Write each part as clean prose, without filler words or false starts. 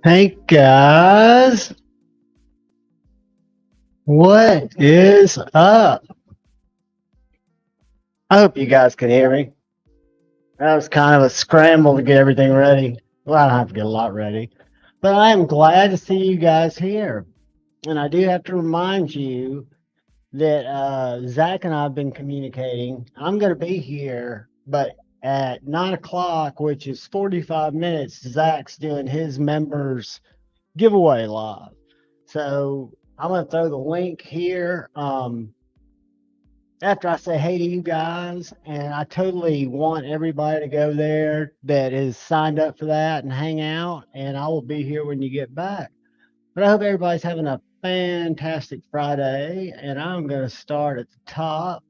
Hey guys, what is up? I hope you guys can hear me. That was kind of a scramble to get everything ready. Well, I don't have to get a lot ready, but I am glad to see you guys here. And I do have to remind you that Zach and I have been communicating. I'm going to be here, but at 9 o'clock, which is 45 minutes, Zach's doing his members giveaway live. So I'm going to throw the link here. After I say hey to you guys, and I totally want everybody to go there that is signed up for that and hang out, and I will be here when you get back. But I hope everybody's having a fantastic Friday, and I'm going to start at the top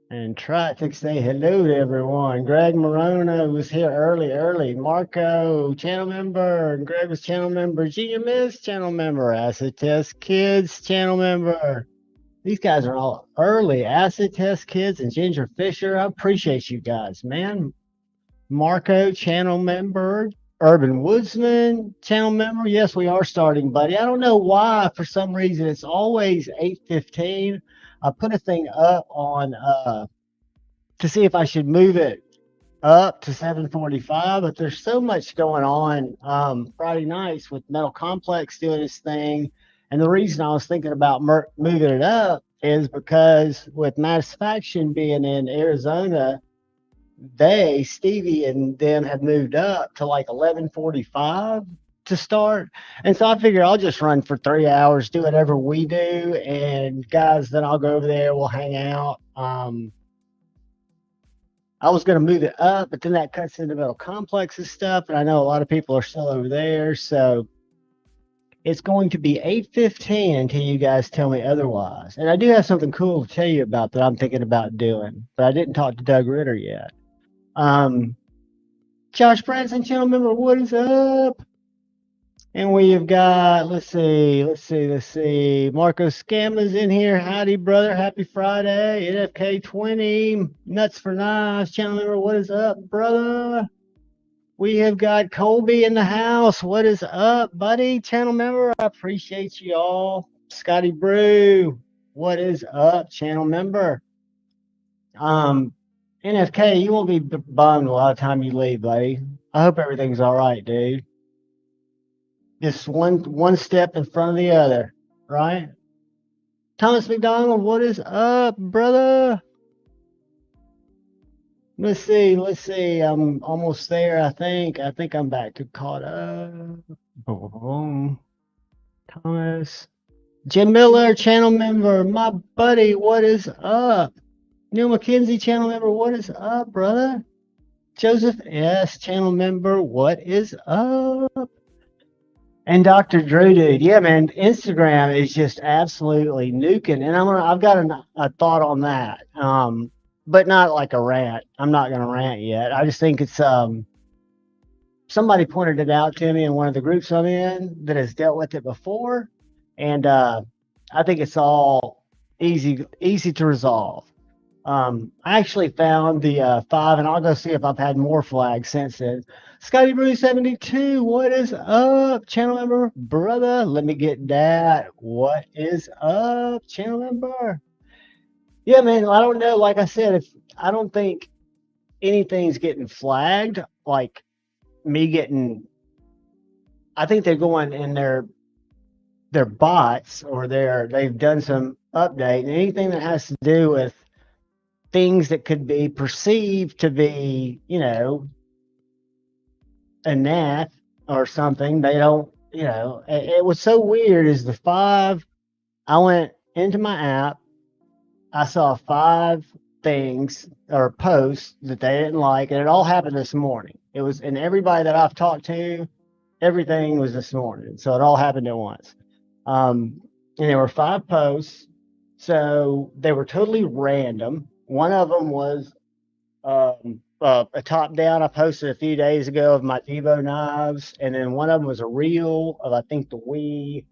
and try to say hello to everyone. Greg Morona was here early. Marco, channel member, and Greg was channel member. GMS, channel member. Acid Test Kids, channel member. These guys are all early. Acid Test Kids and Ginger Fisher. I appreciate you guys, man. Marco, channel member. Urban Woodsman, channel member. Yes, we are starting, buddy. I don't know why. For some reason, it's always 8:15. I put a thing up on to see if I should move it up to 7:45, but there's so much going on Friday nights with Metal Complex doing his thing. And the reason I was thinking about moving it up is because with Satisfaction being in Arizona, Stevie and them have moved up to like 11:45 to start. And so I figure I'll just run for 3 hours, do whatever we do. And guys, then I'll go over there, we'll hang out. I was going to move it up, but then that cuts into Metal Complexes stuff. And I know a lot of people are still over there. So it's going to be 8:15 until you guys tell me otherwise. And I do have something cool to tell you about that I'm thinking about doing, but I didn't talk to Doug Ritter yet. Um, Josh Branson, channel member, what is up? And we have got, let's see. Marco Scamma's in here. Howdy, brother. Happy Friday. NFK 20. Nuts for Knives. Channel member, what is up, brother? We have got Colby in the house. What is up, buddy? Channel member, I appreciate you all. Scotty Brew, what is up, channel member? NFK, you won't be bummed a lot of time you leave, buddy. I hope everything's all right, dude. Just one step in front of the other, right? Thomas McDonald, what is up, brother? Let's see. I'm almost there, I think. I think I'm back to caught up. Boom. Thomas. Jim Miller, channel member. My buddy, what is up? Neil McKenzie, channel member. What is up, brother? Joseph S., channel member. What is up? And Dr. Drew, dude, yeah, man, Instagram is just absolutely nuking, and I've got a thought on that, but not like a rant. I'm not gonna rant yet. I just think it's somebody pointed it out to me in one of the groups I'm in that has dealt with it before, and I think it's all easy to resolve. I actually found the 5, and I'll go see if I've had more flags since then. Scotty Brew 72, what is up, channel member? Brother, let me get that. What is up, channel member? Yeah, man, I don't know. Like I said, if I don't think anything's getting flagged, like me getting, I think they're going in their bots or they've done some update, and anything that has to do with things that could be perceived to be, a gnat or something. They don't, it was so weird is the 5, I went into my app, I saw 5 things or posts that they didn't like, and it all happened this morning. It was, and everybody that I've talked to, everything was this morning. So it all happened at once. And there were 5 posts. So they were totally random. One of them was a top down I posted a few days ago of my Devo knives, and then one of them was a reel of I think the Wii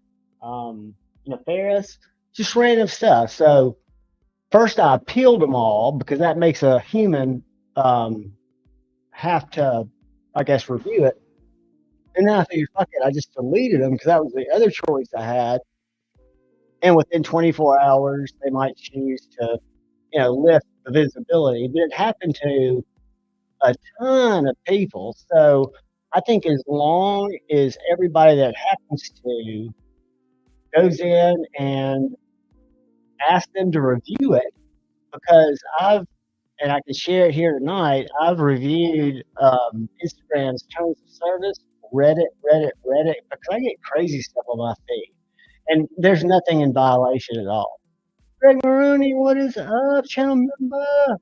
Ferris, just random stuff. So first I peeled them all because that makes a human have to, I guess, review it. And then I figured, fuck it, I just deleted them because that was the other choice I had. And within 24 hours, they might choose to, lift the visibility. But it happened to a ton of people. So I think as long as everybody that happens to goes in and asks them to review it, because and I can share it here tonight, I've reviewed Instagram's terms of service, Reddit, because I get crazy stuff on my feed. And there's nothing in violation at all. Greg Maroney, what is up, channel member?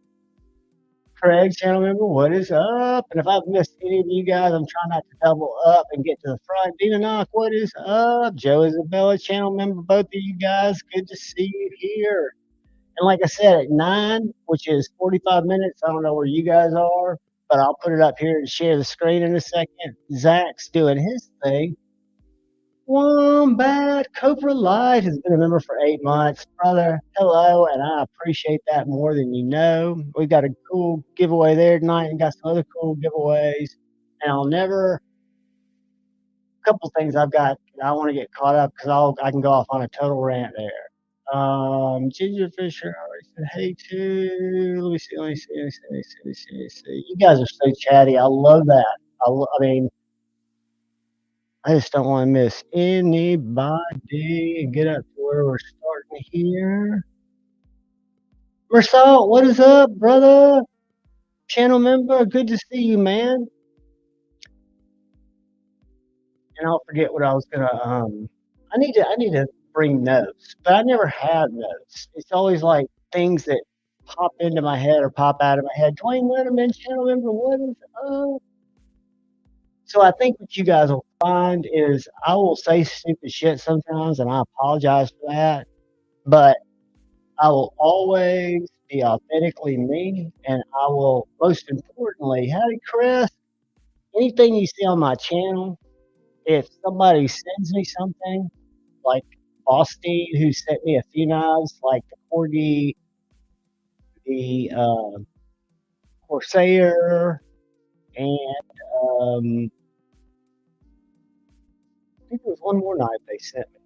Craig, channel member, what is up? And if I've missed any of you guys, I'm trying not to double up and get to the front. Dina Knock, what is up? Joe Isabella, channel member, both of you guys, good to see you here. And like I said, at 9, which is 45 minutes, I don't know where you guys are, but I'll put it up here and share the screen in a second. Zach's doing his thing. Wombat Cobra Light has been a member for 8 months. Brother, hello, and I appreciate that more than you know. We've got a cool giveaway there tonight and got some other cool giveaways. And a couple things I've got I want to get caught up because I can go off on a total rant there. Ginger Fisher already said hey too. Let me see. You guys are so chatty. I love that. I mean, I just don't want to miss anybody and get up to where we're starting here. Versalt, what is up, brother? Channel member, good to see you, man. And I'll forget what I was gonna. I need to bring notes, but I never have notes. It's always like things that pop into my head or pop out of my head. Dwayne Letterman, channel member, what is up? So I think what you guys will find is I will say stupid shit sometimes, and I apologize for that. But I will always be authentically me, and I will, most importantly, howdy, Chris. Anything you see on my channel, if somebody sends me something, like Austin, who sent me a few knives, like the Corgi, the Corsair, and I think there was one more knife they sent me.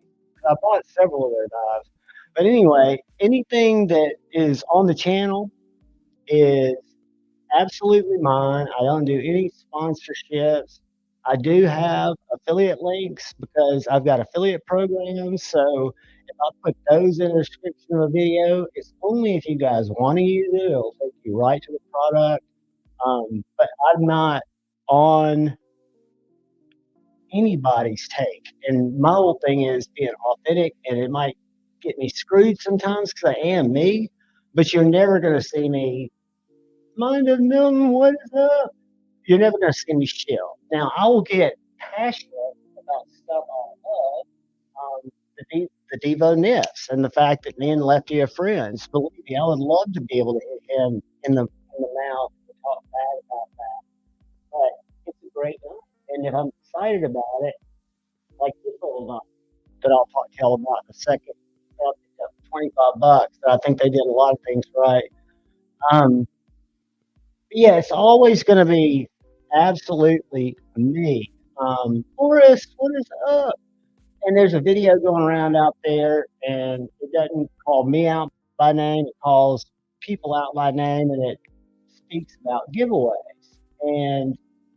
I bought several of their knives. But anyway, anything that is on the channel is absolutely mine. I don't do any sponsorships. I do have affiliate links because I've got affiliate programs. So if I put those in the description of a video, it's only if you guys want to use it. It'll take you right to the product. But I'm not on anybody's take. And my whole thing is being authentic, and it might get me screwed sometimes because I am me, but you're never going to see me, mind of Milton, what is up? You're never going to see me chill. Now, I will get passionate about stuff I love, the Devo Nips and the fact that me and Lefty are friends. Believe me, I would love to be able to hit him in the mouth and talk bad about that. But it's a great night. And if I'm excited about it, like this little night that I'll tell about in a second, I picked up $25. I think they did a lot of things right. Yeah, it's always going to be absolutely me. Boris, what is up? And there's a video going around out there, and it doesn't call me out by name. It calls people out by name, and it speaks about giveaways and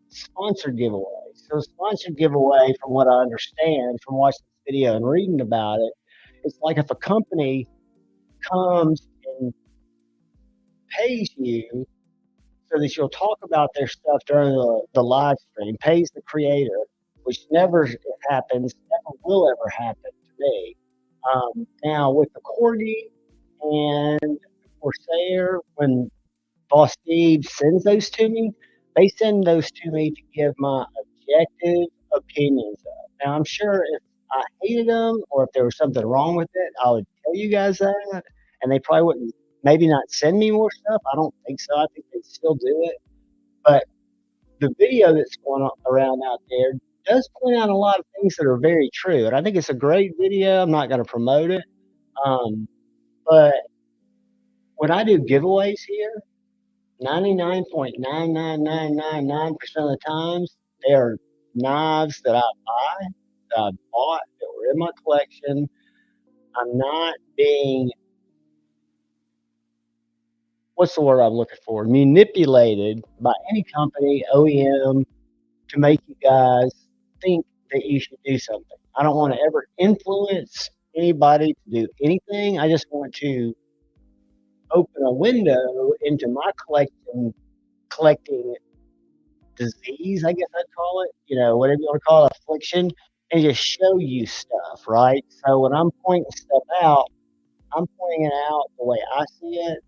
sponsored giveaways. So, sponsored giveaway, from what I understand from watching this video and reading about it, it's like if a company comes and pays you so that you'll talk about their stuff during the live stream, pays the creator, which never happens, never will ever happen to me. Now, with the Corgi and Corsair, when Boss Steve sends those to me, they send those to me to give my objective opinions of. Now, I'm sure if I hated them or if there was something wrong with it, I would tell you guys that, and they probably wouldn't, maybe not send me more stuff. I don't think so. I think they'd still do it. But the video that's going around out there does point out a lot of things that are very true. And I think it's a great video. I'm not going to promote it. But when I do giveaways here, 99.99999% of the times, they are knives that I buy, that I bought, that were in my collection. I'm not being, what's the word I'm looking for? Manipulated by any company, OEM, to make you guys think that you should do something. I don't want to ever influence anybody to do anything. I just want to open a window into my collecting disease, I guess I'd call it, whatever you want to call it, affliction, and just show you stuff, right? So when I'm pointing stuff out, I'm pointing it out the way I see it,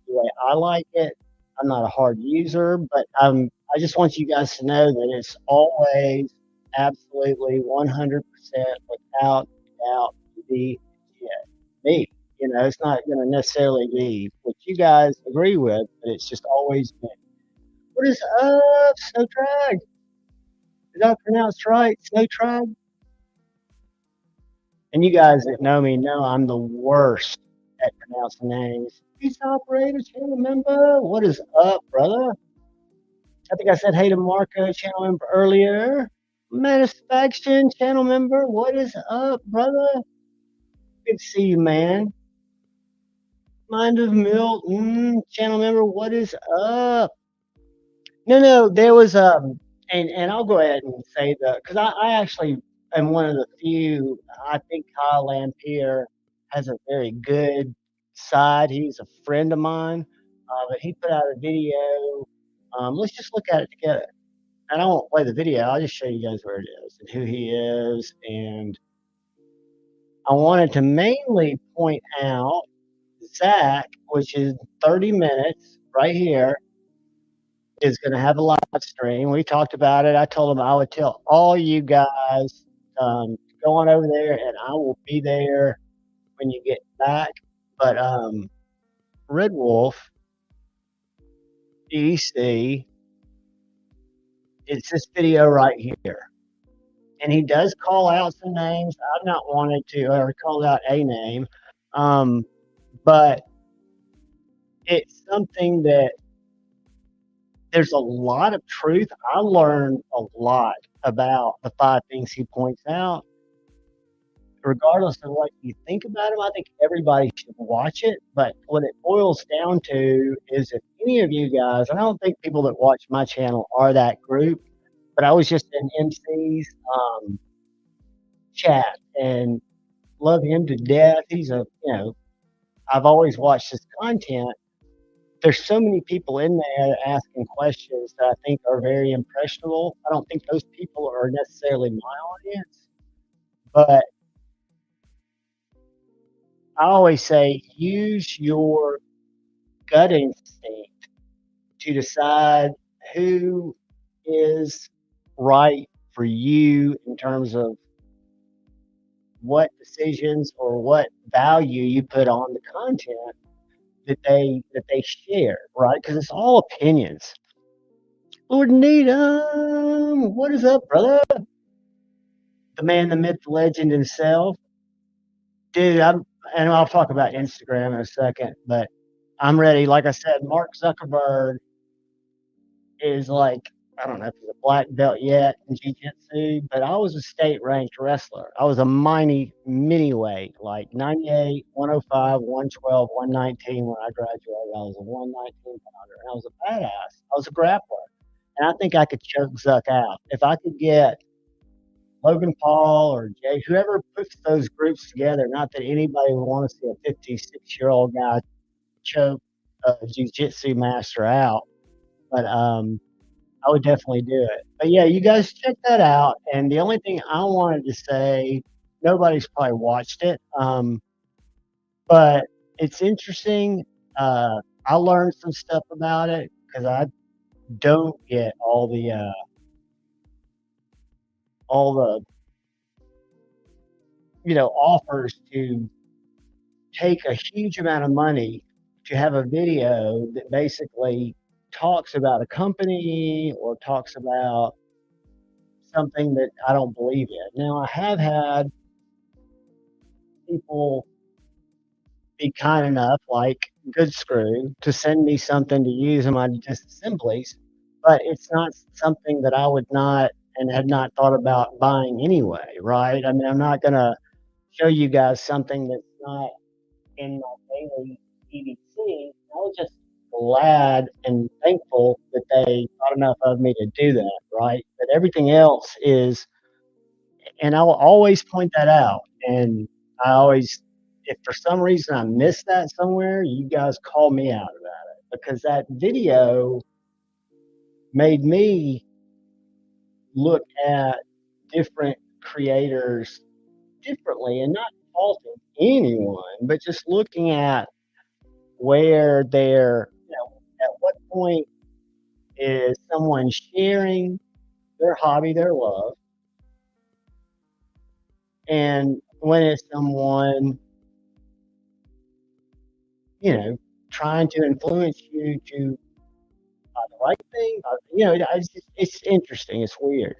the way I like it. I'm not a hard user, but I just want you guys to know that it's always absolutely 100% without doubt the me. It's not going to necessarily be what you guys agree with, but it's just always me. What is up, Snow Trag? Did I pronounce right? Snow Trag? And you guys that know me know I'm the worst at pronouncing names. Peace operator, channel member. What is up, brother? I think I said hey to Marco, channel member earlier. Satisfaction, channel member. What is up, brother? Good to see you, man. Mind of Milton, channel member. What is up? No, there was and I'll go ahead and say because I actually am one of the few. I think Kyle Lampier has a very good side. He's a friend of mine, but he put out a video. Let's just look at it together. And I won't play the video. I'll just show you guys where it is and who he is. And I wanted to mainly point out Zach, which is 30 minutes right here, is going to have a live stream. We talked about it. I told him I would tell all you guys go on over there, and I will be there when you get back. But Red Wolf, DC, it's this video right here. And he does call out some names. I've not wanted to, or called out a name, but it's something that there's a lot of truth. I learned a lot about the 5 things he points out. Regardless of what you think about him, I think everybody should watch it. But what it boils down to is if any of you guys, and I don't think people that watch my channel are that group, but I was just in MC's chat and love him to death. He's I've always watched his content. There's so many people in there asking questions that I think are very impressionable. I don't think those people are necessarily my audience, but I always say use your gut instinct to decide who is right for you in terms of what decisions or what value you put on the content that they share, right? Because it's all opinions. Lord Needham, what is up, brother? The man, the myth, the legend himself. Dude, and I'll talk about Instagram in a second, but I'm ready. Like I said, Mark Zuckerberg is like, I don't know if he's a black belt yet in jiu-jitsu, but I was a state ranked wrestler. I was a mini weight, like 98, 105, 112, 119 when I graduated. I was a 119 pounder, and I was a badass. I was a grappler, and I think I could choke Zuck out. If I could get Logan Paul or Jay, whoever puts those groups together, not that anybody would want to see a 56-year-old guy choke a jiu-jitsu master out, but I would definitely do it. But yeah, you guys check that out. And the only thing I wanted to say, nobody's probably watched it, but it's interesting. I learned some stuff about it because I don't get all the offers to take a huge amount of money to have a video that basically talks about a company or talks about something that I don't believe in. Now, I have had people be kind enough, like Good Screw, to send me something to use in my disassemblies, but it's not something that I would not and had not thought about buying anyway, right? I mean, I'm not gonna show you guys something that's not in my daily EDC. I was just glad and thankful that they thought enough of me to do that, right? But everything else is, and I'll always point that out. And I always, if for some reason I miss that somewhere, you guys call me out about it because that video made me look at different creators differently and not faulting anyone, but just looking at where they're, at what point is someone sharing their hobby, their love, and when is someone, you know, trying to influence you to buy the right thing? It's interesting. It's weird.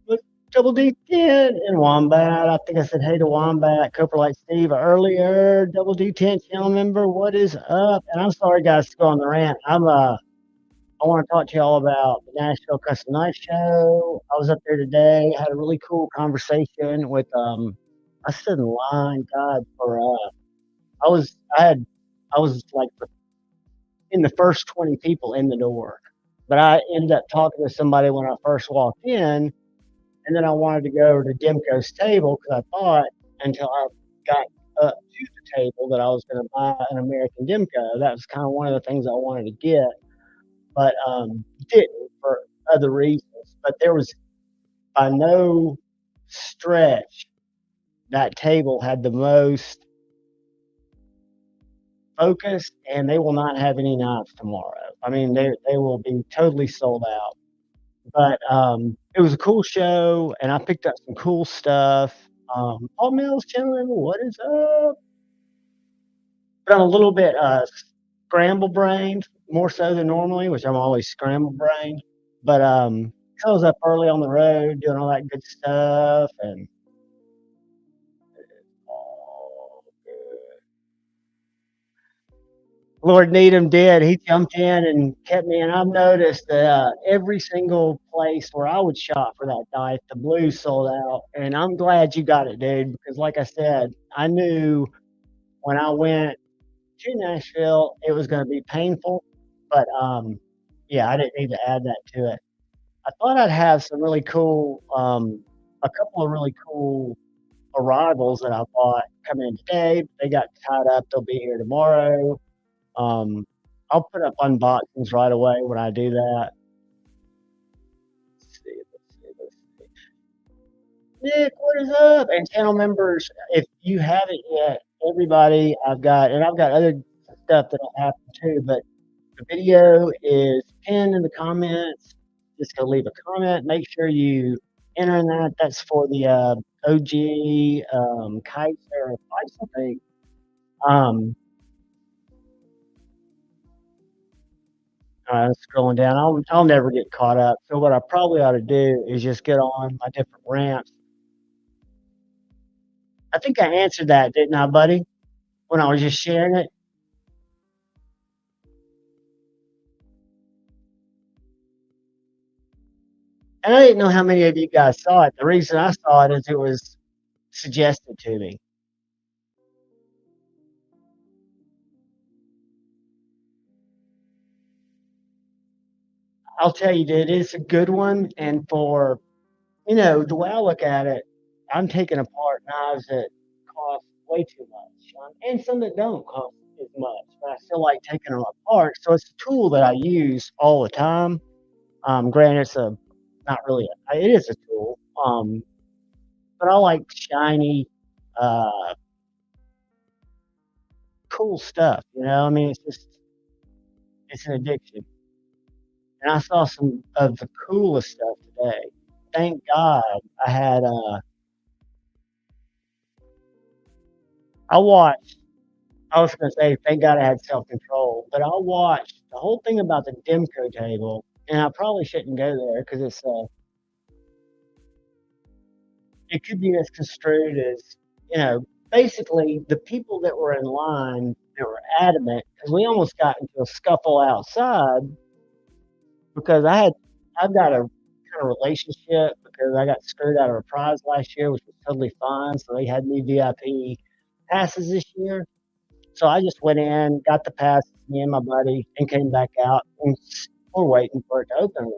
Look, Double D10 and Wombat. I think I said hey to Wombat, Cooper like Steve earlier. Double D10 channel member, what is up? And I'm sorry, guys, to go on the rant. I want to talk to y'all about the Nashville Custom Night Show. I was up there today, had a really cool conversation with I stood in line, God, for I was like in the first 20 people in the door. But I ended up talking to somebody when I first walked in, and then I wanted to go over to Demco's table because I thought until I got up to the table that I was going to buy an American Demco. That was kind of one of the things I wanted to get, but didn't for other reasons. But there was by no stretch that table had the most focus, and they will not have any knives tomorrow. I mean, they will be totally sold out. But it was a cool show, and I picked up some cool stuff. Paul Mills channel member, what is up? But I'm a little bit scramble brained, more so than normally, which I'm always scramble brained. But I was up early on the road doing all that good stuff, and all good. Lord Needham did. He jumped in and kept me. And I've noticed that every single place where I would shop for that knife, the blue sold out. And I'm glad you got it, dude, because like I said, I knew when I went to Nashville, it was going to be painful. But yeah, I didn't need to add that to it. I thought I'd have some really cool, a couple of really cool arrivals that I bought coming in today. They got tied up. They'll be here tomorrow. Um, I'll put up unboxings right away when I do that. Let's see. Nick, what is up? And channel members, if you haven't yet, everybody, I've got other stuff that'll happen too, but the video is pinned in the comments. Just go leave a comment. Make sure you enter in that. That's for the OG Kaiser advice, I think. Scrolling down, I'll never get caught up. So what I probably ought to do is just get on my different rants. I think I answered that, didn't I, buddy? When I was just sharing it. And I didn't know how many of you guys saw it. The reason I saw it is it was suggested to me. I'll tell you, dude, it's a good one. And for, the way I look at it, I'm taking apart knives that cost way too much, and some that don't cost as much. But I still like taking them apart. So it's a tool that I use all the time. Granted, it's not really, it is a tool. But I like shiny, uh, cool stuff. I mean, it's an addiction. And I saw some of the coolest stuff today. Thank God I had, I watched, I was going to say, thank God I had self control, but I watched the whole thing about the Demco table, and I probably shouldn't go there because it could be misconstrued as, basically the people that were in line that were adamant because we almost got into a scuffle outside because I've got a kind of relationship because I got screwed out of a prize last year, which was totally fine. So they had me VIP passes this year. So I just went in, got the passes, me and my buddy, and came back out, and we're waiting for it to open at 11.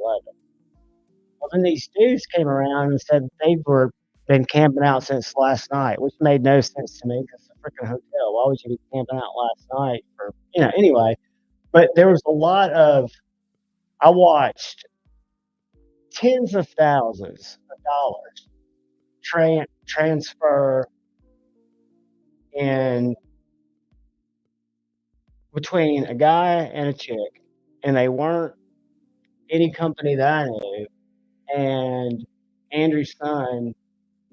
Well, then these dudes came around and said they were been camping out since last night, which made no sense to me because it's a freaking hotel. Why would you be camping out last night for, anyway. But there was a lot of, I watched tens of thousands of dollars transfer in between a guy and a chick, and they weren't any company that I knew, and Andrew's son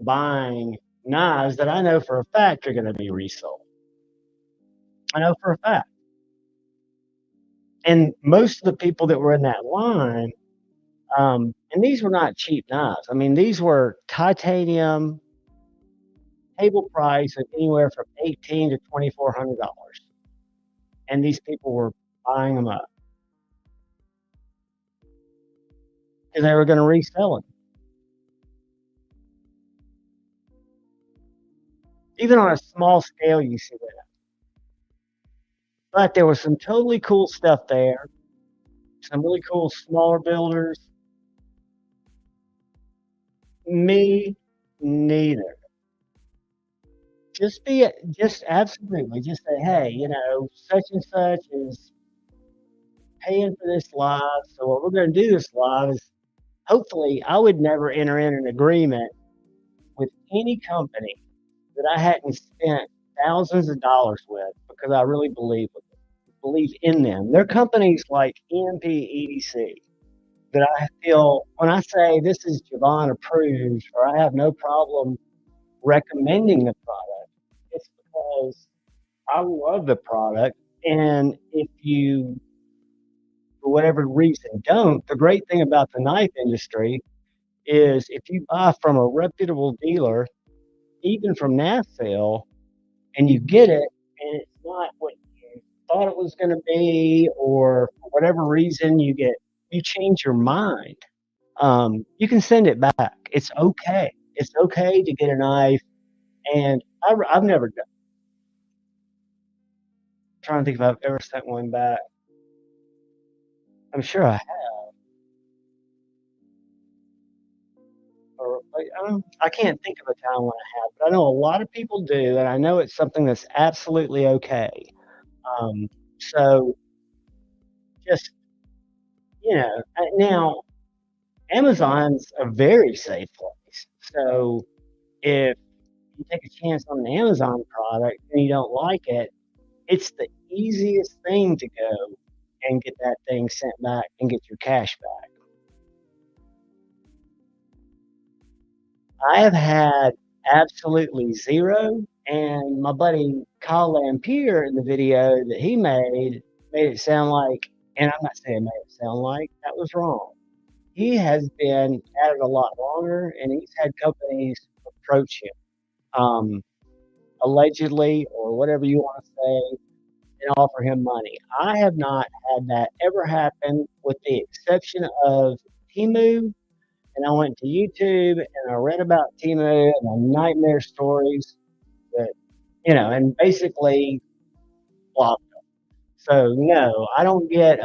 buying knives that I know for a fact are going to be resold. I know for a fact. And most of the people that were in that line, and these were not cheap knives. I mean, these were titanium, table price of anywhere from $1,800 to $2,400, and these people were buying them up because they were going to resell them. Even on a small scale, you see that. But there was some totally cool stuff there. Some really cool smaller builders. Me neither. Just absolutely, just say, hey, such and such is paying for this live. So what we're going to do this live is hopefully I would never enter in an agreement with any company that I hadn't spent thousands of dollars with because I really believe in them. They're companies like EMP EDC that I feel when I say this is Javon approved or I have no problem recommending the product, it's because I love the product. And if you, for whatever reason, don't, the great thing about the knife industry is if you buy from a reputable dealer, even from Nashville, and you get it, and it's not what you thought it was going to be, or for whatever reason you change your mind, you can send it back. It's okay. It's okay to get a knife, and I've never done. I'm trying to think if I've ever sent one back. I'm sure I have. Or I can't think of a time when I have, but I know a lot of people do, and I know it's something that's absolutely okay. So just now Amazon's a very safe place. So if you take a chance on an Amazon product and you don't like it, it's the easiest thing to go and get that thing sent back and get your cash back. I have had absolutely zero, and my buddy Kyle Lampier in the video that he made it sound like, and I'm not saying made it sound like, that was wrong. He has been at it a lot longer, and he's had companies approach him, allegedly, or whatever you want to say, and offer him money. I have not had that ever happen, with the exception of Temu. And I went to YouTube and I read about Temu and the nightmare stories that, and basically blocked them. So no, I don't get.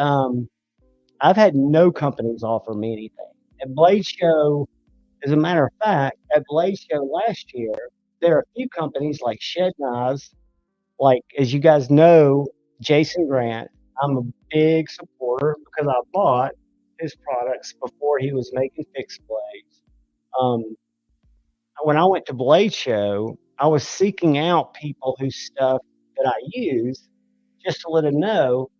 I've had no companies offer me anything. At Blade Show, as a matter of fact, at Blade Show last year, there are a few companies like Shed Knives, like, as you guys know, Jason Grant. I'm a big supporter because I bought his products before he was making fixed blades. When I went to Blade Show, I was seeking out people whose stuff that I use just to let them know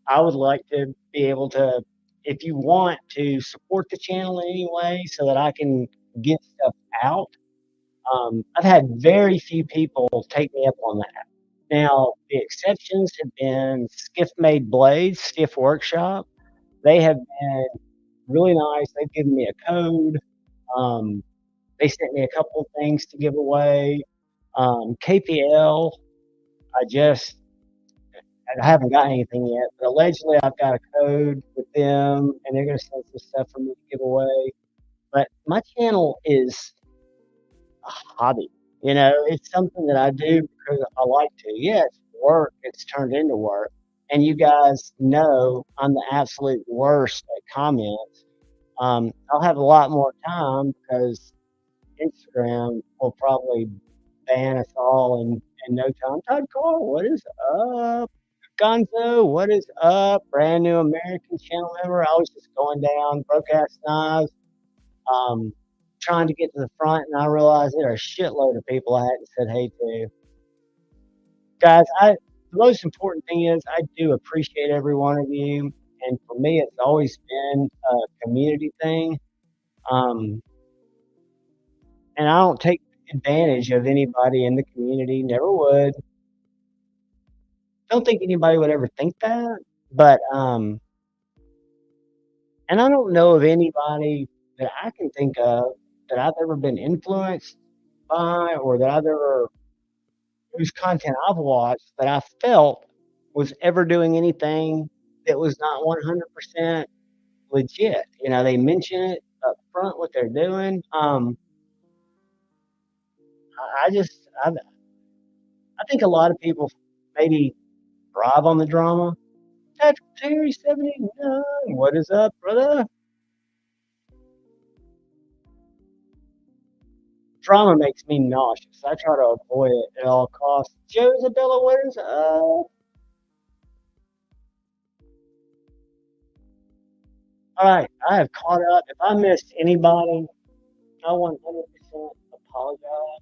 I would like to be able to, if you want to support the channel in any way so that I can get stuff out. I've had very few people take me up on that. Now, the exceptions have been Skiff Made Blades, Skiff Workshop. They have been really nice. They've given me a code. They sent me a couple of things to give away. KPL, I just I haven't got anything yet, but allegedly I've got a code with them, and they're gonna send some stuff for me to give away. But my channel is a hobby. It's something that I do because I like to. Yeah, it's work. It's turned into work. And you guys know I'm the absolute worst at comments. I'll have a lot more time because Instagram will probably ban us all in no time. Todd Cole, what is up? Gonzo, what is up? Brand new American channel member. I was just going down, broke ass knives, um, trying to get to the front, and I realized there are a shitload of people I hadn't said hey to. Guys, the most important thing is I do appreciate every one of you, and for me, it's always been a community thing. Um, and I don't take advantage of anybody in the community. Never would. Don't think anybody would ever think that. But and I don't know of anybody that I can think of that I've ever been influenced by, or that I've ever whose content I've watched that I felt was ever doing anything that was not 100% legit. They mention it up front what they're doing. I think a lot of people maybe thrive on the drama. Patrick Terry 79. What is up, brother? Drama makes me nauseous. I try to avoid it at all costs. Joe Isabella, what is up? All right, I have caught up. If I missed anybody, I 100% apologize.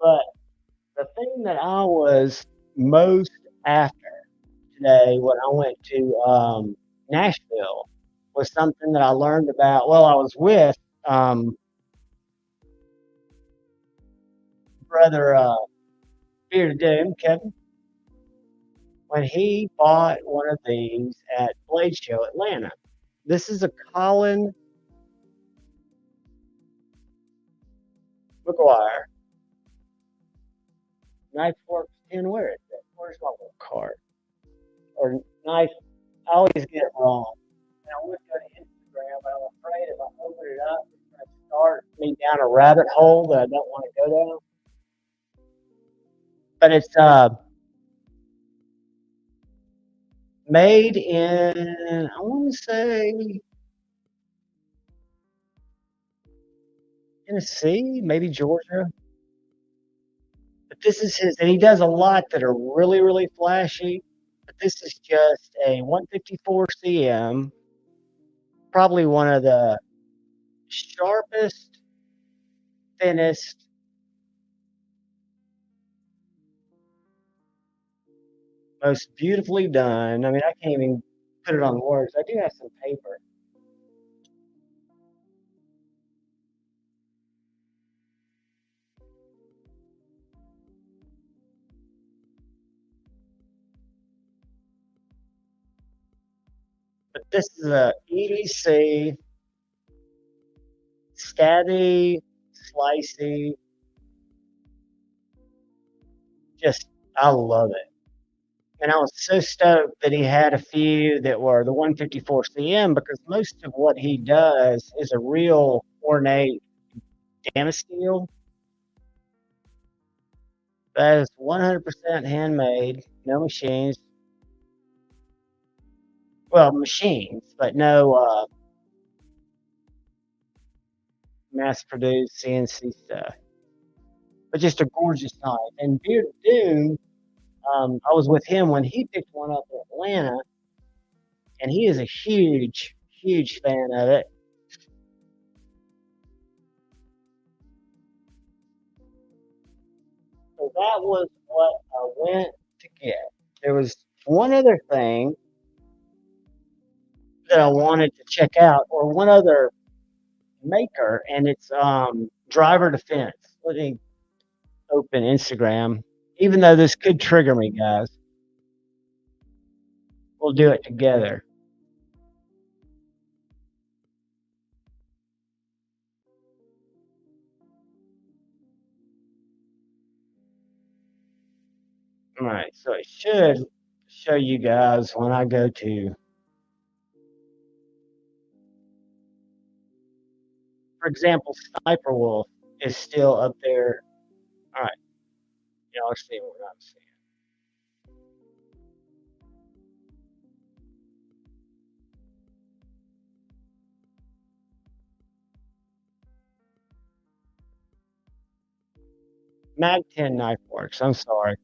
But the thing that I was most after today when I went to Nashville was something that I learned about. Well, I was with brother Fear to Doom, Kevin, when he bought one of these at Blade Show Atlanta. This is a Colin McGuire knife fork tin. Where is it? Where's my little card? Or knife. I always get it wrong. And I went to Instagram, but I'm afraid if I open it up, it's going to start me down a rabbit hole that I don't want to go down. But it's made in, I want to say, Tennessee, maybe Georgia. But this is his, and he does a lot that are really, really flashy. But this is just a 154 CM, probably one of the sharpest, thinnest, most beautifully done. I mean, I can't even put it on words. I do have some paper. But this is a EDC, stabby, slicey. Just, I love it. And I was so stoked that he had a few that were the 154 CM because most of what he does is a real ornate steel. That is 100% handmade, no machines. Well, machines, but no mass produced CNC stuff. But just a gorgeous knife. And Beard Doom, I was with him when he picked one up in Atlanta, and he is a huge, huge fan of it. So that was what I went to get. There was one other thing that I wanted to check out, or one other maker, and it's driver defense. Let me open Instagram. Even though this could trigger me, guys, we'll do it together. All right, so it should show you guys when I go to, for example, Sniper Wolf is still up there. All right, y'all are seeing what I'm seeing. Mag 10 Knife Works. I'm sorry.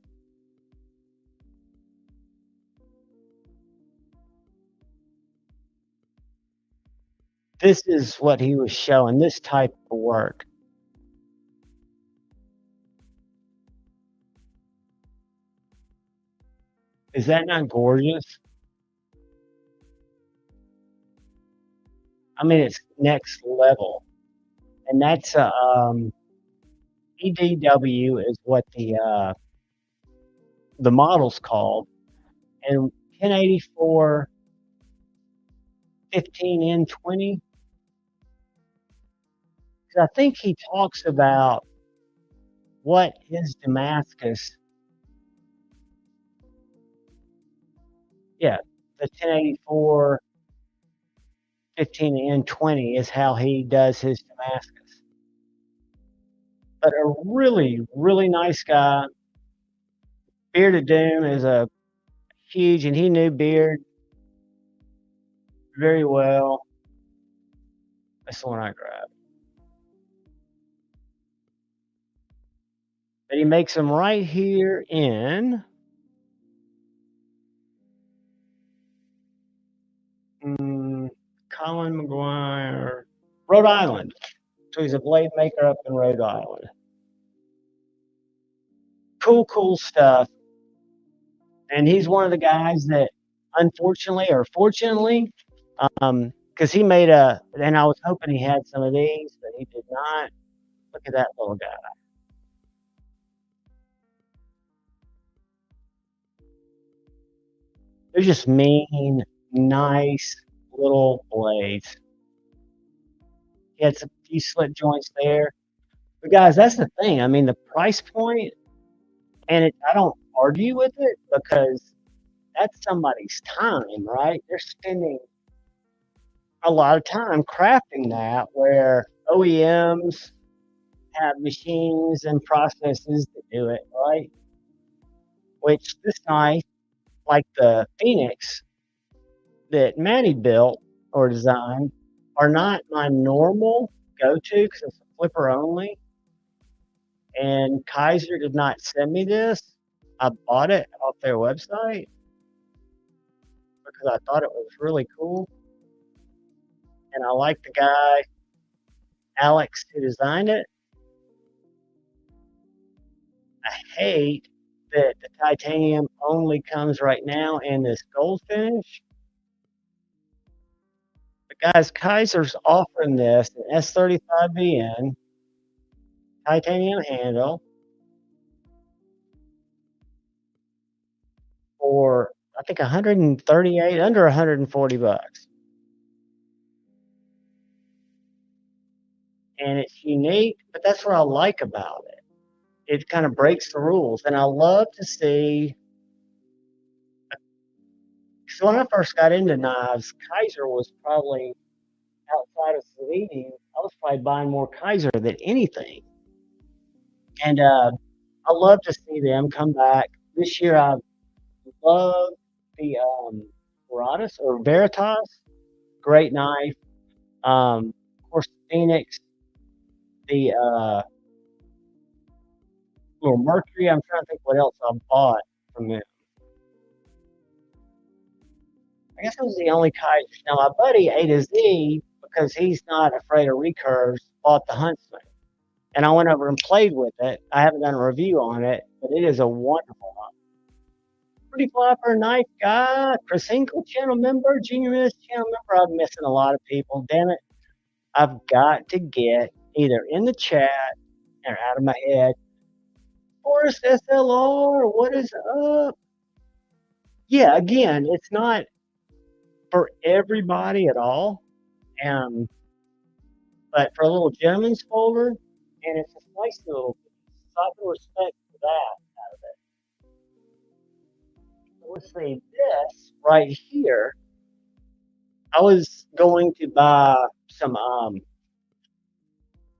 This is what he was showing, this type of work. Is that not gorgeous? I mean, it's next level. And that's EDW is what the model's called. And 1084 15N20. I think he talks about what is Damascus. Yeah, the 1084 15N20 is how he does his Damascus. But a really, really nice guy. Bearded Doom is a huge, and he knew Beard very well. That's the one I grabbed. But he makes them right here in Colin McGuire, Rhode Island. So he's a blade maker up in Rhode Island. Cool stuff. And he's one of the guys that, unfortunately or fortunately, because he made and I was hoping he had some of these, but he did not. Look at that little guy. They're just mean, nice little blades. He had some few slip joints there. But guys, that's the thing. I mean, the price point, and I don't argue with it because that's somebody's time, right? They're spending a lot of time crafting that, where OEMs have machines and processes to do it, right? Which this knife, like the Phoenix that Manny built or designed, are not my normal go-to because it's a flipper only. And Kaiser did not send me this. I bought it off their website because I thought it was really cool. And I like the guy, Alex, who designed it. I hate that the titanium only comes right now in this gold finish. But guys, Kaiser's offering this an S35VN titanium handle for I think 138, under 140 bucks. And it's unique, but that's what I like about it. It kind of breaks the rules. And I love to see, so when I first got into knives, Kaiser was probably, outside of Savini, I was probably buying more Kaiser than anything. And I love to see them come back. This year I love the Veritas, great knife. Of course, Phoenix, the little Mercury. I'm trying to think what else I bought from them. I guess it was the only Kaiser. Now, my buddy A to Z, because he's not afraid of recurves, bought the Huntsman. And I went over and played with it. I haven't done a review on it, but it is a wonderful knife. Pretty flopper knife guy, Chris Hinkle channel member, Junior Miss channel member. I'm missing a lot of people. Damn it. I've got to get either in the chat or out of my head. Forrest SLR, what is up? Yeah, again, it's not for everybody at all. But for a little gentleman's folder, and it's a nice little piece. So I can respect for that out of it. let's see, this right here, I was going to buy some,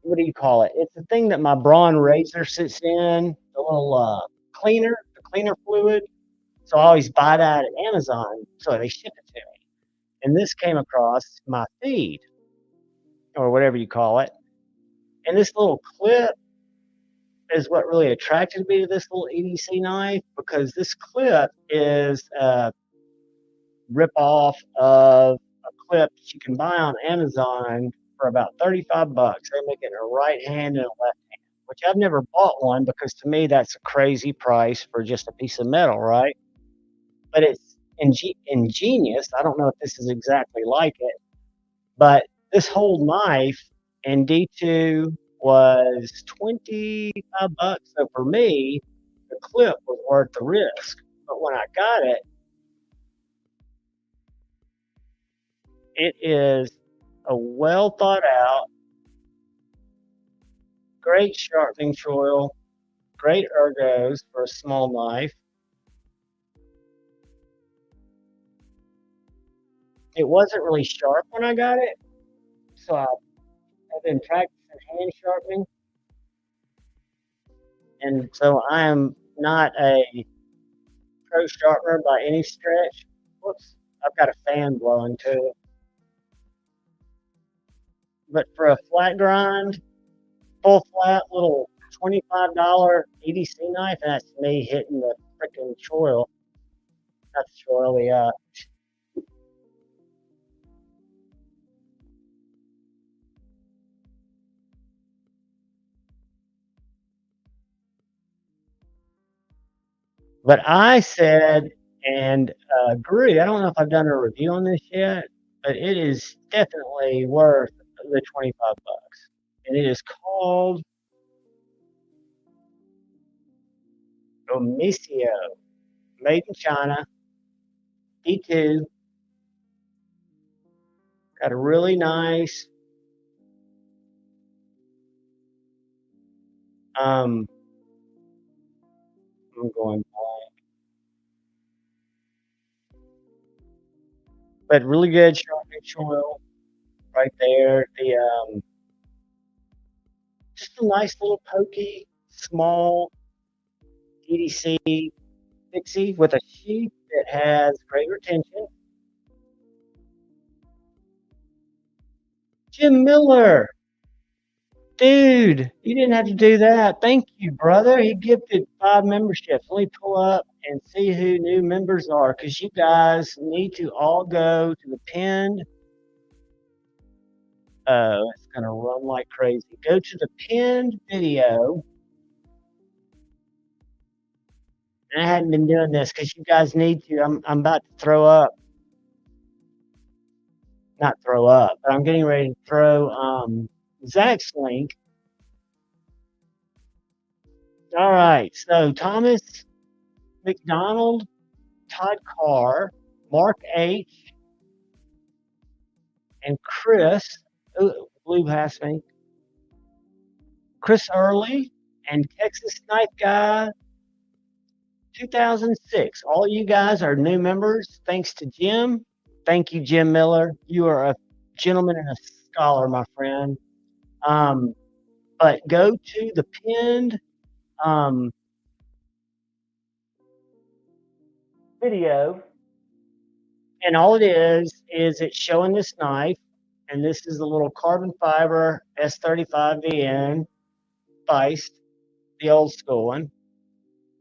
what do you call it? It's the thing that my brawn razor sits in, the little cleaner, the cleaner fluid. So I always buy that at Amazon, so they ship it to me. And this came across my feed, or whatever you call it. And this little clip is what really attracted me to this little EDC knife, because this clip is a rip off of a clip that you can buy on Amazon for about 35 bucks. They make it in a right hand and a left hand, which I've never bought one because to me that's a crazy price for just a piece of metal, right? But it's ingenious. I don't know if this is exactly like it, but this whole knife in D2 was 25 bucks. So for me, the clip was worth the risk. But when I got it, it is a well thought out, great sharpening choil, great ergos for a small knife. It wasn't really sharp when I got it, so I've been practicing hand sharpening, and so I am not a pro sharpener by any stretch. Whoops, I've got a fan blowing too. But for a flat grind, full flat little $25 EDC knife, and that's me hitting the freaking choil. Not the choil, the but I said and agree. I don't know if I've done a review on this yet, but it is definitely worth the 25 bucks. And it is called Omisio, made in China, D2. Got a really nice I'm going blank, but really good sharpening choil right there. The just a nice little pokey, small EDC fixie with a sheath that has great retention. Jim Miller, dude, you didn't have to do that. Thank you, brother. He gifted 5 memberships. Let me pull up and see who new members are, because you guys need to all go to the pinned. Oh, it's going to run like crazy. Go to the pinned video. And I hadn't been doing this because you guys need to. I'm about to throw up. Not throw up, but I'm getting ready to throw Zach's link. All right. So Thomas McDonald, Todd Carr, Mark H, and Chris, blue past me, Chris Early, and Texas Knife Guy 2006. All you guys are new members, thanks to Jim. Thank you, Jim Miller. You are a gentleman and a scholar, my friend. But go to the pinned video, and all it is it's showing this knife, and this is a little carbon fiber S35VN Feist, the old school one.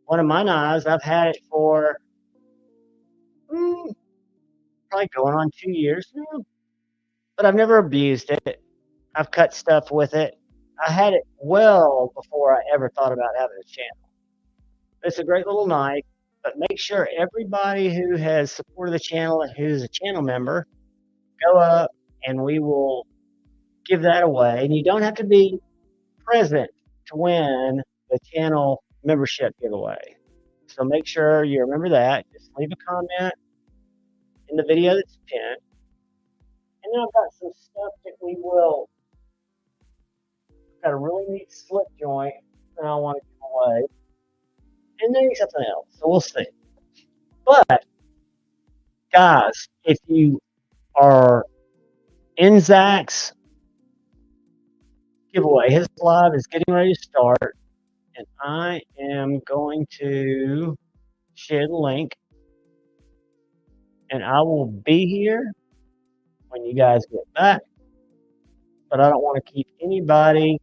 One of my knives, I've had it for probably going on 2 years now, but I've never abused it. I've cut stuff with it. I had it well before I ever thought about having a channel. It's a great little knife, but make sure everybody who has supported the channel and who's a channel member, go up and we will give that away. And you don't have to be present to win the channel membership giveaway. So make sure you remember that. Just leave a comment in the video that's pinned. And then I've got some stuff that we will. I've got a really neat slip joint that I want to give away. And maybe something else. So we'll see. But guys, if you are in Zach's giveaway, his live is getting ready to start, and I am going to share the link, and I will be here when you guys get back. But I don't want to keep anybody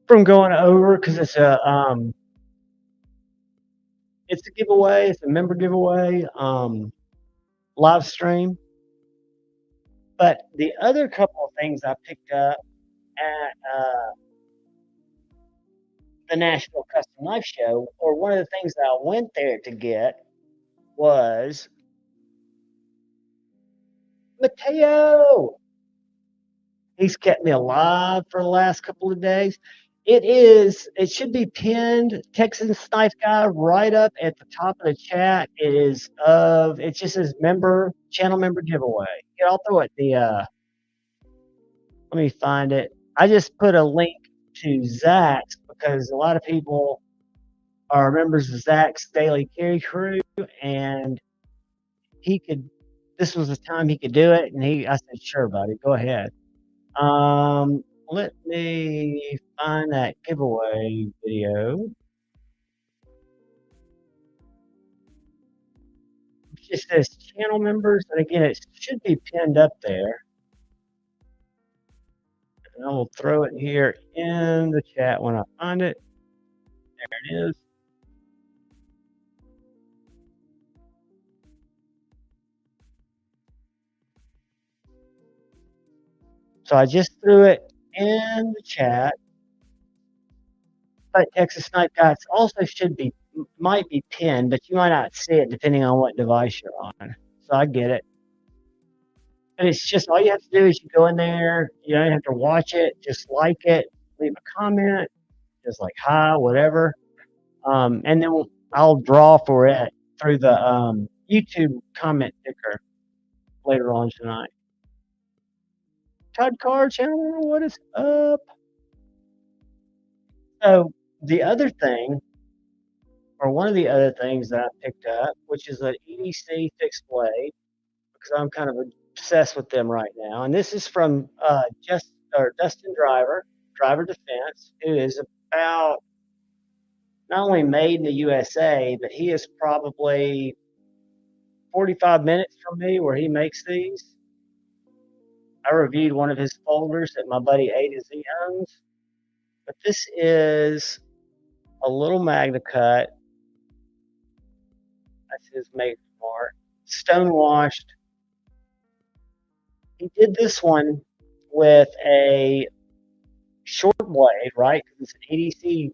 from going over because it's a giveaway, it's a member giveaway, live stream. But the other couple of things I picked up at the Nashville Custom Life Show, or one of the things that I went there to get, was Mateo. He's kept me alive for the last couple of days. It should be pinned, Texan Knife Guy, right up at the top of the chat. It just says channel member giveaway. Here, I'll throw it let me find it. I just put a link to Zach's because a lot of people are members of Zach's Daily Carry Crew, and this was the time he could do it, and I said, sure, buddy, go ahead. Let me find that giveaway video. It just says channel members, and again, it should be pinned up there. And I will throw it here in the chat when I find it. There it is. So I just threw it in the chat. But Texas Knife Guys also might be pinned, but you might not see it depending on what device you're on. So I get it. And it's just all you have to do is you go in there, you don't have to watch it, just like it, leave a comment, just like hi, whatever. And then I'll draw for it through the YouTube comment ticker later on tonight. Todd Carr channel, what is up? So the other thing, or one of the other things that I picked up, which is an EDC fixed blade, because I'm kind of obsessed with them right now. And this is from Dustin Driver Defense, who is about not only made in the USA, but he is probably 45 minutes from me where he makes these. I reviewed one of his folders that my buddy A to Z owns. But this is a little Magna Cut. That's his make mark. Stone washed. He did this one with a short blade, right? Because it's an EDC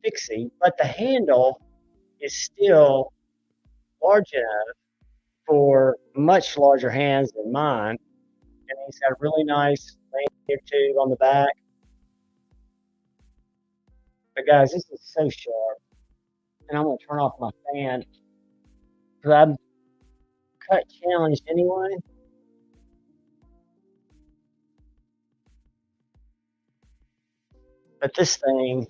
fixie, but the handle is still large enough for much larger hands than mine. And he's got a really nice lanyard tube on the back. But guys, this is so sharp. And I'm going to turn off my fan because I'm cut challenged anyway. But this thing,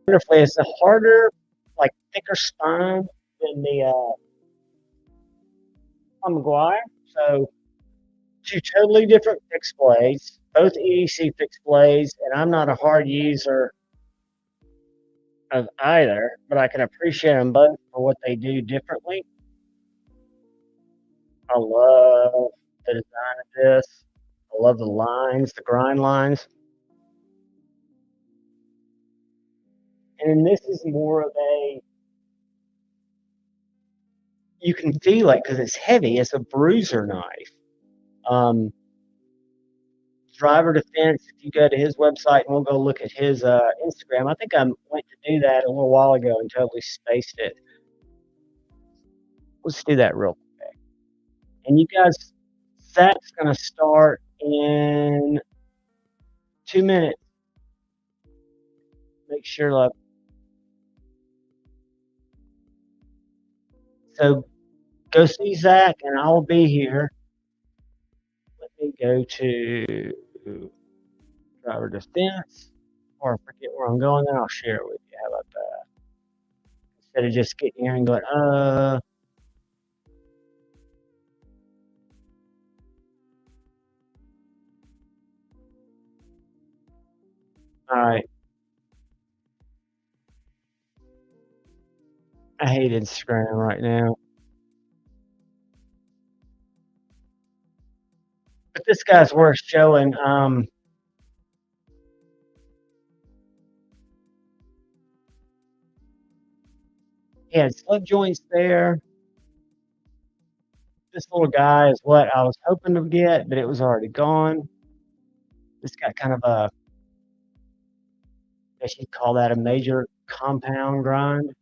wonderfully, it's a harder, like thicker spine than the McGuire. So two totally different fixed blades, both EDC fixed blades, and I'm not a hard user of either, but I can appreciate them both for what they do differently. I love the design of this. I love the lines, the grind lines. And then this is more of you can feel it because it's heavy. It's a bruiser knife. Driver Defense, if you go to his website and we'll go look at his Instagram. I think I went to do that a little while ago and totally spaced it. Let's do that real quick. And you guys, that's going to start in 2 minutes. Make sure So go see Zach, and I'll be here. Let me go to driver defense, or forget where I'm going, then I'll share it with you. How about that? Instead of just getting here and going, all right. I hate Instagram right now. But this guy's worth showing. He had slip joints there. This little guy is what I was hoping to get, but it was already gone. This got kind of a, I guess you'd call that a major compound grind.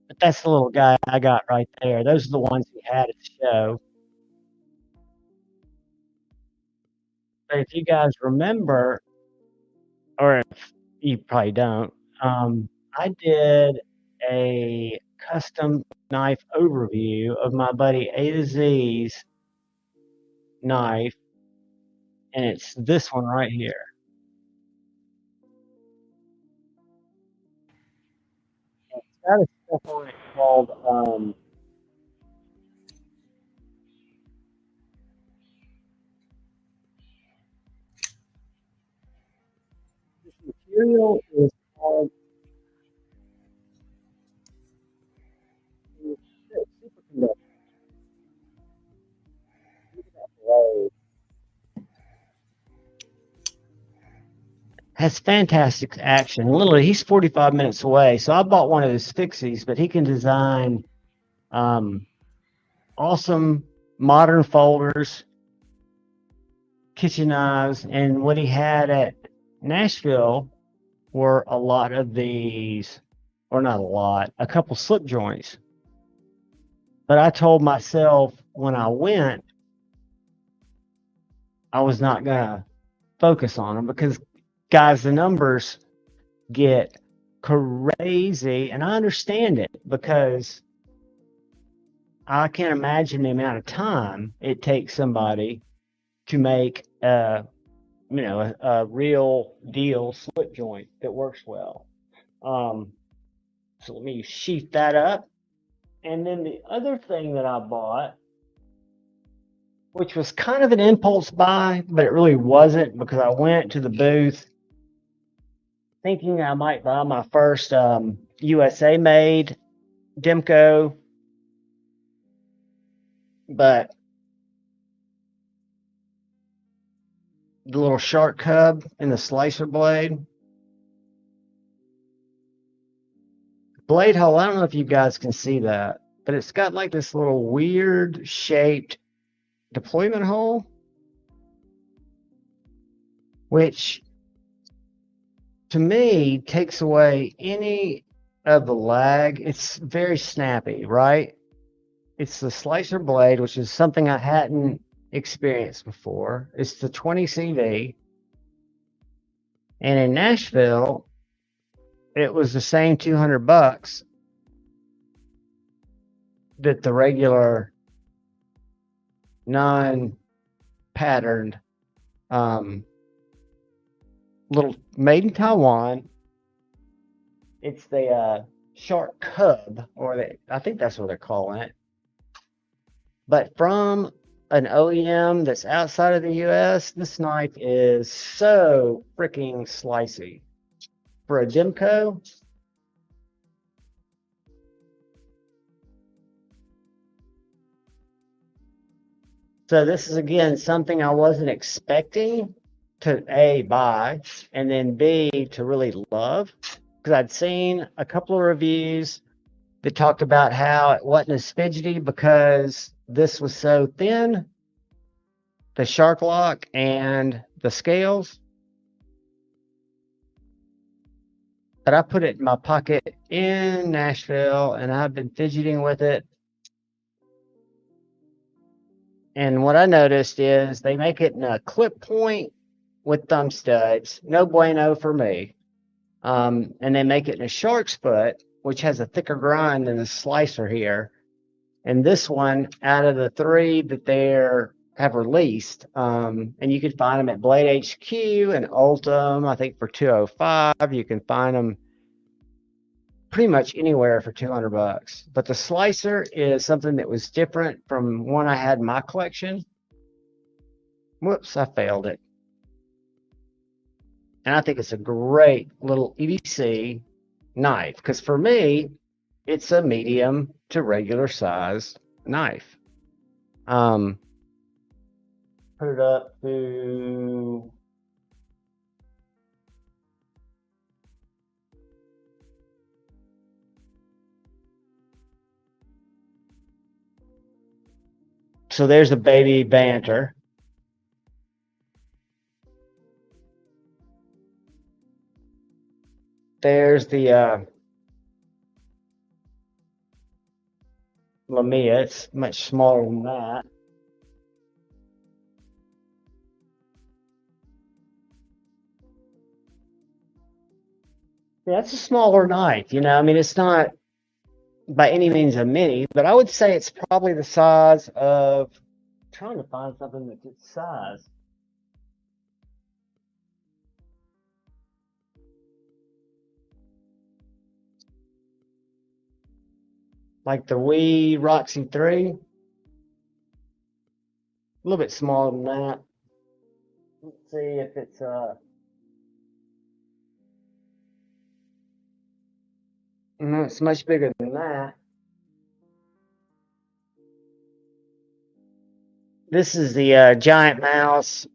But that's the little guy I got right there. Those are the ones he had at the show. But if you guys remember, or if you probably don't, I did a custom knife overview of my buddy A to Z's knife, and it's this one right here. It's got a stuff on it called this material is called superconductor. Look at that blade. Has fantastic action. Literally, he's 45 minutes away. So I bought one of his fixies, but he can design awesome modern folders, kitchen knives, and what he had at Nashville were a lot of these, or not a lot, a couple slip joints. But I told myself when I went, I was not going to focus on them because, guys, the numbers get crazy. And I understand it because I can't imagine the amount of time it takes somebody to make a real deal slip joint that works well. So let me sheath that up. And then the other thing that I bought, which was kind of an impulse buy, but it really wasn't because I went to the booth thinking I might buy my first USA made Demco, but the little shark cub and the slicer blade hole, I don't know if you guys can see that, but it's got like this little weird shaped deployment hole, which to me takes away any of the lag. It's very snappy, right? It's the slicer blade, which is something I hadn't experienced before. It's the 20 CV. And in Nashville, it was the same $200 that the regular non-patterned little made in Taiwan. It's the shark cub, or I think that's what they're calling it. But from an OEM that's outside of the US, this knife is so freaking slicey. For a Demco, so this is again something I wasn't expecting to A, buy, and then B, to really love, because I'd seen a couple of reviews that talked about how it wasn't as fidgety because this was so thin, the shark lock and the scales. But I put it in my pocket in Nashville, and I've been fidgeting with it. And what I noticed is they make it in a clip point with thumb studs. No bueno for me. And they make it in a shark's foot, which has a thicker grind than the slicer here. And this one, out of the three that they're have released, and you can find them at Blade HQ and Ultim, I think for 205. You can find them pretty much anywhere for 200 bucks. But the slicer is something that was different from one I had in my collection. Whoops, I failed it. And I think it's a great little EDC knife because for me, it's a medium to regular size knife. Put it up to so there's the baby banter. There's the Lamia. It's much smaller than that. Yeah, it's a smaller knife, you know. I mean, it's not by any means a mini, but I would say it's probably the size of trying to find something that's its size. Like the Wii Roxy 3, a little bit smaller than that. Let's see if it's no, it's much bigger than that. This is the giant mouse.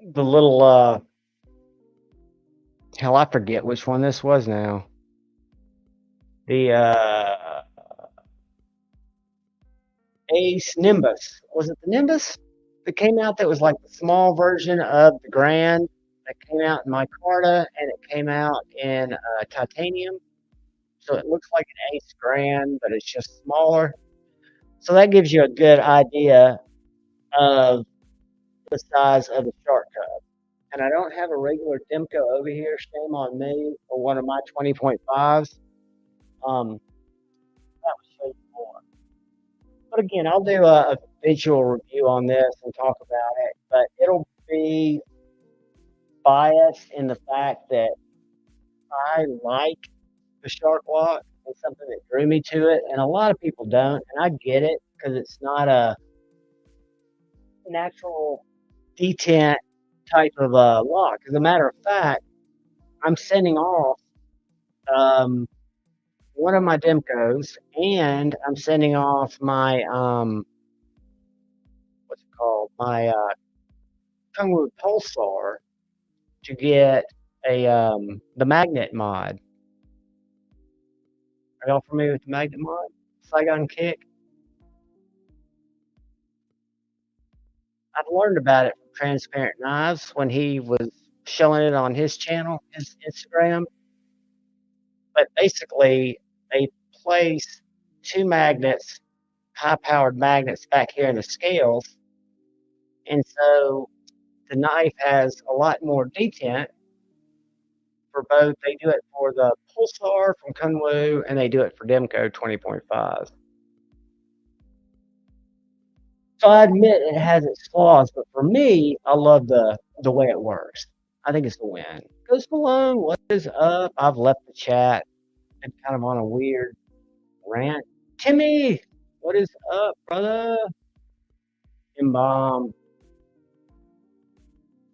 The little hell, I forget which one this was now. The Ace Nimbus. Was it the Nimbus that came out that was like the small version of the Grand that came out in micarta and it came out in titanium? So it looks like an Ace Grand, but it's just smaller. So that gives you a good idea of the size of the shark cub. And I don't have a regular Demko over here. Shame on me for one of my 20.5s. That would show you more. But again, I'll do a visual review on this and talk about it. But it'll be biased in the fact that I like the shark walk. It's something that drew me to it, and a lot of people don't, and I get it because it's not a natural detent type of lock. As a matter of fact, I'm sending off um, one of my Demkos, and I'm sending off my what's it called? My Kungwu Pulsar to get a the magnet mod. Are y'all familiar with the magnet mod? Saigon Kick. I've learned about it from Transparent Knives when he was showing it on his channel, his Instagram. But basically, they place two magnets, high-powered magnets back here in the scales, and so the knife has a lot more detent for both. They do it for the Pulsar from Kunwu, and they do it for Demko 20.5. So I admit it has its flaws, but for me, I love the way it works. I think it's the win. Goes Malone, what is up? I've left the chat. Been kind of on a weird rant. Timmy, what is up, brother? Bomb,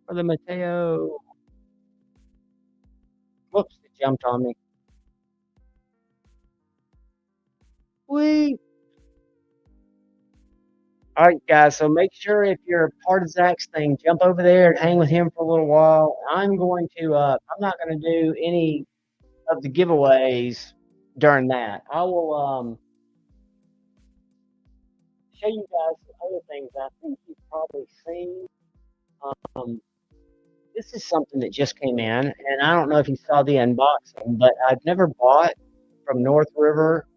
brother Mateo. Whoops, it jumped on me. Whee! All right, guys. So make sure if you're a part of Zach's thing, jump over there and hang with him for a little while. I'm going to. I'm not going to do any of the giveaways during that. I will show you guys some other things I think you've probably seen. Um, this is something that just came in, and I don't know if you saw the unboxing, but I've never bought from North River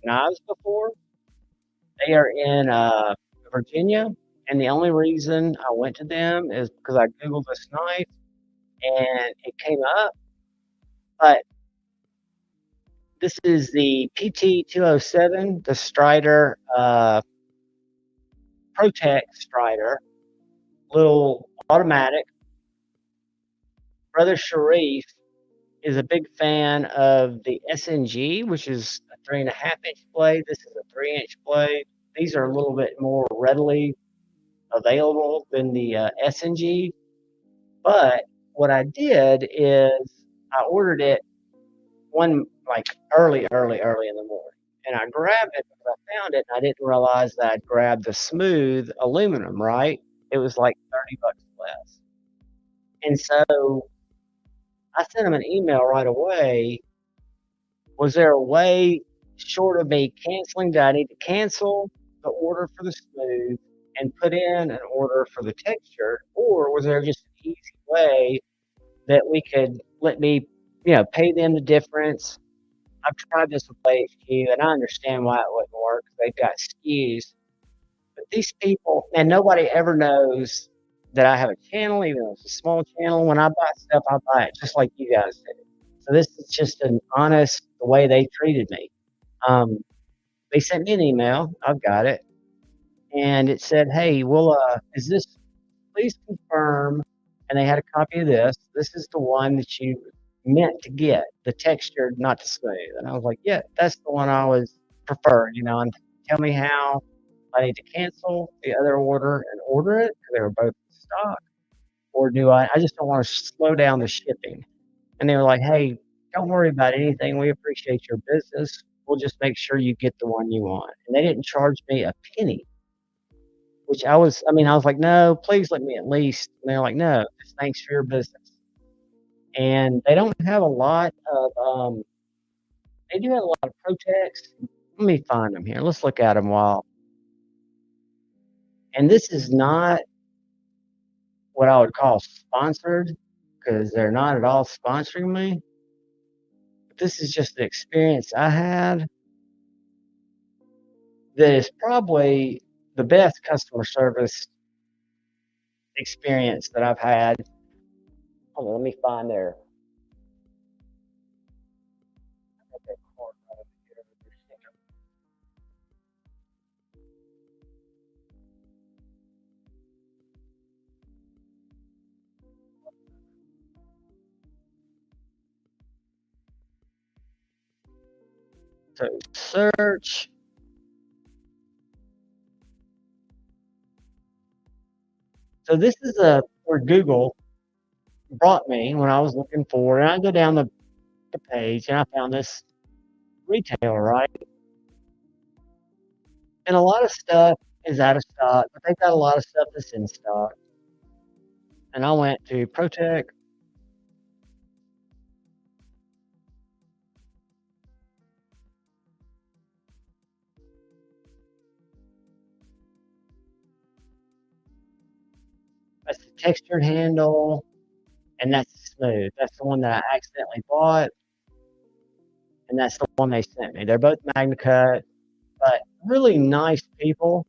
Knives before. They are in Virginia, And the only reason I went to them is because I Googled this knife and it came up. But this is the PT-207, the Strider, Protect Strider, little automatic. Brother Sharif is a big fan of the SNG, which is a 3.5-inch blade. This is a 3-inch blade. These are a little bit more readily available than the SNG. But what I did is I ordered it one like early in the morning. And I grabbed it because I found it and I didn't realize that I'd grabbed the smooth aluminum, right? It was like $30 less. And so I sent him an email right away. Was there a way short of me canceling? Did I need to cancel the order for the smooth and put in an order for the textured? Or was there just an easy way that we could let me, pay them the difference? I've tried this with HQ, and I understand why it wouldn't work. They've got SKUs, but these people, and nobody ever knows that I have a channel, even though it's a small channel. When I buy stuff, I buy it just like you guys do. So this is just an honest the way they treated me. They sent me an email. I've got it, and it said, "Hey, well, is this? Please confirm." And they had a copy of this. This is the one that you meant to get, the textured, not the smooth. And I was like, yeah, that's the one I was preferred, and tell me how I need to cancel the other order and order it because they were both in stock. Or do I just don't want to slow down the shipping. And they were like, hey, don't worry about anything. We appreciate your business. We'll just make sure you get the one you want. And they didn't charge me a penny, which I was like, no, please let me at least. And they're like, no, just thanks for your business. And they don't have a lot of, they do have a lot of Protex. Let me find them here. Let's look at them while. And this is not what I would call sponsored because they're not at all sponsoring me. But this is just the experience I had that is probably the best customer service experience that I've had. Hold on, let me find their. So search. So this is where Google brought me when I was looking for, and I go down the page and I found this retailer, right? And a lot of stuff is out of stock, but they've got a lot of stuff that's in stock. And I went to Protect. That's the textured handle, and that's the smooth. That's the one that I accidentally bought, and that's the one they sent me. They're both Magna Cut, but really nice people.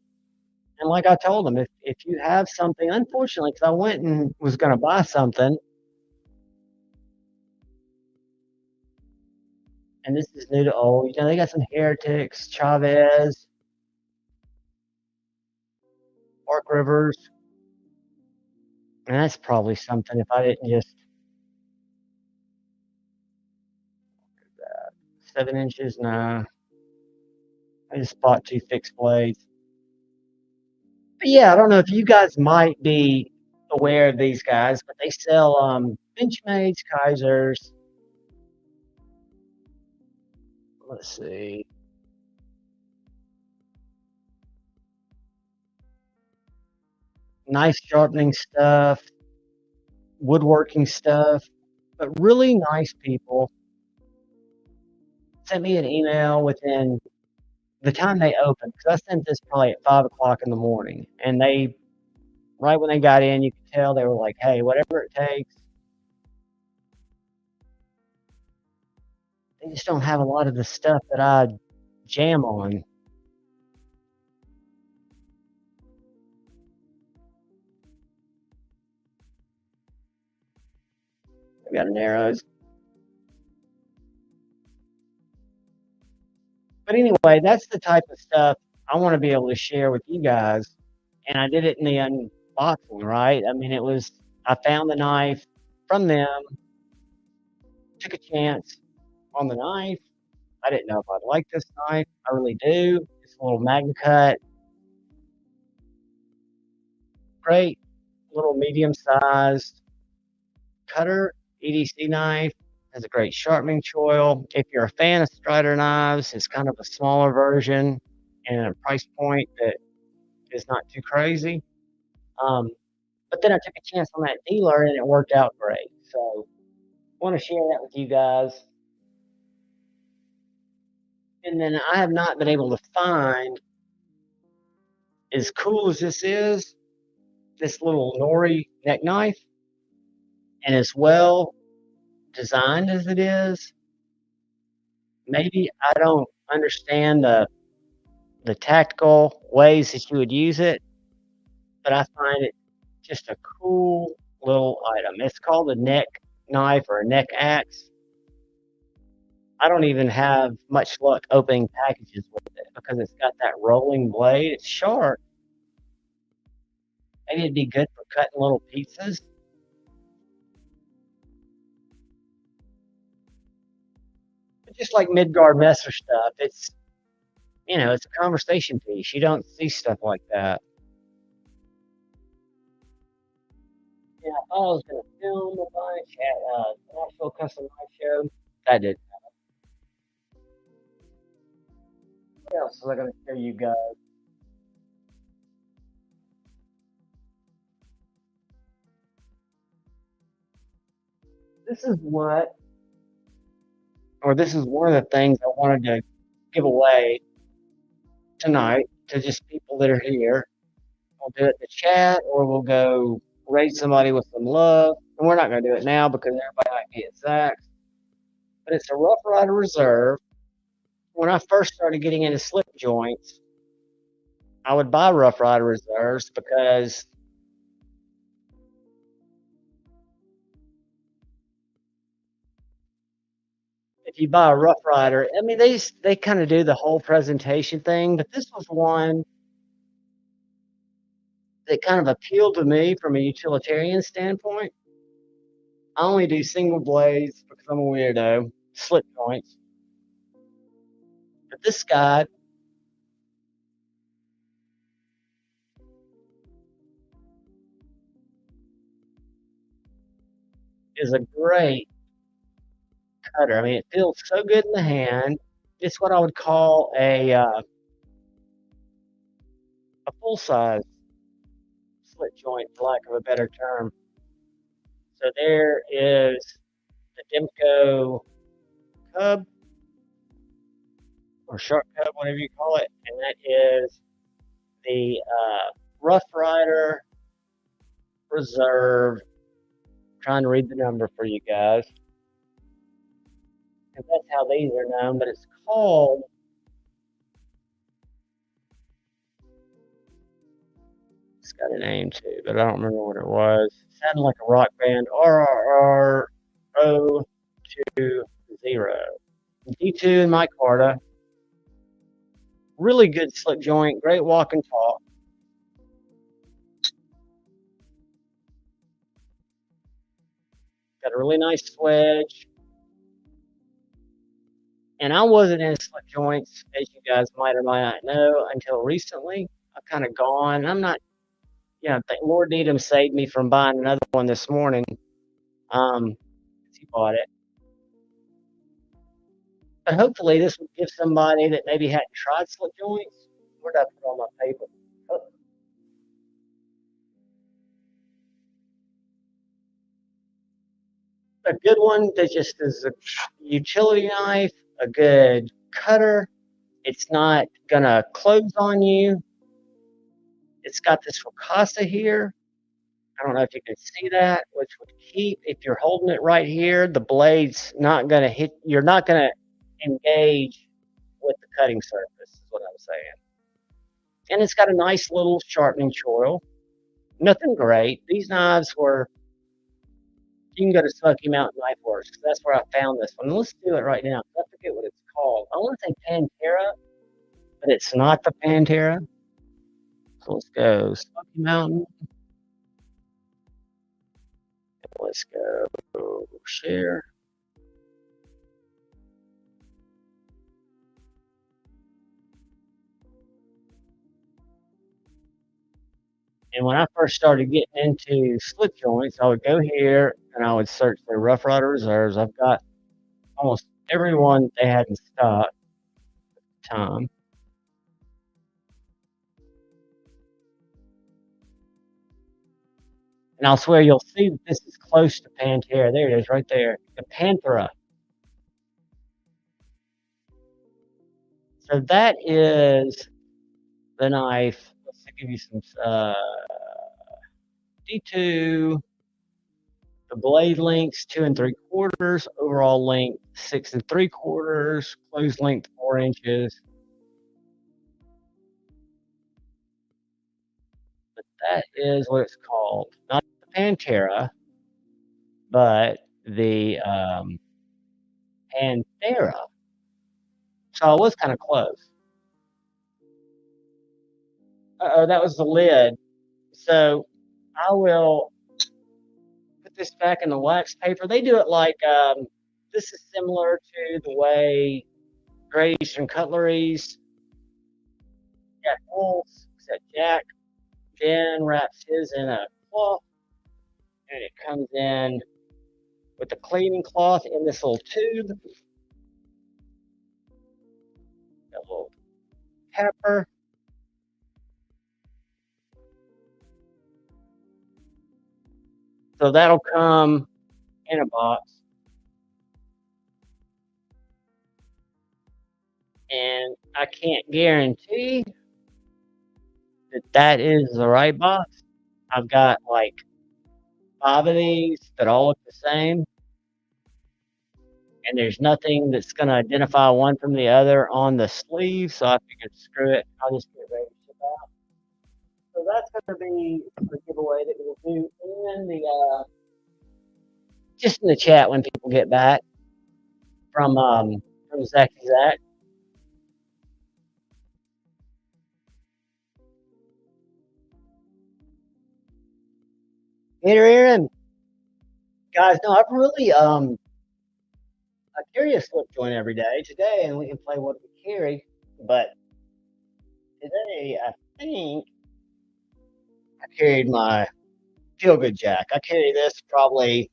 And like I told them, if you have something, unfortunately, because I went and was going to buy something, and this is new to old. They got some Heretics, Chavez, Mark Rivers, and that's probably something if I didn't just 7 inches. No, I just bought 2 fixed blades. But yeah, I don't know if you guys might be aware of these guys, but they sell Benchmade's, Kaisers. Let's see. Nice sharpening stuff, woodworking stuff, but really nice people. Sent me an email within the time they opened, because I sent this probably at 5 o'clock in the morning, and they, right when they got in, you could tell they were like, hey, whatever it takes. They just don't have a lot of the stuff that I jam on. We got an arrows. But anyway, that's the type of stuff I want to be able to share with you guys. And I did it in the unboxing, right? I mean, I found the knife from them, took a chance on the knife. I didn't know if I'd like this knife. I really do. It's a little Magna Cut, great little medium sized cutter, EDC knife. Has a great sharpening choil. If you're a fan of Strider knives, it's kind of a smaller version and a price point that is not too crazy. Um, but then I took a chance on that dealer and it worked out great. So I want to share that with you guys. And then I have not been able to find, as cool as this little nori neck knife, and as well designed as it is, maybe I don't understand the tactical ways that you would use it, but I find it just a cool little item. It's called a neck knife or a neck axe. I don't even have much luck opening packages with it because it's got that rolling blade. It's sharp. Maybe it'd be good for cutting little pizzas. But just like Midgard Messer stuff, it's a conversation piece. You don't see stuff like that. Yeah, I thought I was gonna film a bunch at Nashville Custom Knife Show. That did. What else was I gonna show you guys? This is what, or this is one of the things I wanted to give away tonight to just people that are here. We'll do it in the chat, or we'll go raise somebody with some love. And we're not going to do it now because everybody might be at Zach's. But it's a Rough Rider Reserve. When I first started getting into slip joints, I would buy Rough Rider Reserves because if you buy a Rough Rider, I mean, they kind of do the whole presentation thing, but this was one that kind of appealed to me from a utilitarian standpoint. I only do single blades because I'm a weirdo, slip joints. But this guy is a great cutter. I mean, it feels so good in the hand. It's what I would call a full size slit joint, for lack of a better term. So there is the Demko Cub or Shark Cub, whatever you call it, and that is the Rough Rider Reserve. I'm trying to read the number for you guys, and that's how these are known. But it's called. It's got a name too, but I don't remember what it was. It sounded like a rock band. RRR020. D2 in micarta. Really good slip joint. Great walk and talk. Got a really nice swedge. And I wasn't in slip joints, as you guys might or might not know, until recently. I've kind of gone. I'm not, thank Lord Needham saved me from buying another one this morning. He bought it. But hopefully this would give somebody that maybe hadn't tried slip joints. Where did I put all my paper? Oh. A good one that just is a utility knife, a good cutter. It's not gonna close on you. It's got this ricotta here. I don't know if you can see that, which would keep, if you're holding it right here, the blade's not gonna hit, you're not gonna engage with the cutting surface, is what I'm saying. And it's got a nice little sharpening choil. Nothing great. These knives were You can go to Smoky Mountain Knife Works 'cause that's where I found this one. Let's do it right now. I forget what it's called. I want to say Pantera, but it's not the Pantera. So let's go Smoky Mountain. Let's go share. And when I first started getting into slip joints, I would go here and I would search for Rough Rider Reserves. I've got almost every one they had in stock at the time. And I'll swear you'll see that this is close to Pantera. There it is right there. The Panthera. So that is the knife. Let's give you some D2. The blade length's 2 3/4, overall length 6 3/4, closed length 4 inches. But that is what it's called. Not the Pantera, but the Panthera. So I was kind of close. Uh-oh, that was the lid. So I will put this back in the wax paper. They do it like this is similar to the way Great Eastern Cutlery's got holes, except Jack then wraps his in a cloth and it comes in with the cleaning cloth in this little tube. A little pepper. So that'll come in a box. And I can't guarantee that that is the right box. I've got like 5 of these that all look the same. And there's nothing that's going to identify one from the other on the sleeve. So I figured, screw it. I'll just get ready to ship out. So that's going to be the giveaway that we'll do in the just in the chat when people get back from Zach. Aaron, guys, no, I've really I carry a slip joint every day today, and we can play what we carry. But today, I think I carried my feel good jack. I carry this probably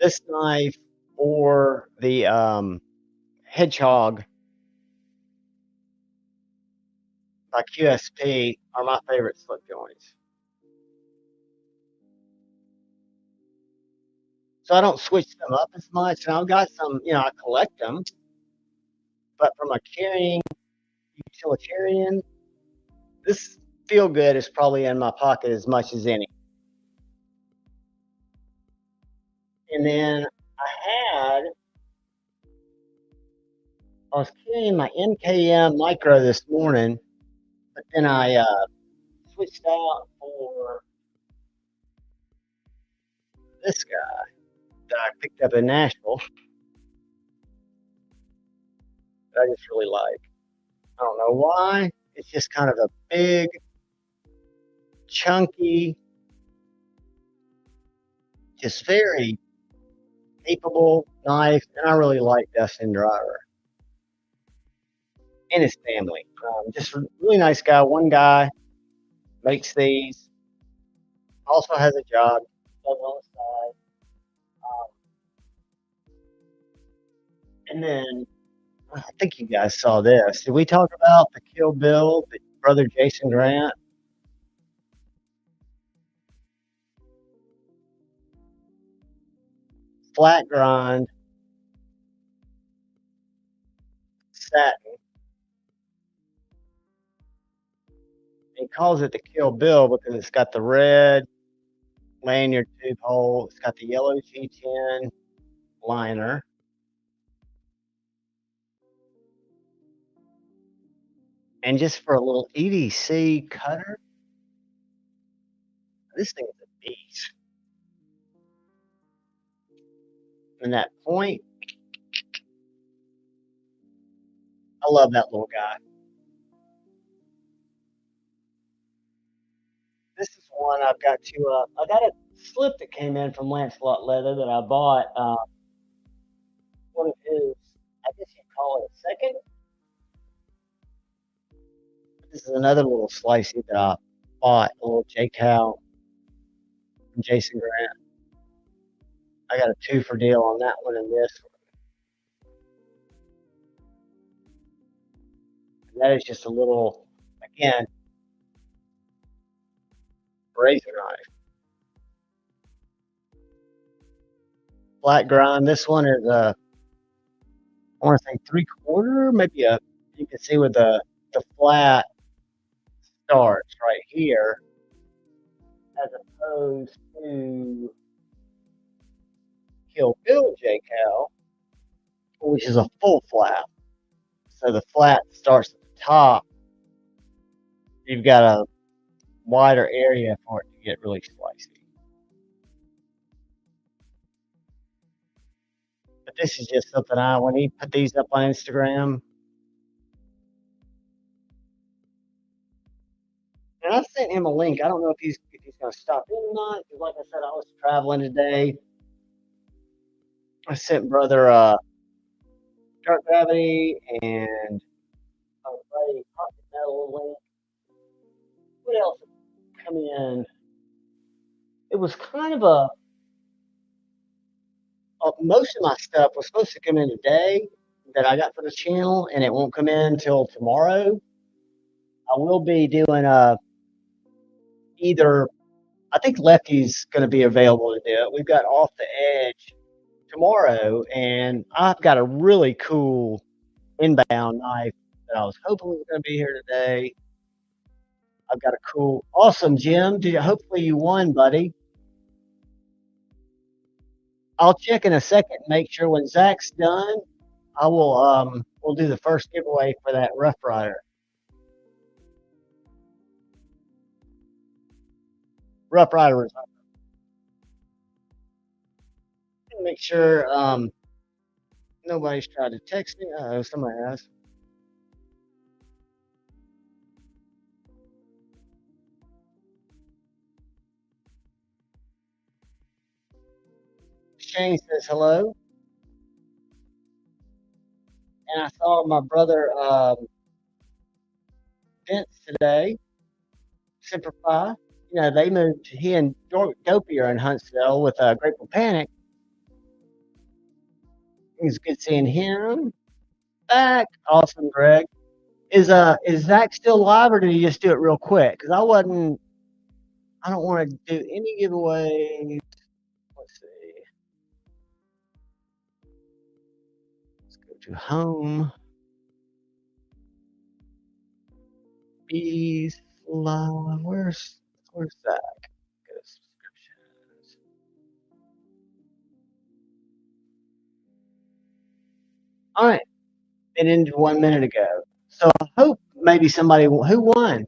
this knife or the hedgehog by QSP are my favorite slip joints. So I don't switch them up as much, and I've got some, I collect them. But from a carrying utilitarian, this feel good is probably in my pocket as much as any. And then I was carrying my MKM micro this morning, but then I switched out for this guy that I picked up in Nashville that I just really like. I don't know why. It's just kind of a big, chunky, just very capable knife, and I really like Dustin Driver and his family. Just a really nice guy. One guy makes these, also has a job, does on the side. And then I think you guys saw this. Did we talk about the Kill Bill, the brother Jason Grant? Flat grind, satin. He calls it the Kill Bill because it's got the red lanyard tube hole. It's got the yellow G10 liner. And just for a little EDC cutter, this thing is a beast. And that point, I love that little guy. This is one I've got to. I got a slip that came in from Lancelot Leather that I bought. One of his, I guess you'd call it a second. This is another little slicey that I bought, a little J Cal from Jason Grant. I got a 2 for deal on that one and this one. And that is just a little, again, razor knife. Flat grind. This one is I want to say 3/4, maybe a. You can see where the flat starts right here, as opposed to Kill Bill J Cal, which is a full flat. So the flat starts at the top. You've got a wider area for it to get really slicey. But this is just something when he put these up on Instagram, and I sent him a link. I don't know if he's going to stop in or not. Because like I said, I was traveling today. I sent brother Dark Gravity and buddy Pocket Metal link. What else come in? It was kind of most of my stuff was supposed to come in today that I got for the channel, and it won't come in until tomorrow. I will be doing either. I think Lefty's going to be available to do it. We've got Off the Edge tomorrow, and I've got a really cool inbound knife that I was hoping was going to be here today. I've got a cool, awesome Jim. Hopefully you won, buddy. I'll check in a second, make sure when Zach's done, I will we'll do the first giveaway for that Rough Rider. Rough Rider is up. Make sure nobody's tried to text me. Oh, somebody has. Shane says hello. And I saw my brother Vince today, Simplify. You know, they moved, he and Dopey are in Huntsville with Grateful Panic. It was good seeing him back. Awesome, Greg. Is Zach still live, or did he just do it real quick? Because I don't want to do any giveaways. Let's see. Let's go to home. Bees live. Where's Zach? Go to subscriptions. All right. It ended 1 minute ago. So I hope maybe somebody who won.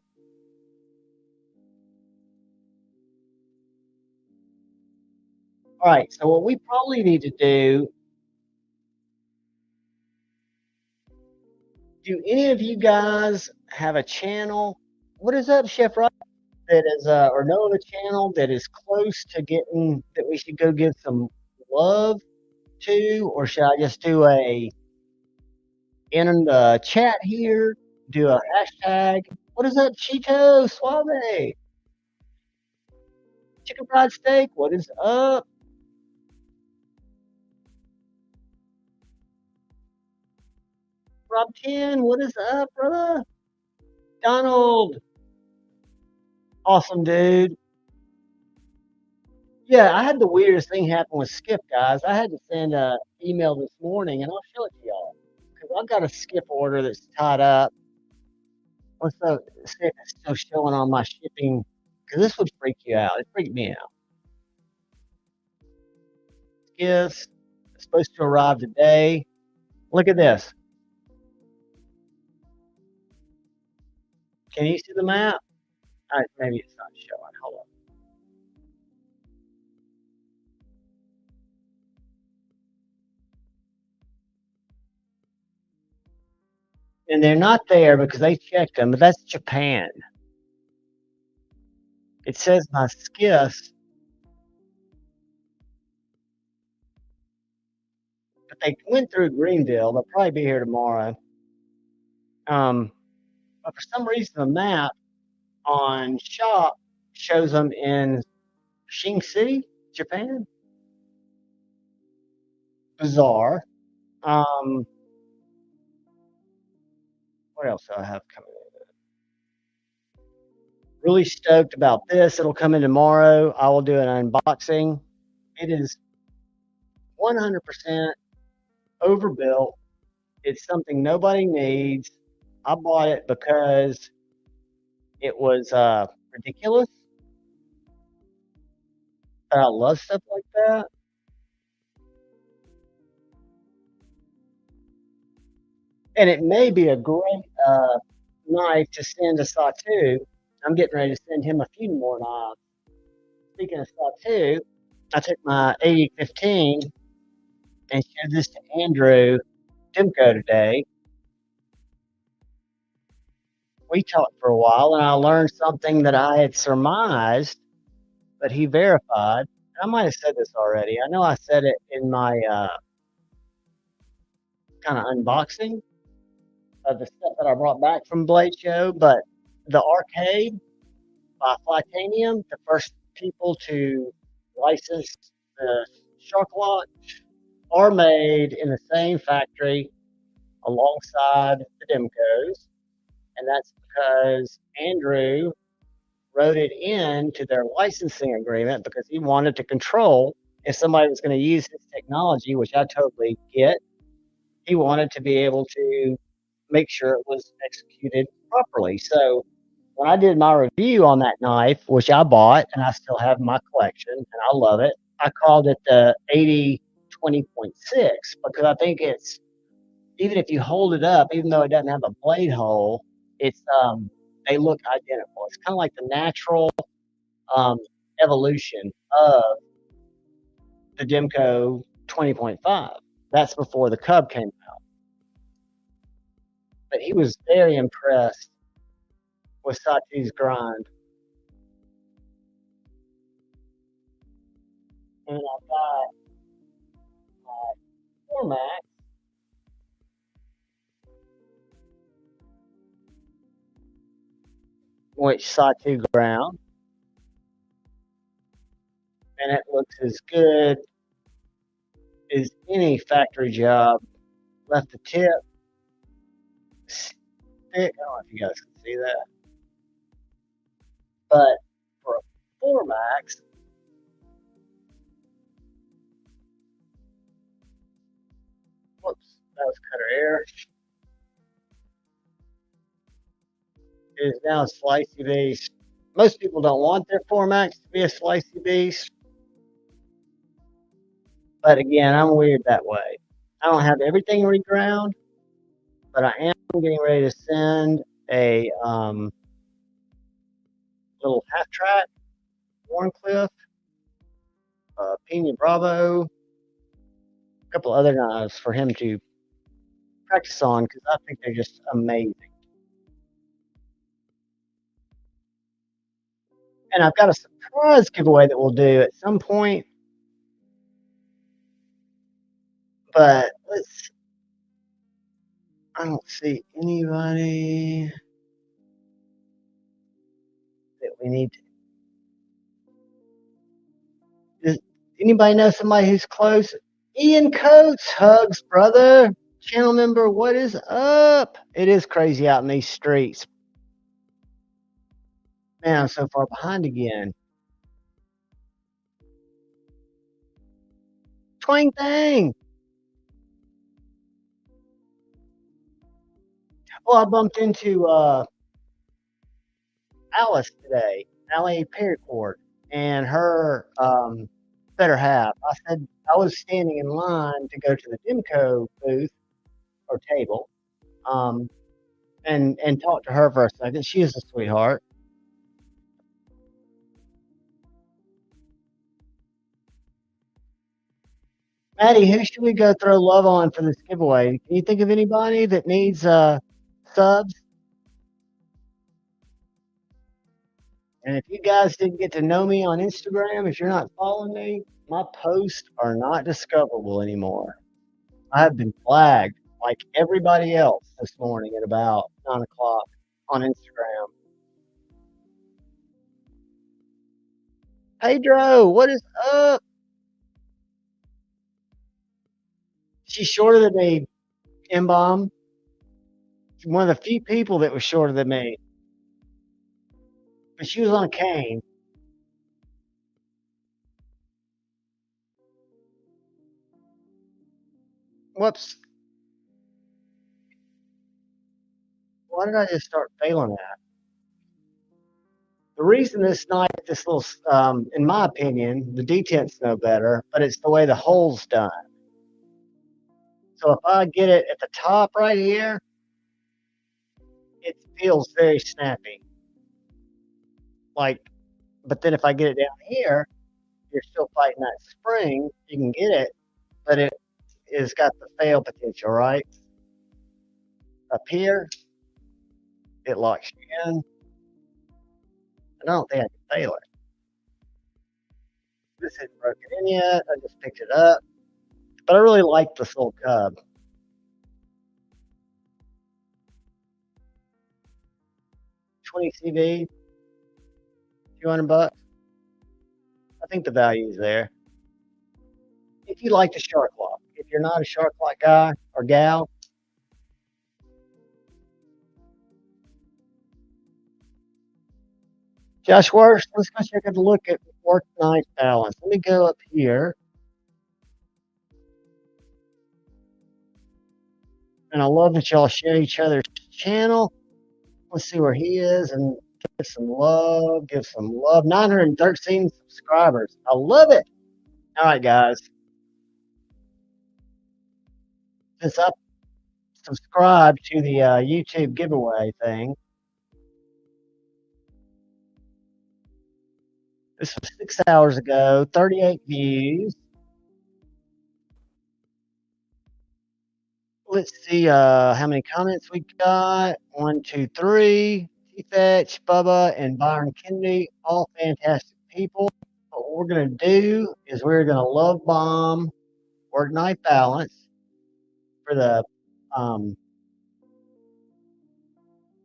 All right. So what we probably need to do. Do any of you guys have a channel? What is up, Chef Rob? That is or know of a channel that is close to getting that we should go give some love to, or should I just do in the chat here, do a hashtag? What is up, Cheeto Suave? Chicken fried steak, what is up? Rob 10, what is up, brother? Donald, awesome dude. Yeah, I had the weirdest thing happen with Skip, guys. I had to send an email this morning, and I'll show it to y'all. Because I've got a Skip order that's tied up. Let's see if it's still showing on my shipping. Because this would freak you out. It freaked me out. Gifts. It's supposed to arrive today. Look at this. Can you see the map? All right, maybe it's not showing. Hold on. And they're not there because they checked them, but that's Japan. It says my skiffs, but they went through Greenville. They'll probably be here tomorrow. Um, but for some reason, the map on shop shows them in Shing City, Japan. Bizarre. Um, what else do I have coming in? Really stoked about this. It'll come in tomorrow. I will do an unboxing. It is 100% overbuilt. It's something nobody needs. I bought it because it was ridiculous. But I love stuff like that. And it may be a great knife to send to Satu. I'm getting ready to send him a few more knives. Speaking of Satu, I took my 8015 and showed this to Andrew Dimko today. We talked for a while, and I learned something that I had surmised, but he verified. I might have said this already. I know I said it in my kind of unboxing of the stuff that I brought back from Blade Show, but the arcade by Flytanium, the first people to license the Shark Lot, are made in the same factory alongside the Dimcos, and that's because Andrew wrote it into their licensing agreement because he wanted to control if somebody was going to use his technology, which I totally get. He wanted to be able to make sure it was executed properly. So when I did my review on that knife, which I bought and I still have in my collection, and I love it, I called it the 8020.6 because I think it's, even if you hold it up, even though it doesn't have a blade hole, it's they look identical. It's kind of like the natural um, evolution of the Demco 20.5. That's before the Cub came out. But he was very impressed with Sati's grind. And I've got my format, which Satu ground, and it looks as good as any factory job. Left the tip stick. I don't know if you guys can see that, but for a 4 Max, whoops, that was cutter air. It is now a slicey beast. Most people don't want their 4 Max to be a slicey beast, but again, I'm weird that way. I don't have everything reground, but I am getting ready to send a little half track Warncliffe, Pina Bravo, a couple other knives for him to practice on because I think they're just amazing. And I've got a surprise giveaway that we'll do at some point. But I don't see anybody that we need to. Does anybody know somebody who's close? Ian Coates, hugs, brother. Channel member, what is up? It is crazy out in these streets. Man, I'm so far behind again. Twang thing. Well, I bumped into Alice today, Allie Paracord, and her better half. I said I was standing in line to go to the Dimco booth or table, and talk to her for a second. She is a sweetheart. Maddie, who should we go throw love on for this giveaway? Can you think of anybody that needs subs. And if you guys didn't get to know me on Instagram, if you're not following me, my posts are not discoverable anymore. I have been flagged like everybody else this morning at about 9 o'clock on Instagram. Pedro, what is up? She's shorter than me, M-Bomb. She's one of the few people that was shorter than me. But she was on a cane. Whoops. Why did I just start failing that? The reason this little, in my opinion, the detent's no better, but it's the way the hole's done. So if I get it at the top right here, it feels very snappy. Like, but then if I get it down here, you're still fighting that spring. You can get it, but it has got the fail potential, right? Up here, it locks you in. I don't think I can fail it. This isn't broken in yet. I just picked it up. But I really like this little cub. 20 CV, $200. I think the value is there. If you like the shark lock, if you're not a shark lock guy or gal, Josh Worst, let's go check out a look at work-life balance. Let me go up here. And I love that y'all share each other's channel. Let's see where he is and give some love. Give some love. 913 subscribers. I love it. All right, guys. Since I subscribed to the YouTube giveaway thing, this was 6 hours ago, 38 views. Let's see how many comments we got. 1, 2, 3. T-Fetch, Bubba, and Byron Kennedy, all fantastic people. But what we're going to do is we're going to love bomb work-life balance for the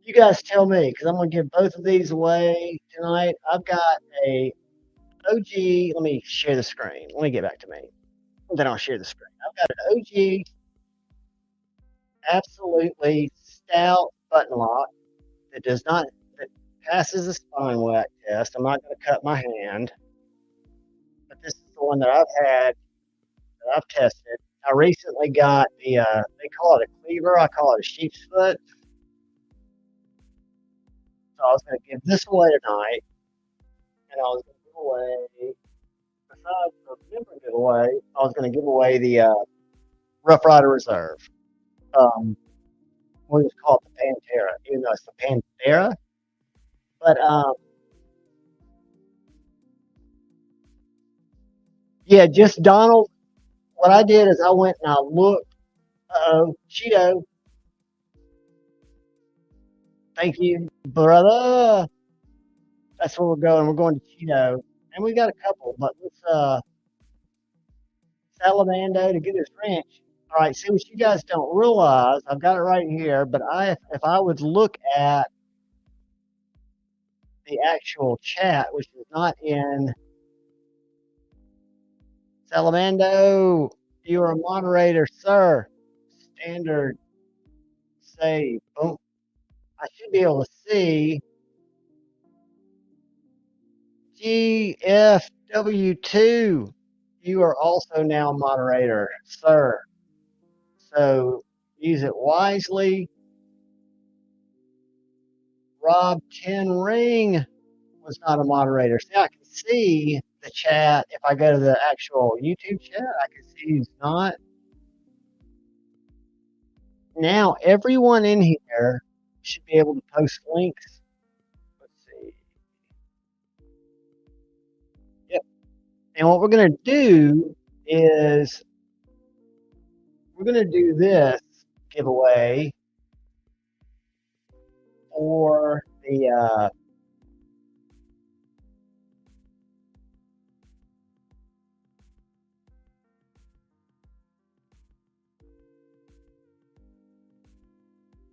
you guys tell me, because I'm going to give both of these away tonight. I've got a OG. Let me share the screen. Let me get back to me. Then I'll share the screen. I've got an OG, absolutely stout button lock that that passes the spine whack test. I'm not going to cut my hand, but this is the one that I've had, that I've tested. I recently got they call it a cleaver. I call it a sheep's foot. So I was going to give this away tonight, and I was going to give away, besides the member giveaway, I was going to give away the Rough Rider Reserve. We'll just call it the Pantera, even though it's the Pantera. But yeah, just Donald. What I did is I went and I looked. Cheeto. Thank you, brother. That's where we're going. We're going to Cheeto, and we got a couple, but let's Salamando to get his wrench. All right, see what you guys don't realize. I've got it right here, but if I would look at the actual chat, which is not in Salamando, you are a moderator, sir. Standard save. Boom. I should be able to see GFW2. You are also now a moderator, sir. So use it wisely. Rob 10 Ring was not a moderator. See, I can see the chat. If I go to the actual YouTube chat, I can see who's not. Now, everyone in here should be able to post links. Let's see. Yep. And what we're going to do is we're going to do this giveaway for the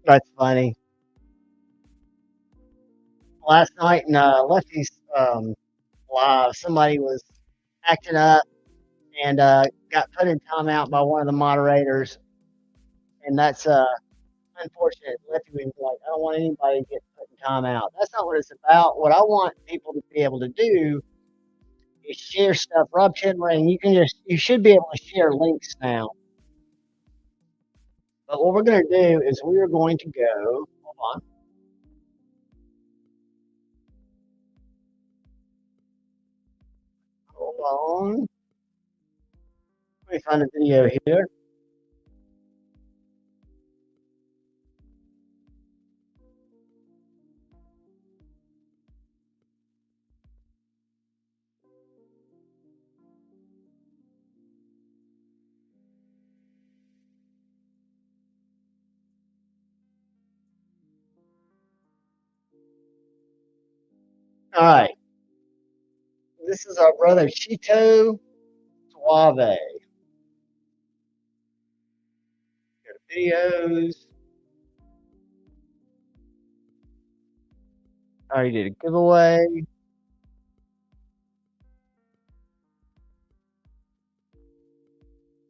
that's funny. Last night in Lefty's live, somebody was acting up and got put in timeout by one of the moderators, and that's unfortunate. Lefty was like, I don't want anybody to get put in timeout. That's not what it's about. What I want people to be able to do is share stuff. Rob Chenray, you should be able to share links now. But what we're going to do is we are going to go. Hold on. Hold on. Let me find a video here. All right. This is our brother Chito Suave. Go to videos. I already did a giveaway.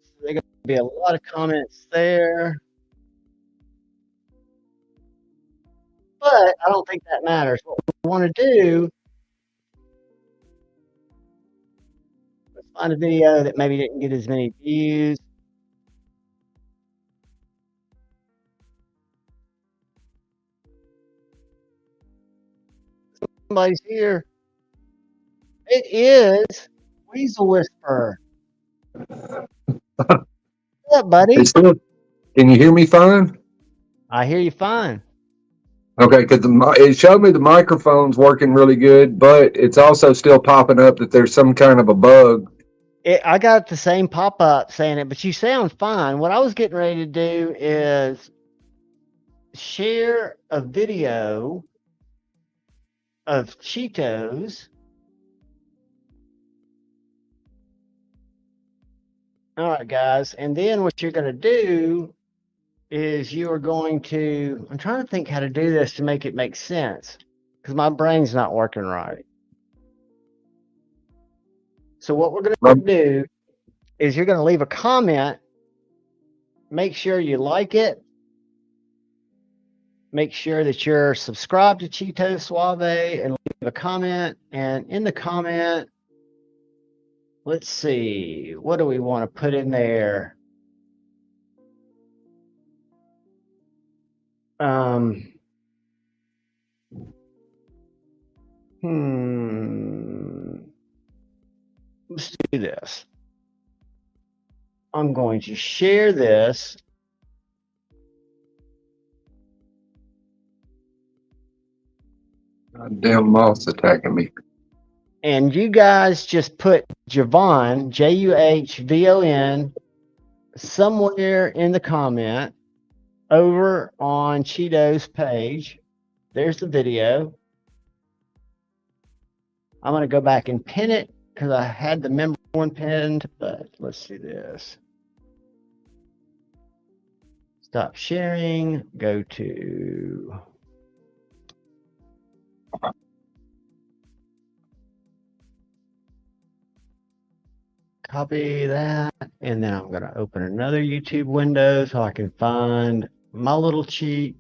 So there's going to be a lot of comments there. But I don't think that matters. What we want to do, let's find a video that maybe didn't get as many views. Somebody's here. It is Weasel Whisperer. What's up, buddy? Can you hear me fine? I hear you fine. Okay, because it showed me the microphone's working really good, but it's also still popping up that there's some kind of a bug. I got the same pop-up saying it, but you sound fine. What I was getting ready to do is share a video of Cheetos. All right, guys. And then what you're going to do is you are going to, I'm trying to think how to do this to make it make sense because my brain's not working right. So what we're going to do is you're going to leave a comment. Make sure you like it. Make sure that you're subscribed to Cheeto Suave and leave a comment. And in the comment, let's see, what do we want to put in there? Let's do this. I'm going to share this. Damn moth's attacking me. And you guys just put Juhvon, Juhvon, somewhere in the comment over on Cheeto's page. There's the video. I'm going to go back and pin it because I had the member one pinned, but let's see this. Stop sharing. Go to copy that, and then I'm going to open another YouTube window so I can find my little cheat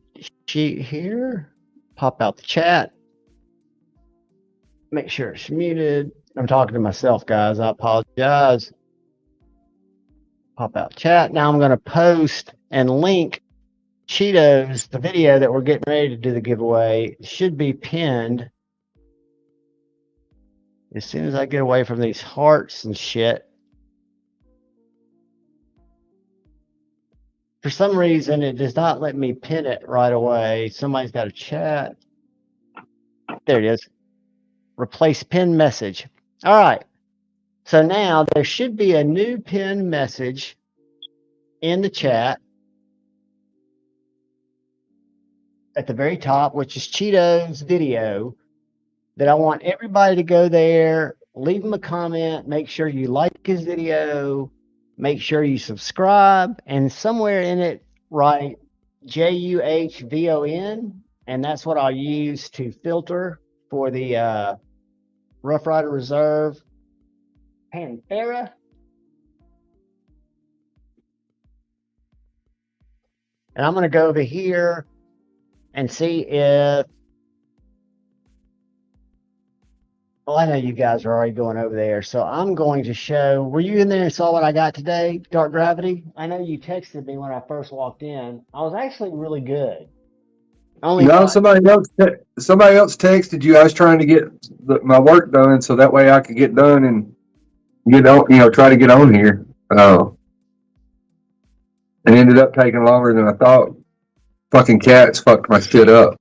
sheet here. Pop out the chat. Make sure it's muted. I'm talking to myself, guys. I apologize. Pop out chat. Now I'm going to post and link Cheetos, the video that we're getting ready to do the giveaway. It should be pinned as soon as I get away from these hearts and shit. For some reason, it does not let me pin it right away. Somebody's got a chat. There it is. Replace pin message. All right. So now there should be a new pin message in the chat. at the very top, which is Cheeto's video, that I want everybody to go there, leave him a comment, make sure you like his video, make sure you subscribe, and somewhere in it write JUHVON, and that's what I'll use to filter for the Rough Rider Reserve Panthera. And I'm going to go over here and see if, well, I know you guys are already going over there, so I'm going to show, were you in there and saw what I got today, Dark Gravity? I know you texted me when I first walked in. I was actually really good. No, somebody else texted you. I was trying to get my work done so that way I could get done and get on, try to get on here. It ended up taking longer than I thought. Fucking cats fucked my shit up.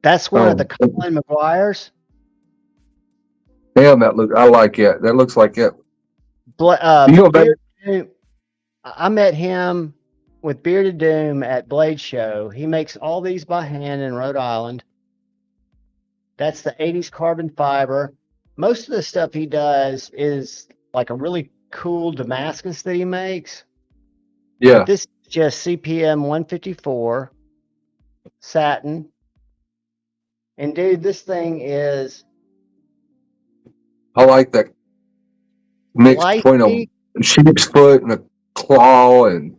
That's one of the Colin McGuire's. Damn, I like it. That looks like it. I met him with Bearded Doom at Blade Show. He makes all these by hand in Rhode Island. That's the 80s carbon fiber. Most of the stuff he does is like a really cool Damascus that he makes. Yeah. This is just CPM 154 satin. And dude, this thing is, I like that mix between a sheep's foot and a claw and.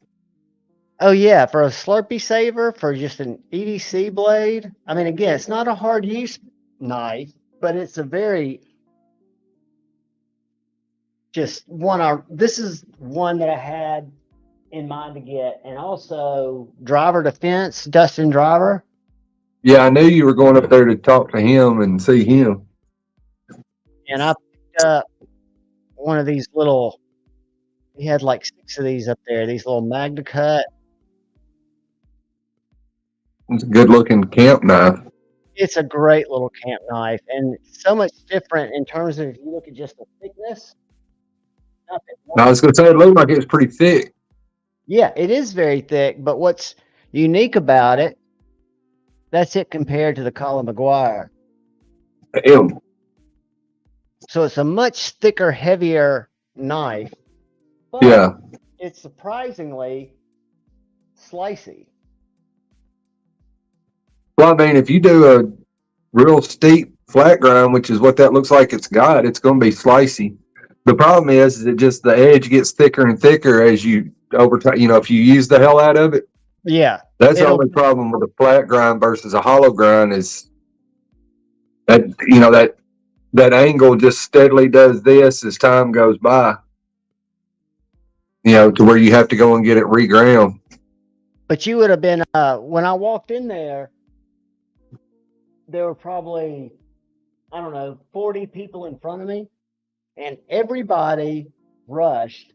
Oh yeah, for a Slurpee saver, for just an EDC blade. I mean, again, it's not a hard use knife, but it's a very just one. This is one that I had in mind to get, and also Driver Defense, Dustin Driver. Yeah, I knew you were going up there to talk to him and see him. And I picked up one of these little. He had like 6 of these up there. These little Magna Cut. It's a good-looking camp knife. It's a great little camp knife, and so much different in terms of if you look at just the thickness. I was going to say it looked like it was pretty thick. Yeah, it is very thick, but what's unique about it, that's it compared to the Colin McGuire. Damn. So it's a much thicker, heavier knife. But yeah. It's surprisingly slicey. Well, I mean, if you do a real steep flat grind, which is what that looks like it's got, it's going to be slicey. The problem is that just the edge gets thicker and thicker as you over time. If you use the hell out of it. Yeah. That's the only problem with a flat grind versus a hollow grind is that, that angle just steadily does this as time goes by. To where you have to go and get it reground. But you would have been, when I walked in there were probably, 40 people in front of me, and everybody rushed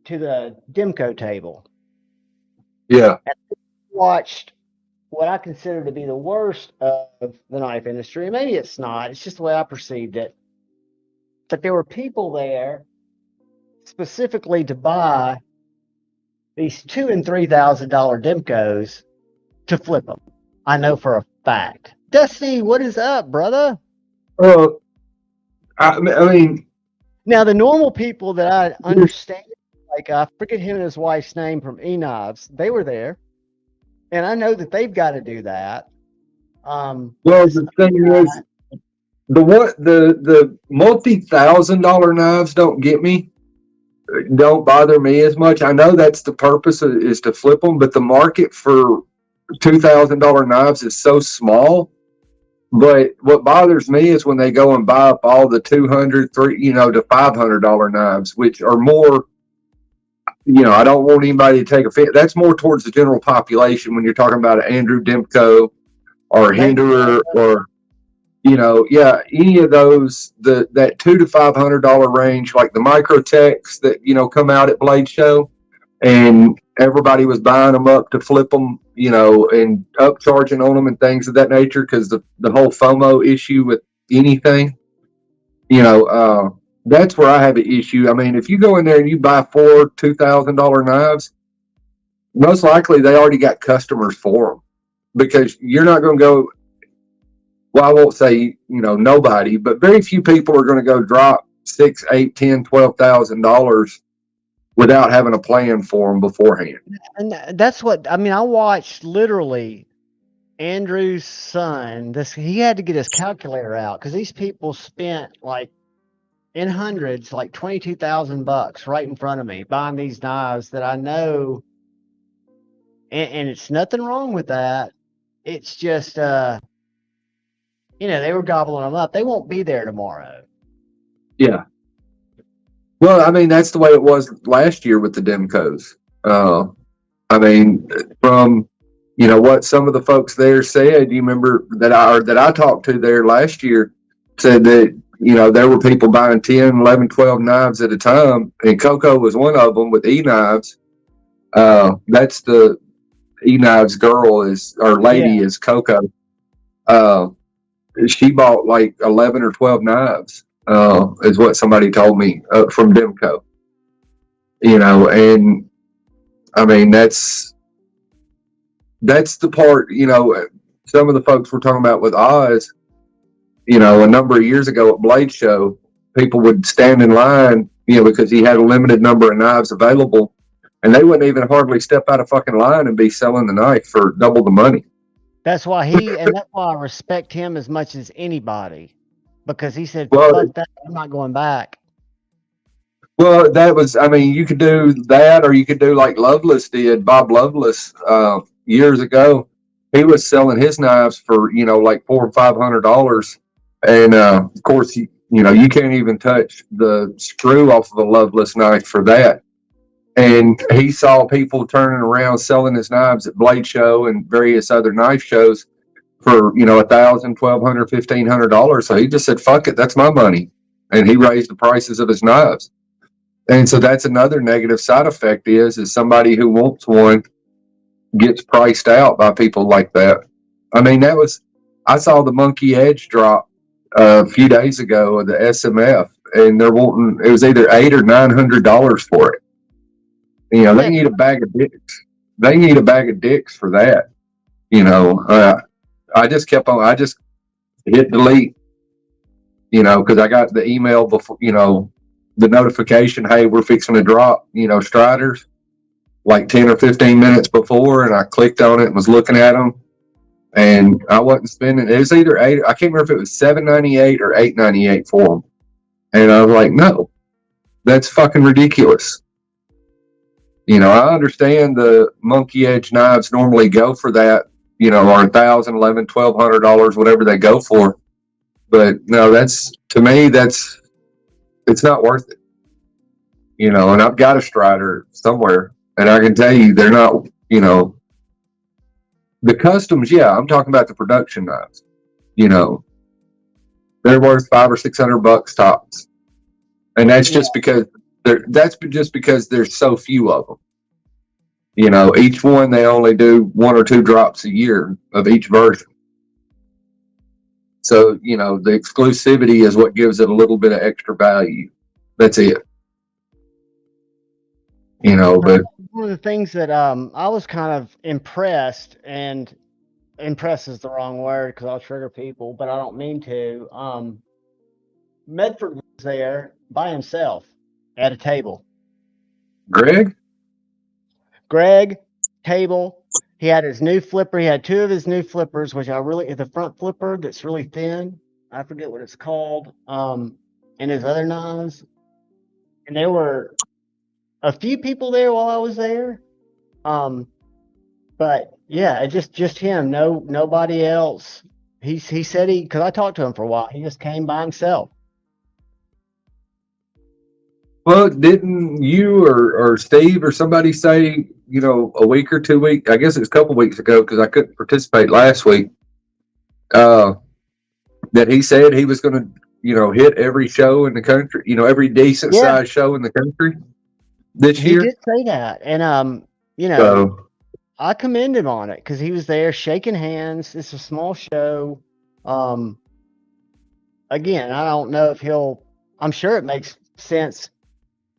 to the Demco table. Yeah. And watched what I consider to be the worst of the knife industry. Maybe it's not. It's just the way I perceived it. But there were people there specifically to buy these $2,000 and $3,000 Demcos to flip them. I know for a fact. Dusty, what is up, brother? I mean, now the normal people that I understand, like I forget him and his wife's name from E-Knobs, they were there, and I know that they've got to do that. Well, the thing is, the multi-$1,000 knives don't bother me as much. I know that's the purpose is to flip them, but the market for $2,000 knives is so small. But what bothers me is when they go and buy up all the $200, to $500 knives, which are more. I don't want anybody to take offense. That's more towards the general population when you're talking about an Andrew Demko or Hinderer or, any of those, that $200 to $500 range, like the Microtechs that, come out at Blade Show, and everybody was buying them up to flip them, and upcharging on them and things of that nature because the whole FOMO issue with anything, that's where I have an issue. I mean, if you go in there and you buy 4 $2,000 knives, most likely they already got customers for them. because you're not going to go. Well, I won't say nobody, but very few people are going to go drop $6, $8, $10, $12,000 without having a plan for them beforehand. And that's what I mean. I watched literally Andrew's son. He had to get his calculator out because these people spent like in hundreds, like $22,000 right in front of me buying these knives that I know, and it's nothing wrong with that. It's just they were gobbling them up. They won't be there tomorrow. Yeah. Well, I mean, that's the way it was last year with the Demcos. I mean, from what some of the folks there said. You remember that I talked to there last year said that there were people buying 10, 11, 12 knives at a time, and Coco was one of them with E-Knives. That's the E-Knives girl lady is Coco. She bought like 11 or 12 knives, is what somebody told me from Demco. And I mean, that's the part, some of the folks were talking about with Oz, a number of years ago at Blade Show, people would stand in line, because he had a limited number of knives available, and they wouldn't even hardly step out of fucking line and be selling the knife for double the money. That's why I respect him as much as anybody, because he said, fuck that, I'm not going back. Well, that was, I mean, you could do that, or you could do like Lovelace did, Bob Lovelace, years ago. He was selling his knives for, like $400 or $500. And, of course, you can't even touch the screw off of a Lovelace knife for that. And he saw people turning around selling his knives at Blade Show and various other knife shows for, $1,000, $1,200, $1,500. So he just said, fuck it, that's my money. And he raised the prices of his knives. And so that's another negative side effect is somebody who wants one gets priced out by people like that. I mean, I saw the Monkey Edge drop a few days ago, the SMF, and they're wanting, it was either $800 or $900 for it. They need a bag of dicks. They need a bag of dicks for that. I just hit delete, because I got the email before, the notification, hey, we're fixing to drop, Striders, like 10 or 15 minutes before, and I clicked on it and was looking at them, and I wasn't spending. It was either I can't remember if it was $7.98 or $8.98 for them, and I was like, no, that's fucking ridiculous. I understand the Monkey Edge knives normally go for that, or $1,000, $1,100, $1,200, whatever they go for, but no, to me, it's not worth it. And I've got a Strider somewhere, and I can tell you they're not, the customs, yeah, I'm talking about the production knives. They're worth $500 or $600 tops. And that's just because there's so few of them. Each one, they only do 1 or 2 drops a year of each version. So, the exclusivity is what gives it a little bit of extra value. That's it. But one of the things that I was kind of impressed, and impressed is the wrong word because I'll trigger people, but I don't mean to. Medford was there by himself at a table. Greg, table. He had his new flipper. He had 2 of his new flippers, which the front flipper that's really thin. I forget what it's called. And his other knives. And there were a few people there while I was there. But yeah, just him. Nobody else. He said because I talked to him for a while. He just came by himself. Well, didn't you or Steve or somebody say, a week or 2 weeks, I guess it was a couple weeks ago because I couldn't participate last week, that he said he was going to, hit every show in the country, every decent sized show in the country this year? He did say that. And, so, I commend him on it because he was there shaking hands. It's a small show. Again, I don't know if I'm sure it makes sense,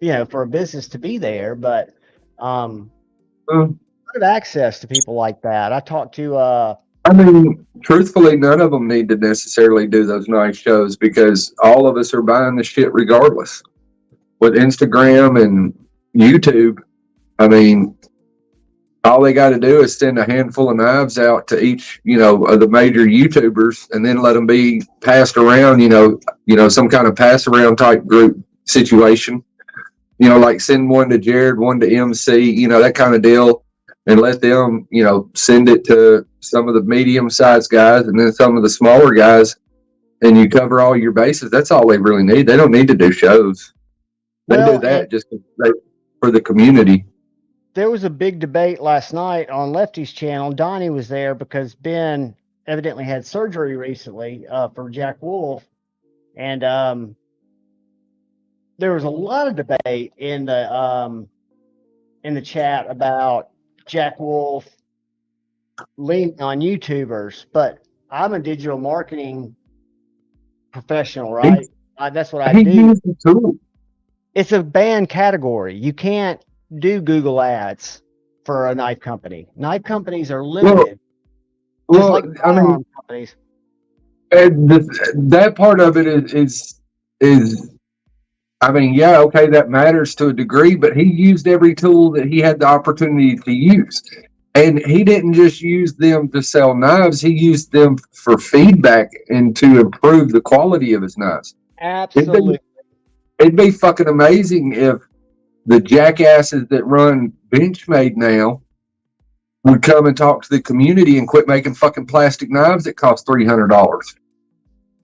for a business to be there, but of access to people like that. I talked to I mean, truthfully, none of them need to necessarily do those nice shows because all of us are buying the shit regardless. With Instagram and YouTube, I mean, all they got to do is send a handful of knives out to each, of the major YouTubers, and then let them be passed around. Some kind of pass around type group situation. Like send one to Jared, one to MC, that kind of deal, and let them, send it to some of the medium sized guys and then some of the smaller guys, and you cover all your bases. That's all they really need. They don't need to do shows. They do that just for the community. There was a big debate last night on Lefty's channel. Donnie was there because Ben evidently had surgery recently for Jack Wolf. And there was a lot of debate in the chat about Jack Wolf leaning on YouTubers. But I'm a digital marketing professional, right? That's what I do. It's a banned category. You can't do Google ads for a knife company. Knife companies are limited. Well, I mean, companies. And that part of it is, I mean, yeah, okay, that matters to a degree, but he used every tool that he had the opportunity to use. And he didn't just use them to sell knives, he used them for feedback and to improve the quality of his knives. Absolutely. It'd be fucking amazing if the jackasses that run Benchmade now would come and talk to the community and quit making fucking plastic knives that cost $300.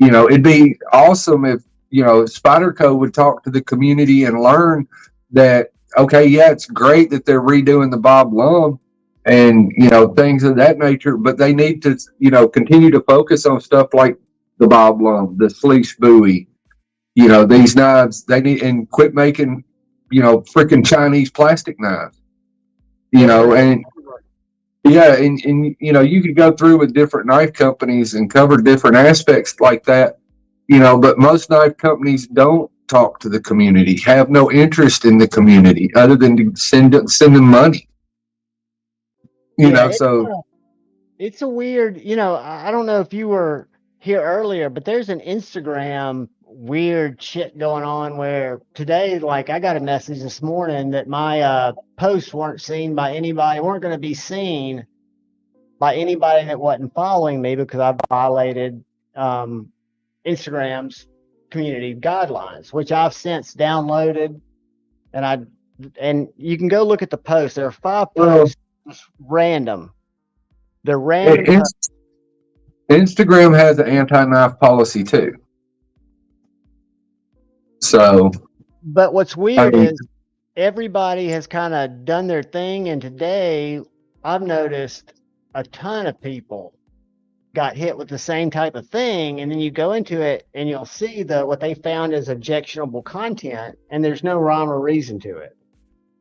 It'd be awesome if, Spyderco would talk to the community and learn that, okay, yeah, it's great that they're redoing the Bob Lum and, things of that nature, but they need to, continue to focus on stuff like the Bob Lum, the Fleece Bowie, these knives, they need, and quit making, freaking Chinese plastic knives, and yeah, and you could go through with different knife companies and cover different aspects like that, but most knife companies don't talk to the community, have no interest in the community other than to send them money. So it's a weird, I don't know if you were here earlier, but there's an Instagram weird shit going on where today, like, I got a message this morning that my posts weren't seen by anybody, weren't going to be seen by anybody that wasn't following me because I violated Instagram's community guidelines, which I've since downloaded, and you can go look at the posts. There are 5 posts, random. They're random. Instagram has an anti-knife policy too. So, but what's weird is everybody has kind of done their thing, and today I've noticed a ton of people got hit with the same type of thing, and then you go into it and you'll see what they found as objectionable content, and there's no rhyme or reason to it.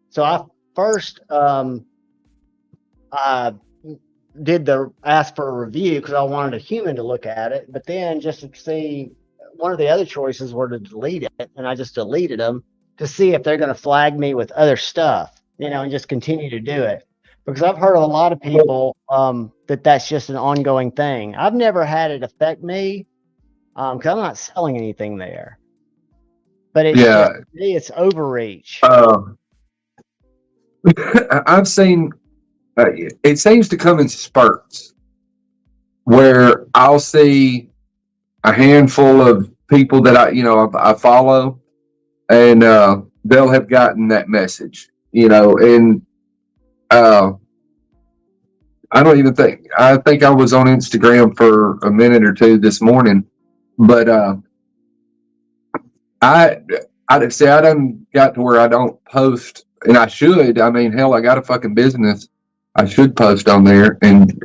So I first I did ask for a review because I wanted a human to look at it, but then just to see, one of the other choices were to delete it, and I just deleted them to see if they're going to flag me with other stuff, and just continue to do it. Because I've heard of a lot of people that's just an ongoing thing. I've never had it affect me because I'm not selling anything there. But it's overreach. I've seen it seems to come in spurts where I'll see a handful of people that I follow, and they'll have gotten that message, and I don't even think, I think I was on Instagram for a minute or two this morning, but I done got to where I don't post, and I should. I mean, hell, I got a fucking business. I should post on there, and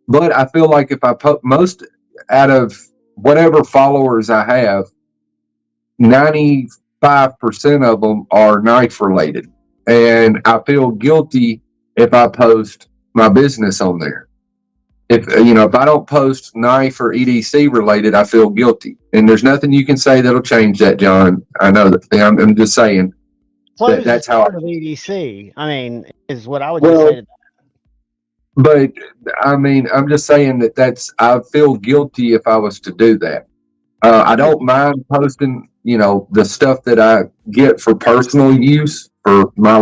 but I feel like if I post, most out of whatever followers I have, 95% of them are knife related, and I feel guilty if I post my business on there. If I don't post knife or EDC related, I feel guilty, and there's nothing you can say that'll change that, John. I know that. I'm just saying. Clothes is That's how. part of EDC. I mean, is what I would just say Well, to that. but I mean, I'm just saying that's. I feel guilty if I was to do that. I don't mind posting, the stuff that I get for personal use for my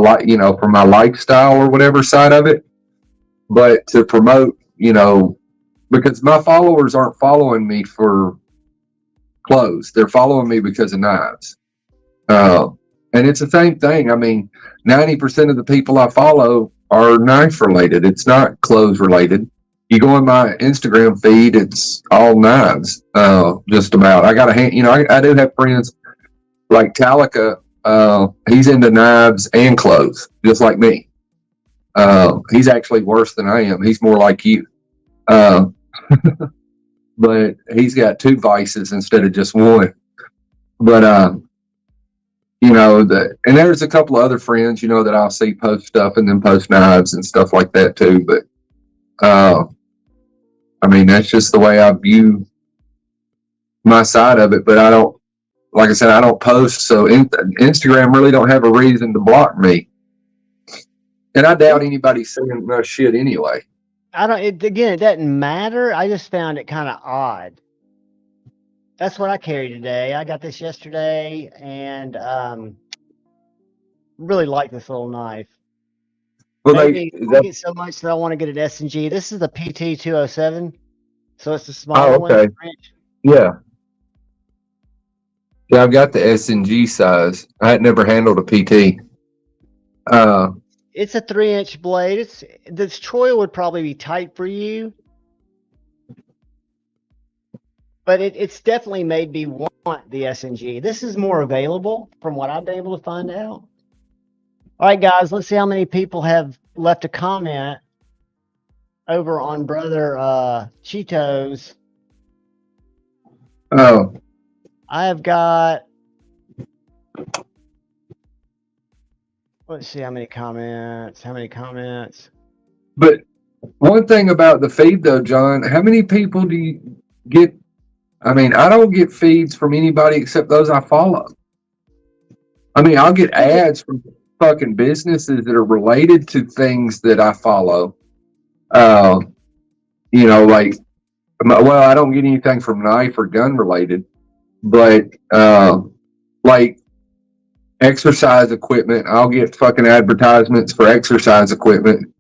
for my lifestyle or whatever side of it. But to promote, because my followers aren't following me for clothes; they're following me because of knives. Uh, and it's the same thing. I mean, 90% of the people I follow are knife related. It's not clothes related. You go on my Instagram feed, it's all knives, just about. I got a hand, I do have friends like Talika. He's into knives and clothes, just like me. He's actually worse than I am. He's more like you. Uh, but he's got two vices instead of just one. But, and there's a couple of other friends, that I'll see post stuff and then post knives and stuff like that too. But, I mean, that's just the way I view my side of it. But I don't, like I said, I don't post. So Instagram really don't have a reason to block me. And I doubt anybody's saying my shit anyway. It doesn't matter. I just found it kind of odd. That's what I carry today. I got this yesterday and really like this little knife. Well, Maybe I like it so much that I want to get an S&G. This is the PT 207, so it's the smaller one. Okay. Yeah. Yeah, I've got the S&G size. I had never handled a PT. It's a 3-inch blade. This choil would probably be tight for you, but it's definitely made me want the S&G. This is more available from what I've been able to find out. All right, guys, let's see how many people have left a comment over on Brother Cheetos. Oh. I have got, let's see how many comments. But one thing about the feed, though, John, how many people do you get? I mean, I don't get feeds from anybody except those I follow. I mean, I'll get ads from fucking businesses that are related to things that I follow. Like, well, I don't get anything from knife or gun related, but like exercise equipment, I'll get fucking advertisements for exercise equipment.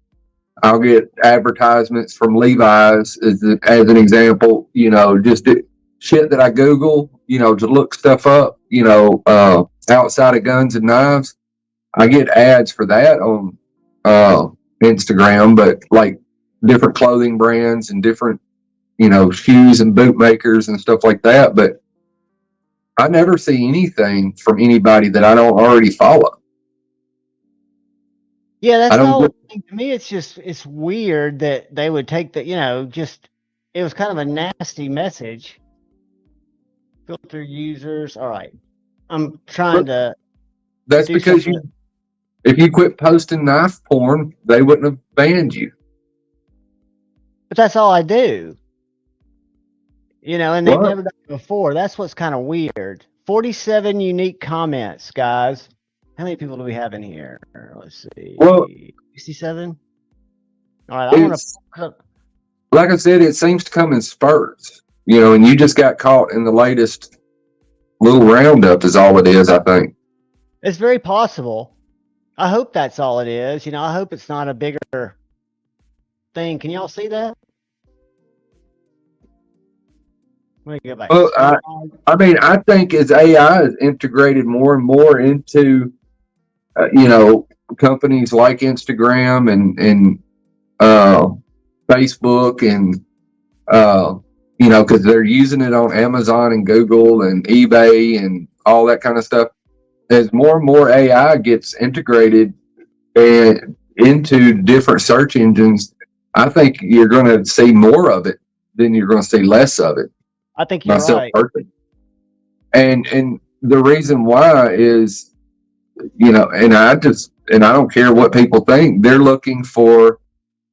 I'll get advertisements from Levi's as an example, just shit that I Google, to look stuff up, outside of guns and knives. I get ads for that on Instagram, but like different clothing brands and different, shoes and boot makers and stuff like that. But I never see anything from anybody that I don't already follow. Yeah, that's the whole thing. To me, it's weird that they would take the, it was kind of a nasty message. Filter users. All right. I'm trying to. That's because if you quit posting knife porn, they wouldn't have banned you. But that's all I do. And they've never done it before. That's what's kind of weird. 47 unique comments, guys. How many people do we have in here? Let's see. Well, 67? All right, I want to. Like I said, it seems to come in spurts, and you just got caught in the latest little roundup, is all it is, I think. It's very possible. I hope that's all it is. I hope it's not a bigger thing. Can y'all see that? Let me go back. Well, I mean, I think as AI is integrated more and more into, companies like Instagram and Facebook and, because they're using it on Amazon and Google and eBay and all that kind of stuff. As more and more AI gets integrated and into different search engines, I think you're going to see more of it than you're going to see less of it. I think you're right. Personally. And the reason why is, and I don't care what people think, they're looking for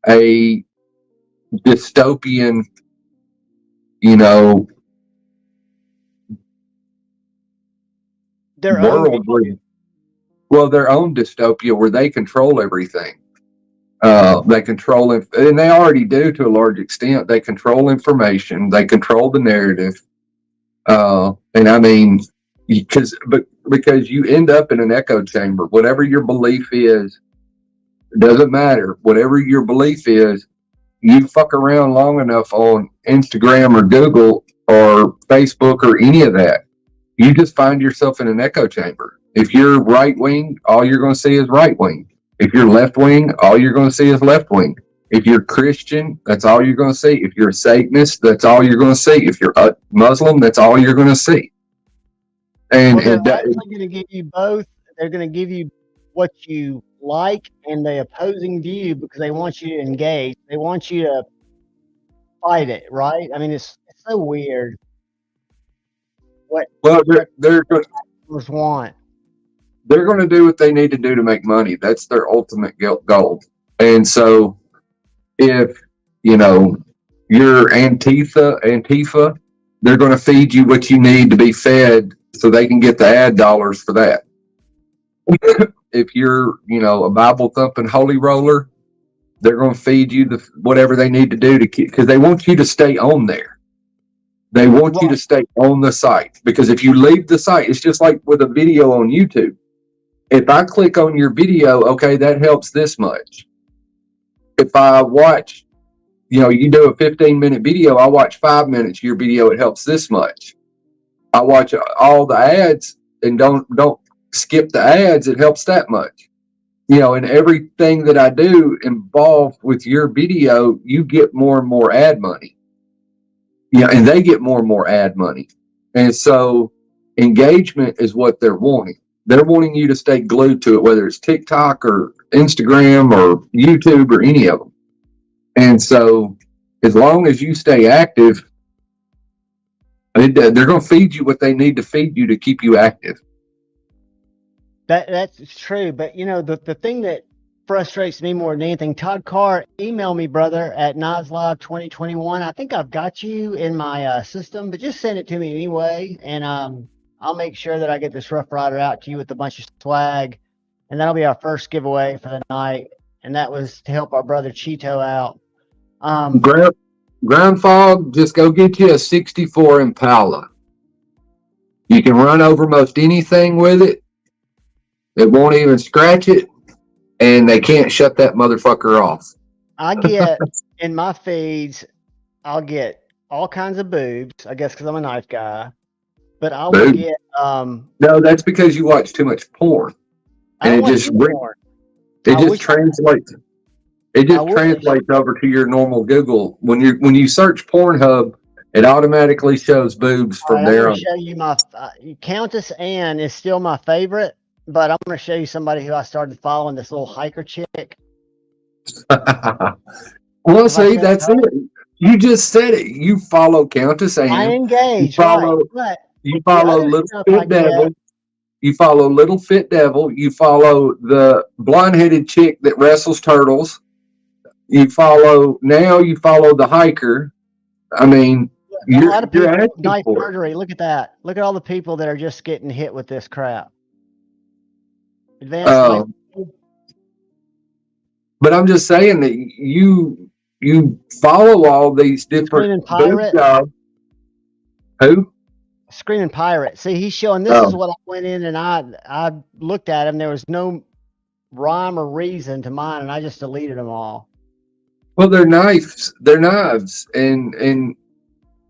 a dystopian, their world. Well, their own dystopia where they control everything. They control it, and they already do to a large extent. They control information. They control the narrative. And I mean, because you end up in an echo chamber. Whatever your belief is, it doesn't matter. Whatever your belief is, you fuck around long enough on Instagram or Google or Facebook or any of that, you just find yourself in an echo chamber. If you're right wing, all you're going to see is right wing. If you're left wing, all you're going to see is left wing. If you're Christian, that's all you're going to see. If you're a Satanist, that's all you're going to see. If you're a Muslim, that's all you're going to see. And, well, they're actually going to give you both. They're going to give you what you like and the opposing view because they want you to engage. They want you to fight it, right? I mean, it's so weird. What they're want. They're going to do what they need to do to make money. That's their ultimate goal. And so, if you know you're Antifa, they're going to feed you what you need to be fed, so they can get the ad dollars for that. If you're, a Bible thumping holy roller, they're going to feed you whatever they need to do because they want you to stay on there. They want you to stay on the site, because if you leave the site, it's just like with a video on YouTube. If I click on your video, okay, that helps this much. If I watch, you do a 15-minute video, I watch 5 minutes of your video, it helps this much. I watch all the ads and don't skip the ads, it helps that much. And everything that I do involved with your video, you get more and more ad money. And they get more and more ad money. And so engagement is what they're wanting. They're wanting you to stay glued to it, whether it's TikTok or Instagram or YouTube or any of them. And so as long as you stay active, they're going to feed you what they need to feed you to keep you active. That's true. But, the thing that frustrates me more than anything, Todd Carr, email me, brother, at NozLive2021. I think I've got you in my system, but just send it to me anyway. And I'll make sure that I get this Rough Rider out to you with a bunch of swag. And that'll be our first giveaway for the night. And that was to help our brother Cheeto out. Ground Fog, just go get you a 64 Impala. You can run over most anything with it. It won't even scratch it. And they can't shut that motherfucker off. I get in my feeds, I'll get all kinds of boobs, I guess because I'm a knife guy. But I will get no, that's because you watch too much porn. And it just translates. It just translates over to your normal Google. When you search Pornhub, it automatically shows boobs from there on. I'm going to show you my Countess Ann is still my favorite, but I'm going to show you somebody who I started following, this little hiker chick. Well, see, that's it. You just said it. You follow Countess Ann. I engage. You follow Little Fit Devil. You follow Little Fit Devil. You follow the blonde-headed chick that wrestles turtles. You follow the hiker. I mean, a lot of people knife murdery. Look at that. Look at all the people that are just getting hit with this crap. Advanced. But I'm just saying that you follow all these different jobs. Who? Screaming Pirate. See, he's showing this is what I went in and I looked at him. There was no rhyme or reason to mine, and I just deleted them all. Well, they're knives. They're knives, and.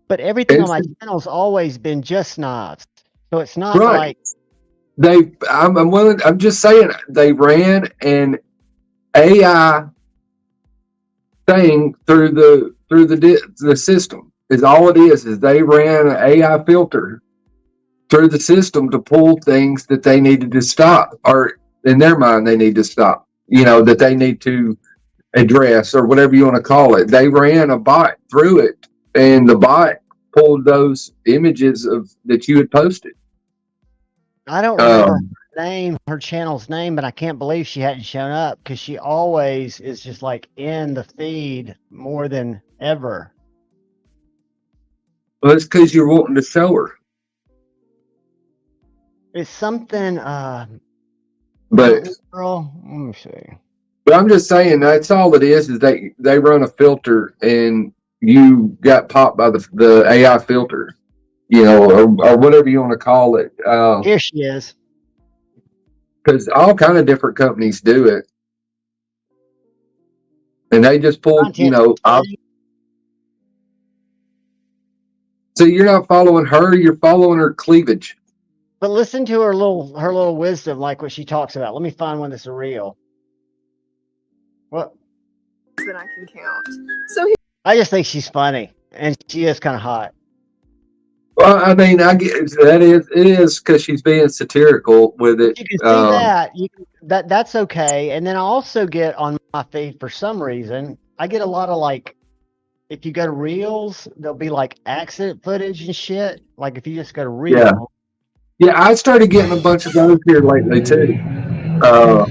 But everything on my channel's always been just knives, so it's not right. I'm just saying they ran an AI thing through the system. Is all it is they ran an AI filter through the system to pull things that they needed to stop, or in their mind they need to stop. That they need to address, or whatever you want to call it. They ran a bot through it, and the bot pulled those images that you had posted. I don't remember her channel's name, but I can't believe she hadn't shown up, because she always is just like in the feed more than ever. Well, that's because you're wanting to show her. It's something But Girl, let me see. I'm just saying that's all it is they run a filter and you got popped by the AI filter, or whatever you want to call it. Here she is. Because all kind of different companies do it, and they just pulled, Content. So you're not following her; you're following her cleavage. But listen to her little wisdom, like what she talks about. Let me find one that's real. What? That I can count. So I just think she's funny, and she is kind of hot. Well, I mean, I get it is because she's being satirical with it. You can see that. That's okay. And then I also get on my feed for some reason. I get a lot of like, if you go to Reels, there'll be like accident footage and shit. Like if you just go to Reels. Yeah, I started getting a bunch of those here lately too. Let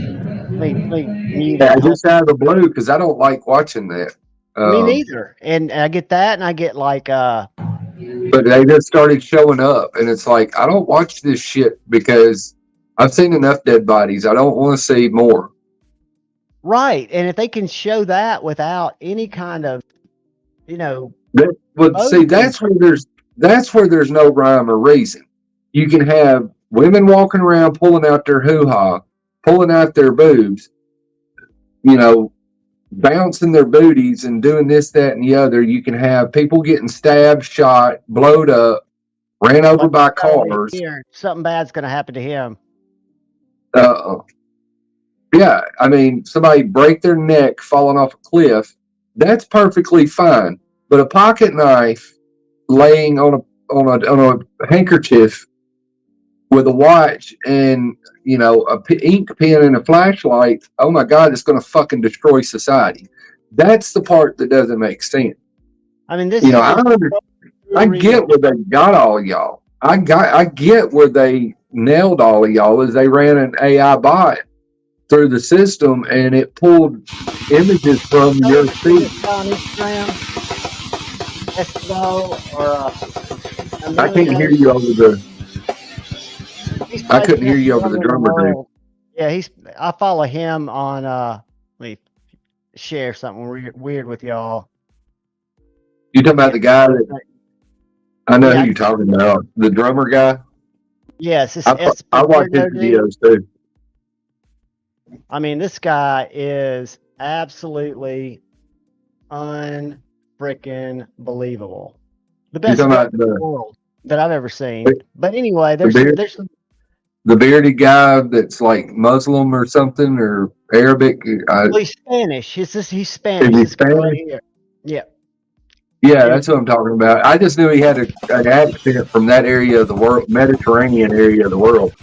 me mute Yeah, it. just out of the blue because I don't like watching that. Me neither. And I get that, and I get like But they just started showing up, and it's like I don't watch this shit because I've seen enough dead bodies. I don't want to see more. right. And if they can show that without any kind of, you know, But see, that's where there's no rhyme or reason. You can have women walking around pulling out their hoo ha, pulling out their boobs, bouncing their booties and doing this, that, and the other. You can have people getting stabbed, shot, blowed up, ran over by cars. Here, something bad's going to happen to him. Yeah, I mean, somebody break their neck falling off a cliff. That's perfectly fine. But a pocket knife laying on a handkerchief with a watch and a ink pen and a flashlight, oh my god, it's going to fucking destroy society. That's the part that doesn't make sense. I mean, this I get where they got all of y'all. I get where they nailed all of y'all is they ran an AI bot through the system and it pulled images from your feed. On Instagram, I can't hear you over the. I couldn't hear you over the drummer, dude. Yeah, I follow him on. Let me share something weird with y'all. You talking about the guy that? I know who you're talking about. The drummer guy. Yes, I watch his videos too. I mean, this guy is absolutely unfreaking believable. The best in the world that I've ever seen. But anyway, there's the bearded guy that's like Muslim or something or Arabic. He's Spanish. He's Spanish. This guy right here. Yeah. Yeah, that's what I'm talking about. I just knew he had an accent from that area of the world, Mediterranean area of the world.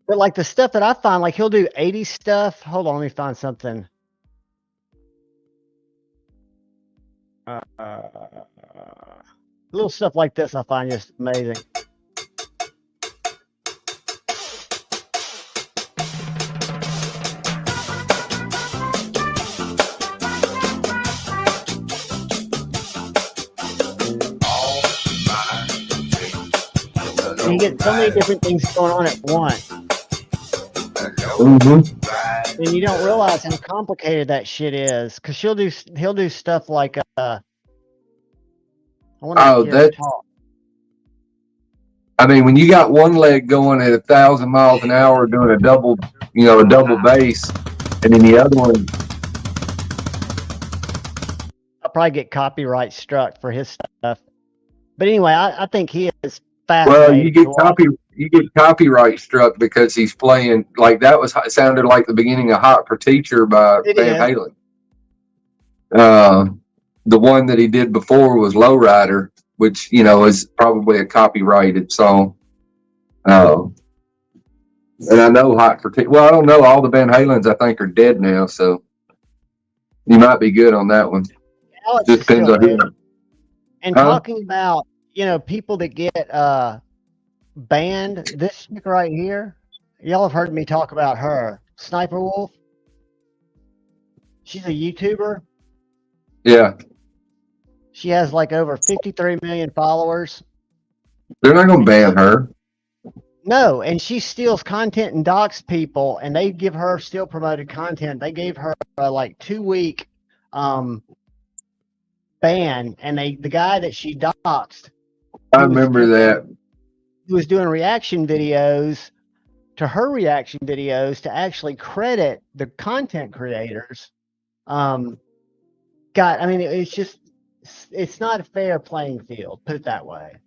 But like the stuff that I find, like he'll do 80s stuff. Hold on, let me find something. Little stuff like this I find just amazing. And you get so many different things going on at once. Mm-hmm. And you don't realize how complicated that shit is. Because he'll do stuff like I mean, when you got one leg going at 1,000 miles an hour doing a double bass, and then the other one, I'll probably get copyright struck for his stuff. But anyway, I think he is well, you get copyright struck because he's playing like that sounded like the beginning of Hot for Teacher by Van Halen. The one that he did before was Lowrider, which is probably a copyrighted song. And I know Hot for Teacher. Well, I don't know. All the Van Halens I think are dead now, so you might be good on that one. Alex just depends on who. And talking about people that get banned, this chick right here, y'all have heard me talk about her, Sniper Wolf. She's a YouTuber. Yeah. She has like over 53 million followers. They're not going to ban her. No, and she steals content and docks people, and they give her still promoted content. They gave her a like 2 week ban, and the guy that she doxed, I remember that. he was doing reaction videos to her reaction videos to actually credit the content creators. I mean, it's not a fair playing field, put it that way.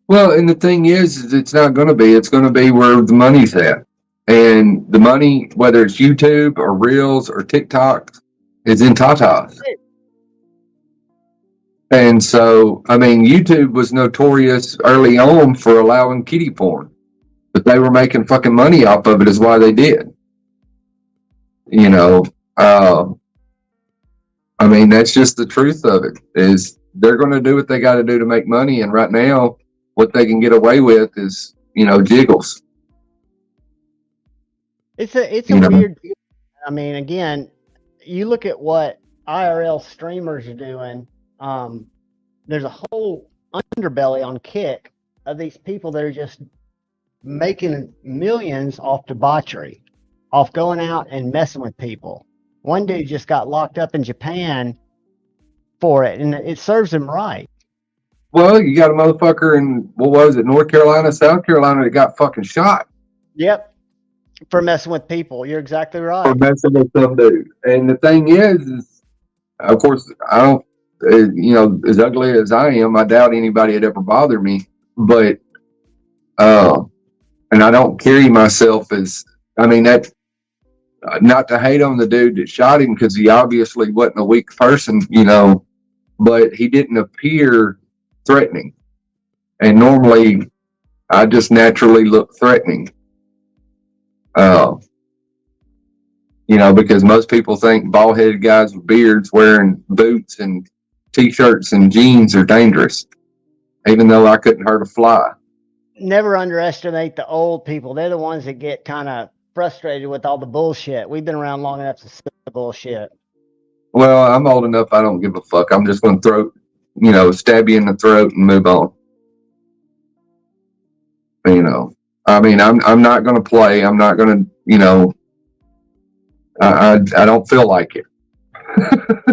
Well, and the thing is it's not going to be. It's going to be where the money's at. And the money, whether it's YouTube or Reels or TikTok, is in Tatas. And so, I mean, YouTube was notorious early on for allowing kiddie porn, but they were making fucking money off of it, is why they did. You know, I mean, that's just the truth of it, is they're going to do what they got to do to make money. And right now, what they can get away with is, jiggles. It's a weird deal. I mean, again, you look at what IRL streamers are doing. There's a whole underbelly on Kick of these people that are just making millions off debauchery, off going out and messing with people. One dude just got locked up in Japan for it, and it serves him right. Well, you got a motherfucker in, what was it, North Carolina, South Carolina, that got fucking shot. Yep. For messing with people. You're exactly right. For messing with some dude. And the thing is, of course, I don't, as ugly as I am, I doubt anybody would ever bother me. But, and I don't carry myself as, I mean, that, not to hate on the dude that shot him, because he obviously wasn't a weak person, but he didn't appear threatening. And normally I just naturally look threatening. Because most people think bald-headed guys with beards wearing boots and t-shirts and jeans are dangerous, even though I couldn't hurt a fly. Never underestimate the old people. They're the ones that get kind of frustrated with all the bullshit. We've been around long enough to see the bullshit. Well, I'm old enough, I don't give a fuck. I'm just going to stab you in the throat and move on. I mean, I'm not going to play. I'm not going to, I don't feel like it.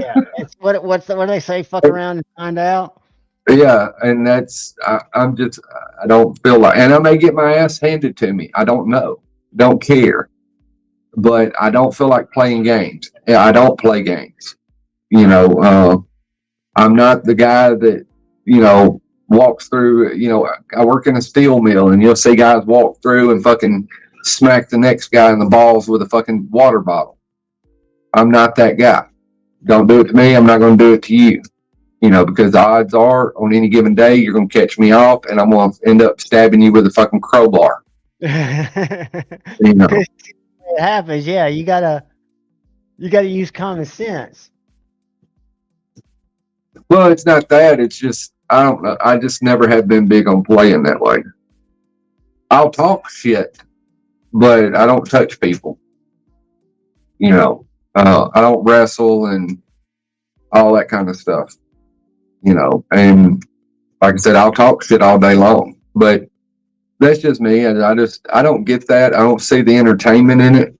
Yeah, it's what do they say? Fuck around and find out. Yeah, and that's I don't feel like, and I may get my ass handed to me. I don't know, don't care, but I don't feel like playing games. Yeah, I don't play games. I'm not the guy that walks through. I work in a steel mill, and you'll see guys walk through and fucking smack the next guy in the balls with a fucking water bottle. I'm not that guy. Don't do it to me. I'm not going to do it to you. Because the odds are on any given day, you're going to catch me off, and I'm going to end up stabbing you with a fucking crowbar. It happens. Yeah. You gotta use common sense. Well, it's not that. It's just, I don't know. I just never have been big on playing that way. I'll talk shit, but I don't touch people. I don't wrestle and all that kind of stuff. And like I said, I'll talk shit all day long, but that's just me. And I don't get that. I don't see the entertainment in it.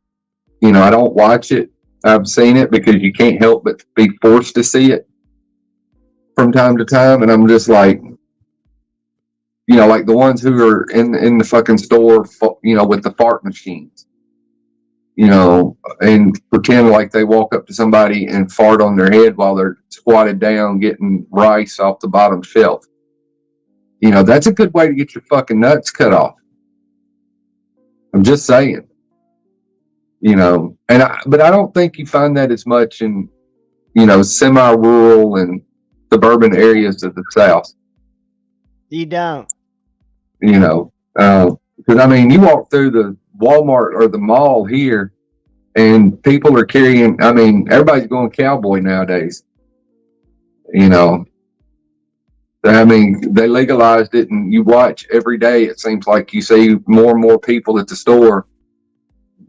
I don't watch it. I've seen it because you can't help but be forced to see it from time to time. And I'm just like, like the ones who are in the fucking store, with the fart machines, and pretend like they walk up to somebody and fart on their head while they're squatted down getting rice off the bottom shelf. That's a good way to get your fucking nuts cut off. I'm just saying. But I don't think you find that as much in, semi-rural and suburban areas of the South. You don't. Because I mean, you walk through the Walmart or the mall here, and people are carrying. I mean, everybody's going cowboy nowadays. I mean, they legalized it, and you watch every day. It seems like you see more and more people at the store,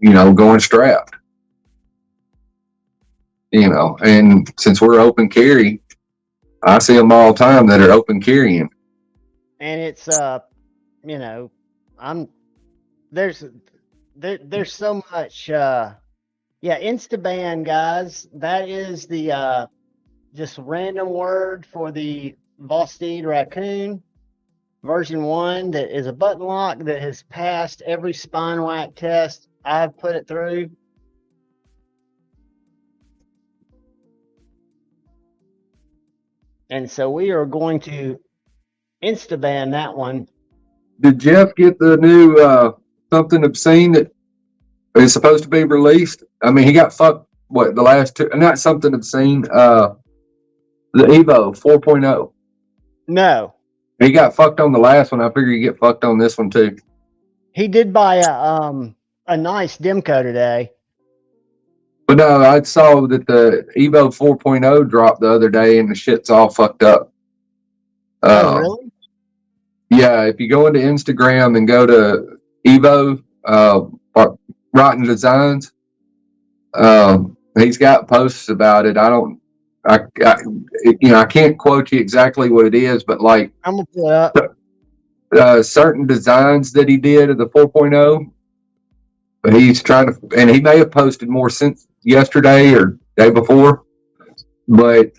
going strapped. And since we're open carry, I see them all the time that are open carrying. And it's I'm there's there's so much. Yeah, Instaban, guys. That is the just random word for the Boston raccoon version 1 that is a button lock that has passed every spine whack test I've put it through. And so we are going to Instaban that one. Did Jeff get the new something obscene that is supposed to be released? I mean, he got fucked. What the last two? Not something obscene. The Evo 4.0. No, He got fucked on the last one. I figure you get fucked on this one too. he did buy a nice Demco today. But no, I saw that the Evo 4.0 dropped the other day, and the shit's all fucked up. Oh, really? Yeah, if you go into Instagram and go to Evo Rotten Designs, he's got posts about it. I can't quote you exactly what it is, but like I'm gonna pull it up. certain designs that he did of the 4.0, he's trying to, and he may have posted more since yesterday or day before, but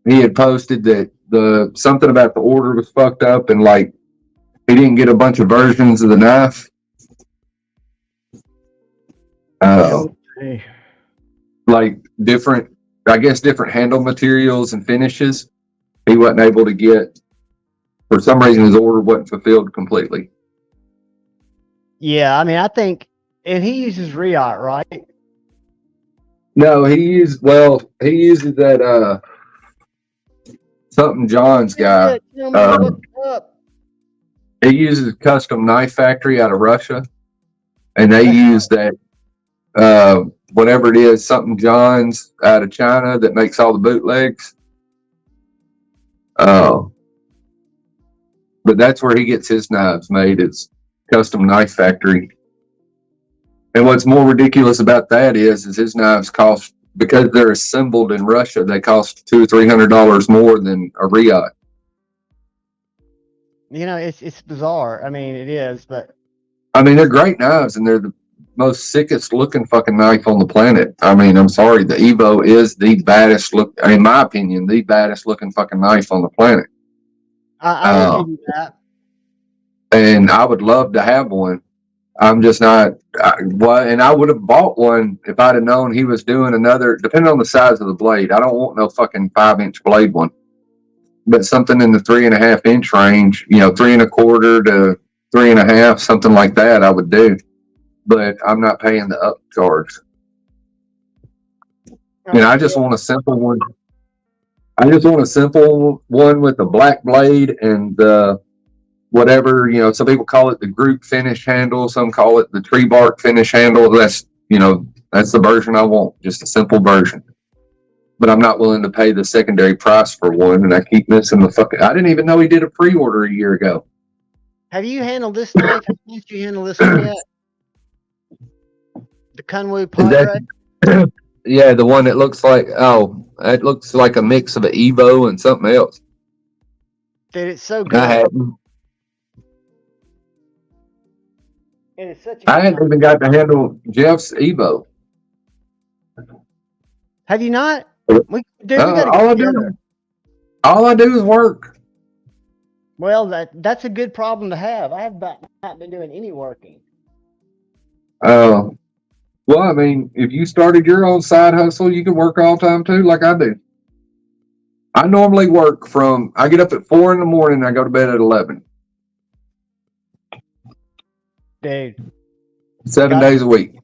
he had posted that something about the order was fucked up, and like he didn't get a bunch of versions of the knife. Okay. Like different handle materials and finishes. He wasn't able to get, for some reason, his order wasn't fulfilled completely. Yeah, I mean, I think, and he uses Riot, right? No, he uses that something John's guy. Tell me what's up. He uses Custom Knife Factory out of Russia, and they use that whatever it is, something John's out of China that makes all the bootlegs. But that's where he gets his knives made. It's Custom Knife Factory. And what's more ridiculous about that is his knives cost, because they're assembled in Russia, they cost $200 or $300 more than a Riot. You know, it's bizarre. I mean, it is, but I mean, they're great knives, and they're the most sickest looking fucking knife on the planet. I mean, I'm sorry, the Evo is the baddest look, in my opinion, the baddest looking fucking knife on the planet. I will give you that. And I would love to have one. I'm just not. And I would have bought one if I'd have known he was doing another, depending on the size of the blade. I don't want no fucking 5-inch blade one, but something in the 3.5-inch range, 3.25 to 3.5, something like that, I would do. But I'm not paying the upcharge. I just want a simple one. I just want a simple one with a black blade and whatever, some people call it the group finish handle, some call it the tree bark finish handle. That's the version I want, just a simple version. But I'm not willing to pay the secondary price for one, and I keep missing the fucking. I didn't even know he did a pre-order a year ago. Have you handled this knife? Have you handled this one yet? The Kunwu Padre? Yeah, the one that looks like, it looks like a mix of an Evo and something else. Dude, it's so good. I hadn't. And it's such a I hadn't even got to handle Jeff's Evo. Have you not? We gotta all get together. All I do is work. Well, that's a good problem to have. I have not been doing any working. Well, I mean, if you started your own side hustle, you can work all the time too, like I do. I normally work I get up at 4 a.m. and I go to bed at 11. Dude. 7 days a week.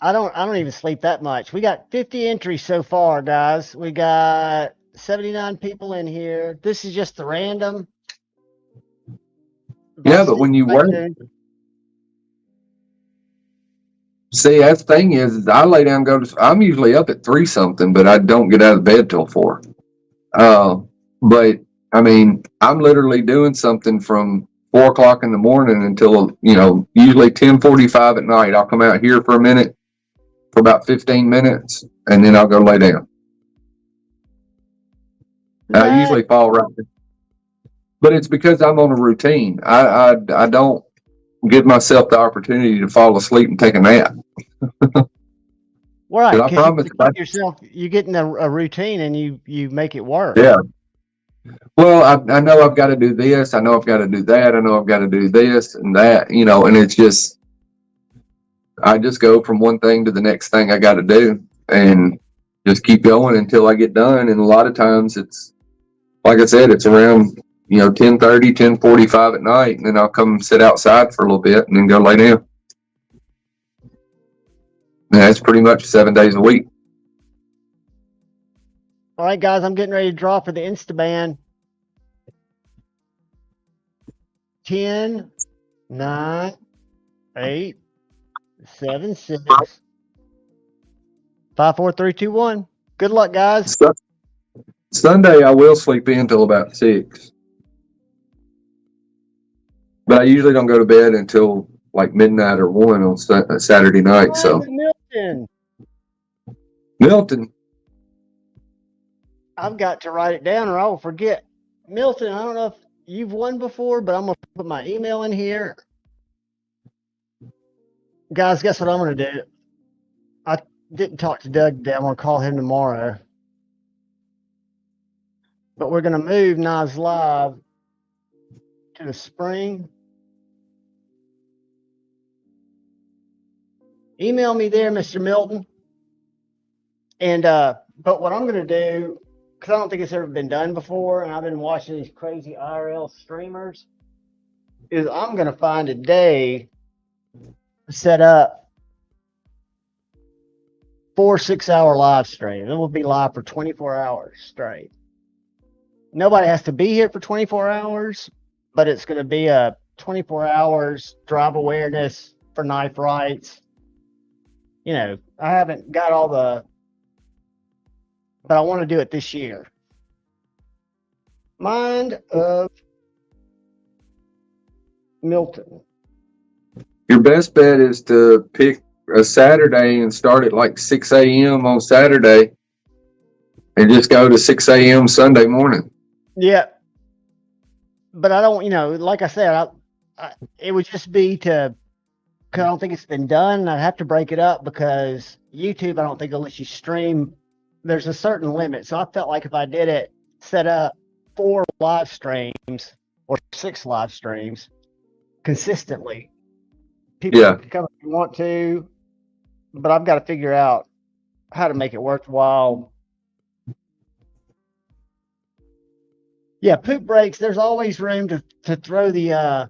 I don't even sleep that much. We got 50 entries so far, guys. We got 79 people in here. This is just the random. Yeah, but when you work, see, that's the thing is I lay down, I'm usually up at 3 something, but I don't get out of bed till 4. But I mean, I'm literally doing something from 4 o'clock in the morning until, usually 10:45 at night. I'll come out here for a minute, for about 15 minutes, and then I'll go lay down. I usually fall right. But it's because I'm on a routine. I don't give myself the opportunity to fall asleep and take a nap. Right, I because you promise. keep yourself, you get in a routine and you make it work. Yeah. Well, I know I've got to do this. I know I've got to do that. I know I've got to do this and that, and it's just, I just go from one thing to the next thing I got to do and just keep going until I get done. And a lot of times it's, like I said, it's around, 10:30, 10:45 at night. And then I'll come sit outside for a little bit and then go lay down. And that's pretty much 7 days a week. All right, guys, I'm getting ready to draw for the Instaband. 10, 9, 8, 7, 6, 5, 4, 3, 2, 1. Good luck, guys. Sunday I will sleep in till about 6. But I usually don't go to bed until like midnight or 1 on Saturday night. So Milton. I've got to write it down or I will forget. Milton, I don't know if you've won before, but I'm going to put my email in here. Guys, guess what I'm going to do? I didn't talk to Doug today. I'm going to call him tomorrow. But we're going to move Nas Live to the spring. Email me there, Mr. Milton. And but what I'm going to do, because I don't think it's ever been done before, and I've been watching these crazy IRL streamers, is I'm going to find a day to set up 4 6-hour live streams. It will be live for 24 hours straight. Nobody has to be here for 24 hours, but it's going to be a 24 hours drive awareness for knife rights. I haven't got all the, but I want to do it this year. Mind of Milton. Your best bet is to pick a Saturday and start at like 6 a.m. on Saturday and just go to 6 a.m. Sunday morning. Yeah. But I don't, like I said, it would just be to, because I don't think it's been done. I'd have to break it up because YouTube, I don't think will let you stream. There's a certain limit. So I felt like if I did it, set up 4 live streams or 6 live streams consistently, people can come if you want to, but I've got to figure out how to make it worthwhile. Yeah, poop breaks. There's always room to throw the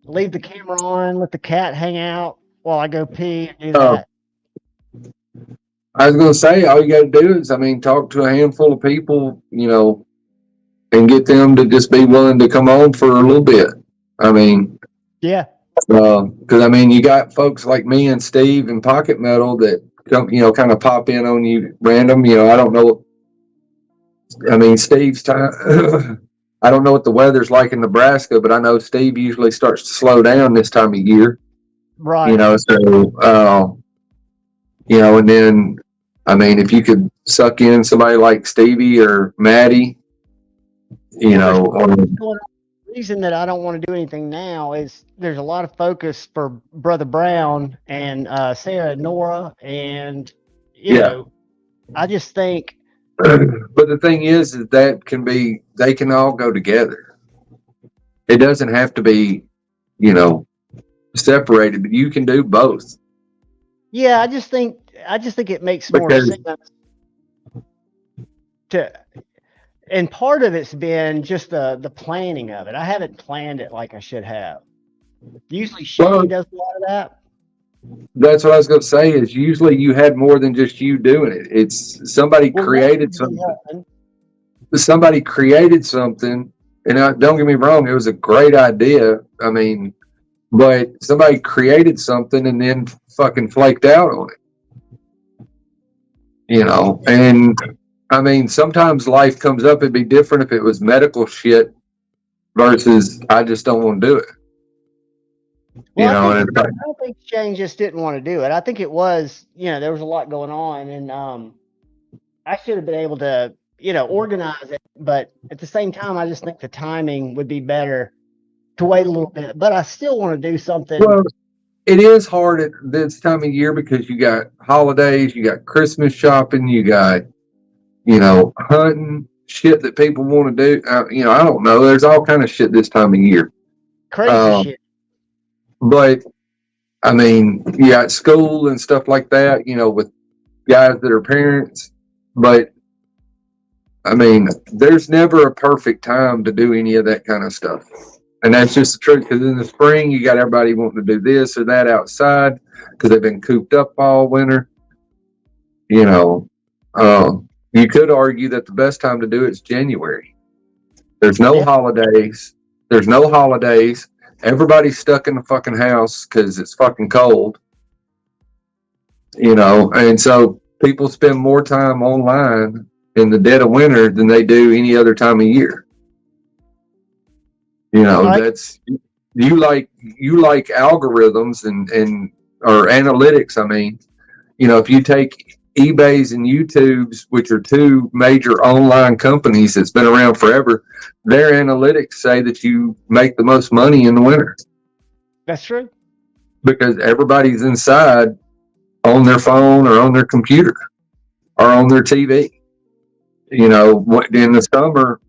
leave the camera on, let the cat hang out while I go pee and do that. I was going to say, all you got to do is, talk to a handful of people, and get them to just be willing to come on for a little bit. Yeah. Because, you got folks like me and Steve and Pocket Metal that come, kind of pop in on you random. I don't know. Steve's time. I don't know what the weather's like in Nebraska, but I know Steve usually starts to slow down this time of year. Right. And then, if you could suck in somebody like Stevie or Maddie, The reason that I don't want to do anything now is there's a lot of focus for Brother Brown and Sarah and Nora, and I just think. But the thing is that they can all go together. It doesn't have to be, separated, but you can do both. Yeah, I just think it makes more sense and part of it's been just the planning of it. I haven't planned it like I should have. Usually Shelly does a lot of that. That's what I was going to say, is usually you had more than just you doing it. It's somebody created something. Somebody created something, and don't get me wrong, it was a great idea. But somebody created something and then fucking flaked out on it. And sometimes life comes up. It'd be different if it was medical shit versus I just don't want to do it. Well, I don't think Shane just didn't want to do it. I think it was, there was a lot going on, and I should have been able to, organize it. But at the same time, I just think the timing would be better to wait a little bit, but I still want to do something. Well, it is hard at this time of year because you got holidays, you got Christmas shopping, you got, hunting, shit that people want to do. I don't know. There's all kind of shit this time of year. Crazy shit. But, I mean, you got school and stuff like that, with guys that are parents. But, I mean, there's never a perfect time to do any of that kind of stuff. And that's just the truth, because in the spring, you got everybody wanting to do this or that outside because they've been cooped up all winter. You could argue that the best time to do it is January. There's no holidays. There's no holidays. Everybody's stuck in the fucking house because it's fucking cold. And so people spend more time online in the dead of winter than they do any other time of year. That's you like algorithms and or analytics. I mean, if you take eBay's and YouTube's, which are two major online companies that's been around forever, their analytics say that you make the most money in the winter. That's true. Because everybody's inside on their phone or on their computer or on their TV. In the summer,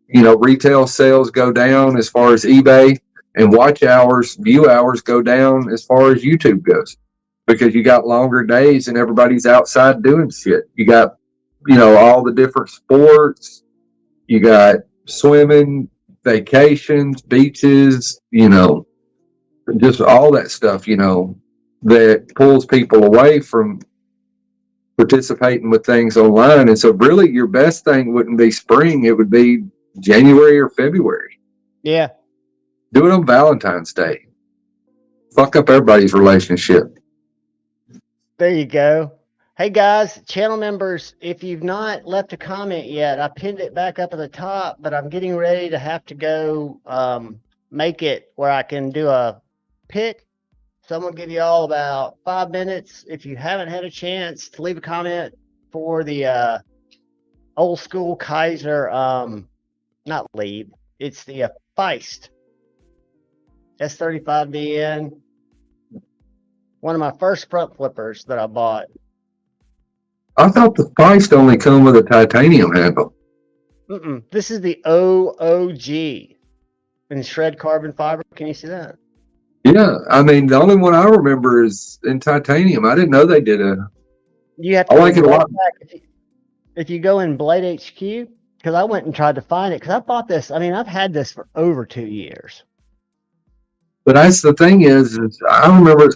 retail sales go down as far as eBay, and view hours go down as far as YouTube goes, because you got longer days and everybody's outside doing shit. You got, all the different sports. You got swimming, vacations, beaches, just all that stuff, that pulls people away from participating with things online. And so really your best thing wouldn't be spring. It would be January or February. Yeah. Do it on Valentine's Day. Fuck up everybody's relationship. There you go. Hey guys, channel members, if you've not left a comment yet, I pinned it back up at the top, but I'm getting ready to have to go make it where I can do a pick. So I'm going to give you all about 5 minutes. If you haven't had a chance to leave a comment for the old school Kaiser, not leave, it's the Feist S35VN. One of my first front flippers that I bought. I thought the Feist only come with a titanium handle. This is the OOG in shred carbon fiber. Can you see that? Yeah, I mean, the only one I remember is in titanium. I didn't know they did a. You have to. I like it a lot. If you go in Blade HQ, because I went and tried to find it, because I bought this. I mean, I've had this for over 2 years. But that's the thing is I remember.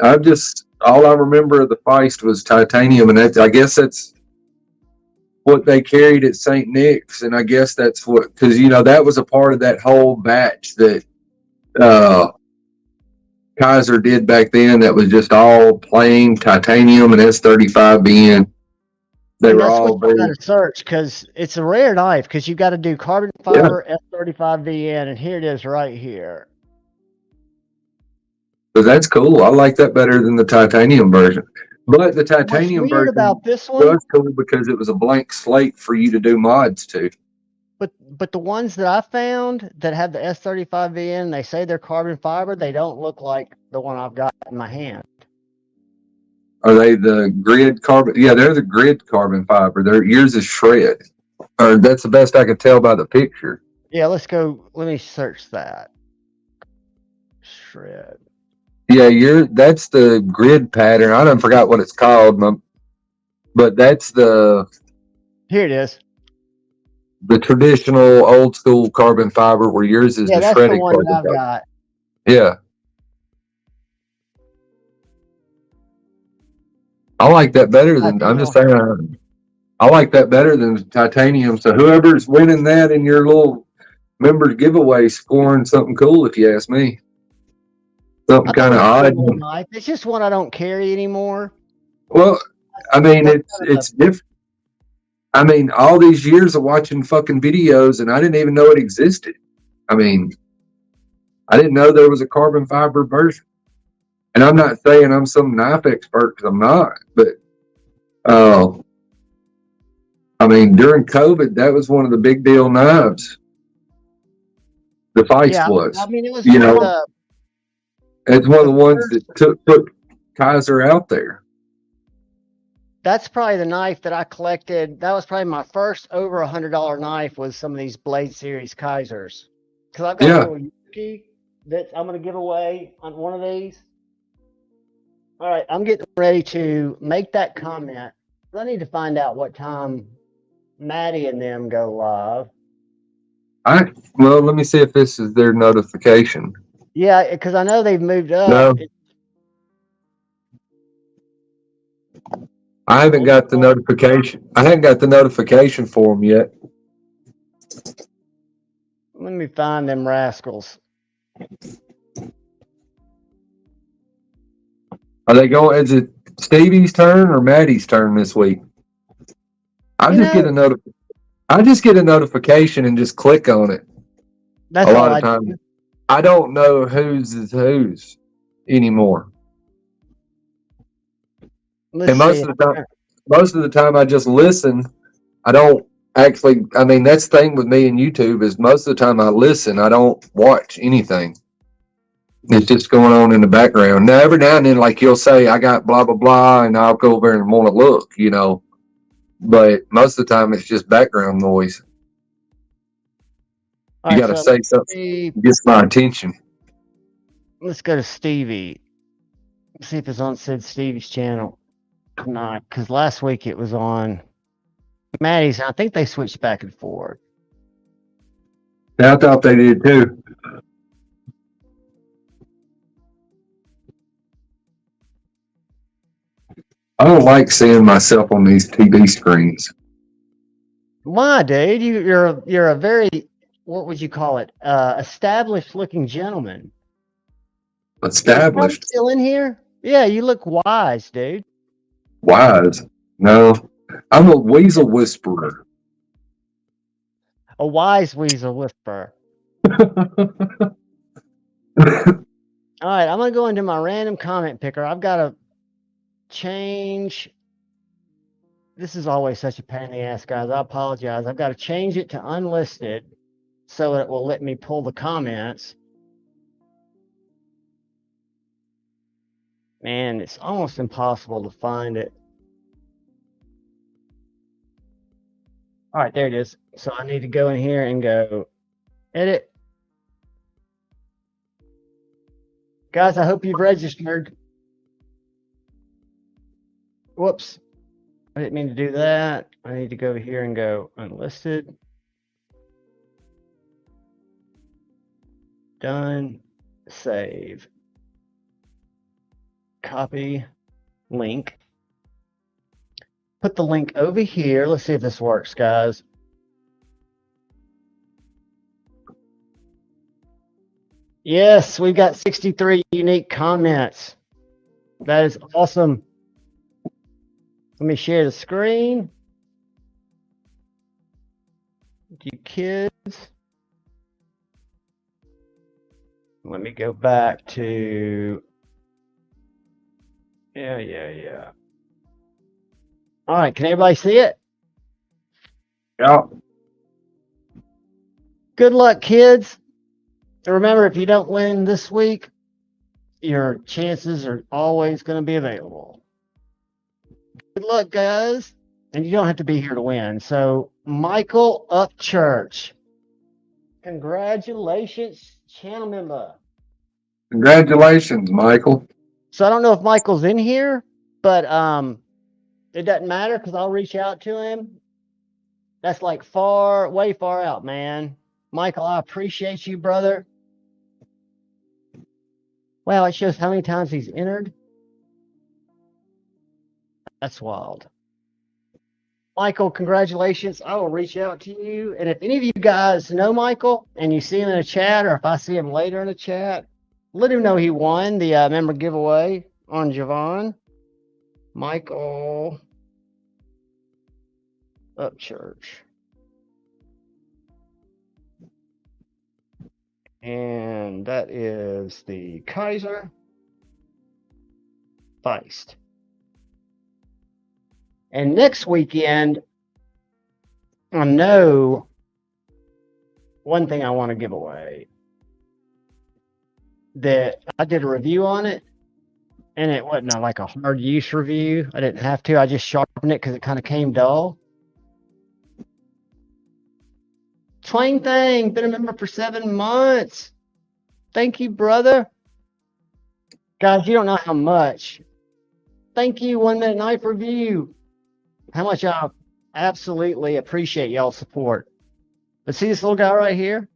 I just all I remember of the Feist was titanium, and I guess that's what they carried at St. Nick's, and I guess that's what, because that was a part of that whole batch that Kaiser did back then. That was just all plain titanium and S35VN. They were all very. Got to search because it's a rare knife, because you got to do carbon fiber S35VN, and here it is right here. But that's cool. I like that better than the titanium version. But the titanium version about this one was cool because it was a blank slate for you to do mods to. But the ones that I found that have the S35VN, they say they're carbon fiber. They don't look like the one I've got in my hand. Are they the grid carbon? Yeah, they're the grid carbon fiber. Yours is shred. Or that's the best I could tell by the picture. Yeah, let's go. Let me search that. Shred. Yeah, that's the grid pattern. I don't forgot what it's called, but that's the. Here it is. The traditional old school carbon fiber, where yours is the shredded one carbon that I've fiber. got. Yeah. I like that better than, I'm just saying, I like that better than titanium. So whoever's winning that in your little members giveaway, scoring something cool, if you ask me. Something kind of odd. It's just one I don't carry anymore. Well, I mean, it's different. I mean, all these years of watching fucking videos, and I didn't even know it existed. I mean, I didn't know there was a carbon fiber version. And I'm not saying I'm some knife expert, because I'm not. But, I mean, during COVID, that was one of the big deal knives. The Feist Yeah, I was. mean, it was You one of know, it's one of the the ones first. that took Kaiser out there. That's probably the knife that I collected. That was probably my first over $100 knife. Was some of these Blade Series Kaisers, because I've got a Yeah. little Yuki that I'm going to give away on one of these. All right, I'm getting ready to make that comment. I need to find out what time Maddie and them go live. Well, let me see if this is their notification. Yeah, because I know they've moved up. No, I haven't got the notification. I haven't got the notification for them yet. Let me find them rascals. Are they going? Is it Stevie's turn or Maddie's turn this week? I You just get know, a I just get a notification and just click on it. that's A all lot of I times, do. I don't know whose is whose anymore. Let's And see. most of the time, I just listen. I don't actually. I mean, that's the thing with me and YouTube is most of the time I listen. I don't watch anything. It's just going on in the background. Now, every now and then, like you'll say, I got blah blah blah, and I'll go over and want to look, you know. But most of the time, it's just background noise. All You right, got to so say something that gets my attention. let's go to Stevie. See if it's on Sid Stevie's channel. Not because last week it was on Maddie's. And I think they switched back and forth. I thought they did too. I don't like seeing myself on these TV screens. Why, dude? You're a very, what would you call it? Established looking gentleman. Is Tony Established. still in here? Yeah, you look wise, dude. Wise. No, I'm a weasel whisperer. A wise weasel whisperer. All right, I'm gonna go into my random comment picker. I've got to change. This is always such a pain in the ass, guys. I apologize. I've got to change it to unlisted so that it will let me pull the comments. Man, it's almost impossible to find it. All right, there it is. So I need to go in here and go edit. Guys, I hope you've registered. Whoops. I didn't mean to do that. I need to go here and go unlisted. Done. Save. Copy. Link. Put the link over here. Let's see if this works, guys. Yes, we've got 63 unique comments. That is awesome. Let me share the screen. You kids. Let me go back to. Yeah. All right, can everybody see it? Yeah. Good luck, kids. Remember, if you don't win this week, your chances are always going to be available. Good luck, guys. And you don't have to be here to win. So, Michael Upchurch. Congratulations, channel member. Congratulations, Michael. So I don't know if Michael's in here, but it doesn't matter because I'll reach out to him. That's like way far out, man. Michael, I appreciate you, brother. Wow, it shows how many times he's entered. That's wild. Michael, congratulations. I will reach out to you. And if any of you guys know Michael and you see him in a chat, or if I see him later in a chat, let him know he won the member giveaway on Javon. Michael Upchurch. And that is the Kaiser Feist. And next weekend, I know one thing I want to give away. that I did a review on it, and it wasn't like a hard use review. I didn't have to. I just sharpened it because it kind of came dull. Twang Thang, been a member for 7 months. Thank you, brother. Guys, you don't know how much. Thank you, 1 Minute Knife Review. How much I absolutely appreciate y'all's support. But see this little guy right here?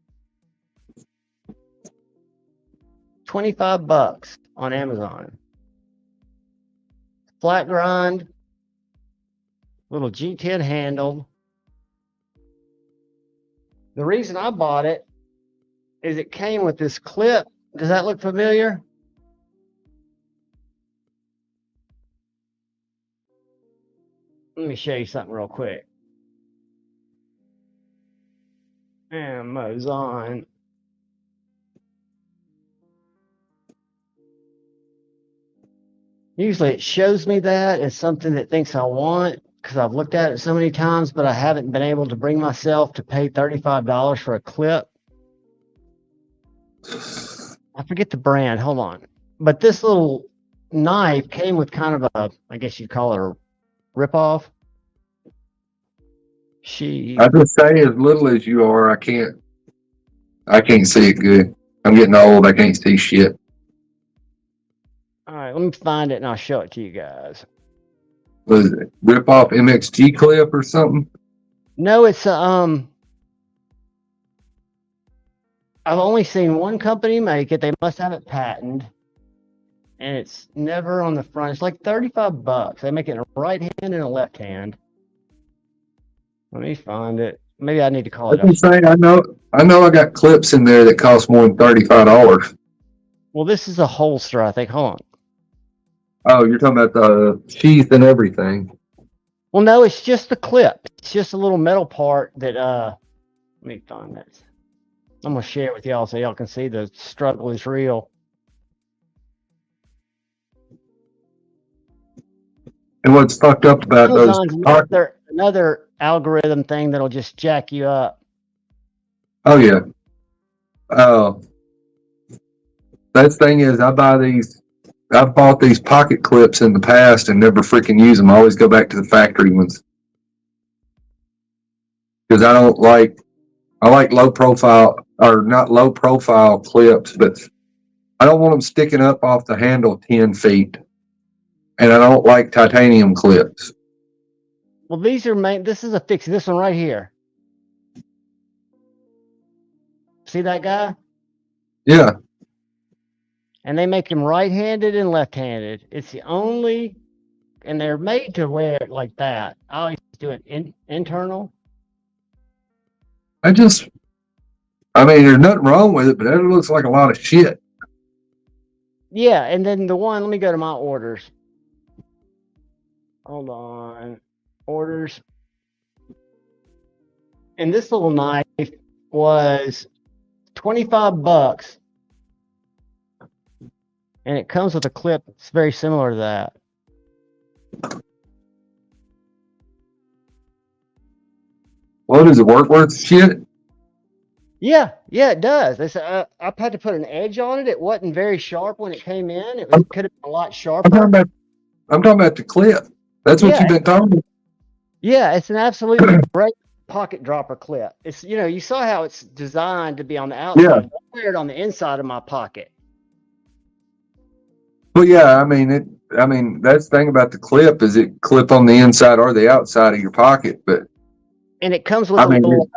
$25 on Amazon. Flat grind, little G10 handle. The reason I bought it is it came with this clip. Does that look familiar? Let me show you something real quick. Amazon. Usually it shows me that as something that thinks I want because I've looked at it so many times, but I haven't been able to bring myself to pay $35 for a clip. I forget the brand. Hold on. But this little knife came with kind of a, I guess you'd call it a ripoff. I just say as little as you are, I can't see it good. I'm getting old. I can't see shit. All right, let me find it and I'll show it to you guys. Was it rip off MXG clip or something? No, it's I've only seen one company make it. They must have it patented. And it's never on the front. It's like $35. They make it in a right hand and a left hand. Let me find it. Maybe I need to call it up. I know I got clips in there that cost more than $35. Well, this is a holster, I think. Hold on. Oh, you're talking about the sheath and everything. Well, no, it's just the clip. It's just a little metal part that let me find this. I'm gonna share it with y'all so y'all can see the struggle is real. And what's fucked up about Amazon's those another algorithm thing that'll just jack you up. Oh yeah. That thing is, I've bought these pocket clips in the past and never freaking use them. I always go back to the factory ones. Because I like low profile, or not low profile clips, but I don't want them sticking up off the handle 10 feet. And I don't like titanium clips. Well, these are this is a fix. This one right here. See that guy? Yeah. And they make them right-handed and left-handed. It's the only, and they're made to wear it like that. I always do it internal. I mean, there's nothing wrong with it, but it looks like a lot of shit. Yeah, and then the one, let me go to my orders. Hold on. Orders. And this little knife was $25. And it comes with a clip that's very similar to that. Well, does it work worth shit? Yeah, it does. They said I've had to put an edge on it. It wasn't very sharp when it came in. It could have been a lot sharper. I'm talking about the clip. That's what you've been talking about. Yeah, it's an absolutely great pocket dropper clip. It's, you saw how it's designed to be on the outside. Yeah. I wear it on the inside of my pocket. Well, yeah, I mean, that's the thing about the clip is it clip on the inside or the outside of your pocket, and it comes with a little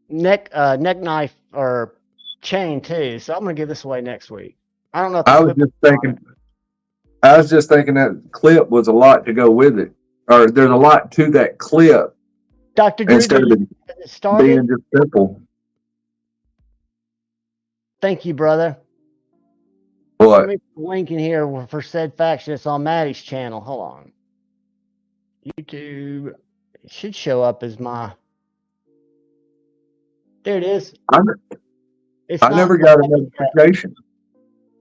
neck knife or chain too. So I'm gonna give this away next week. I don't know if I was just thinking that clip was a lot to go with it, or there's a lot to that clip. Dr. Drew, instead of it being just simple. Thank you, brother. What? Let me put a link in here for said faction. It's on Maddie's channel. Hold on. YouTube. It should show up as my. There it is. I never got a notification.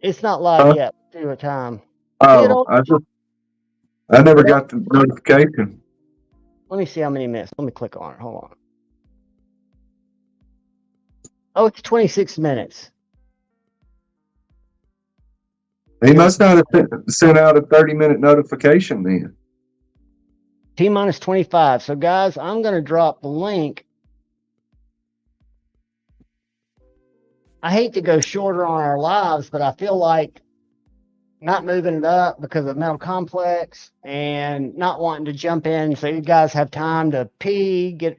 It's not live yet. Do a time. Oh, I never got the notification. Let me see how many minutes. Let me click on it. Hold on. Oh, it's 26 minutes. He must not have sent out a 30-minute notification then. T-minus 25. So, guys, I'm going to drop the link. I hate to go shorter on our lives, but I feel like not moving it up because of Metal Complex and not wanting to jump in so you guys have time to pee, get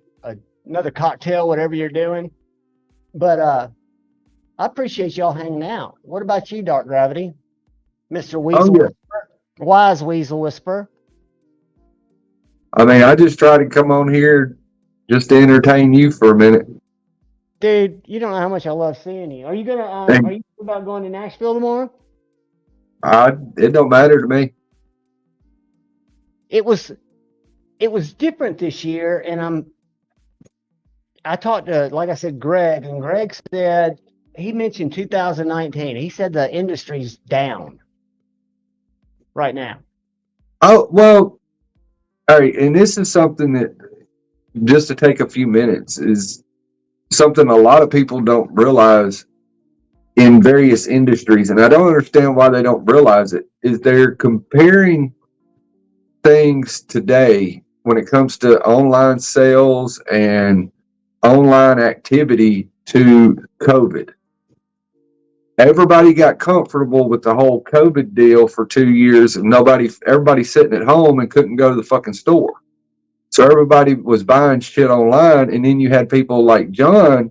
another cocktail, whatever you're doing. But I appreciate y'all hanging out. What about you, Dark Gravity? Mr. Weasel Whisperer? Wise Weasel Whisperer? I mean, I just try to come on here just to entertain you for a minute. Dude, you don't know how much I love seeing you. Are you about going to Nashville tomorrow? It don't matter to me. It was different this year, and I talked to, like I said, Greg, and Greg said, he mentioned 2019. He said the industry's down right now. Oh, well, all right, and this is something that, just to take a few minutes, is something a lot of people don't realize in various industries, and I don't understand why they don't realize it, is they're comparing things today when it comes to online sales and online activity to COVID. Everybody got comfortable with the whole COVID deal for 2 years, and everybody sitting at home and couldn't go to the fucking store. So everybody was buying shit online, and then you had people like John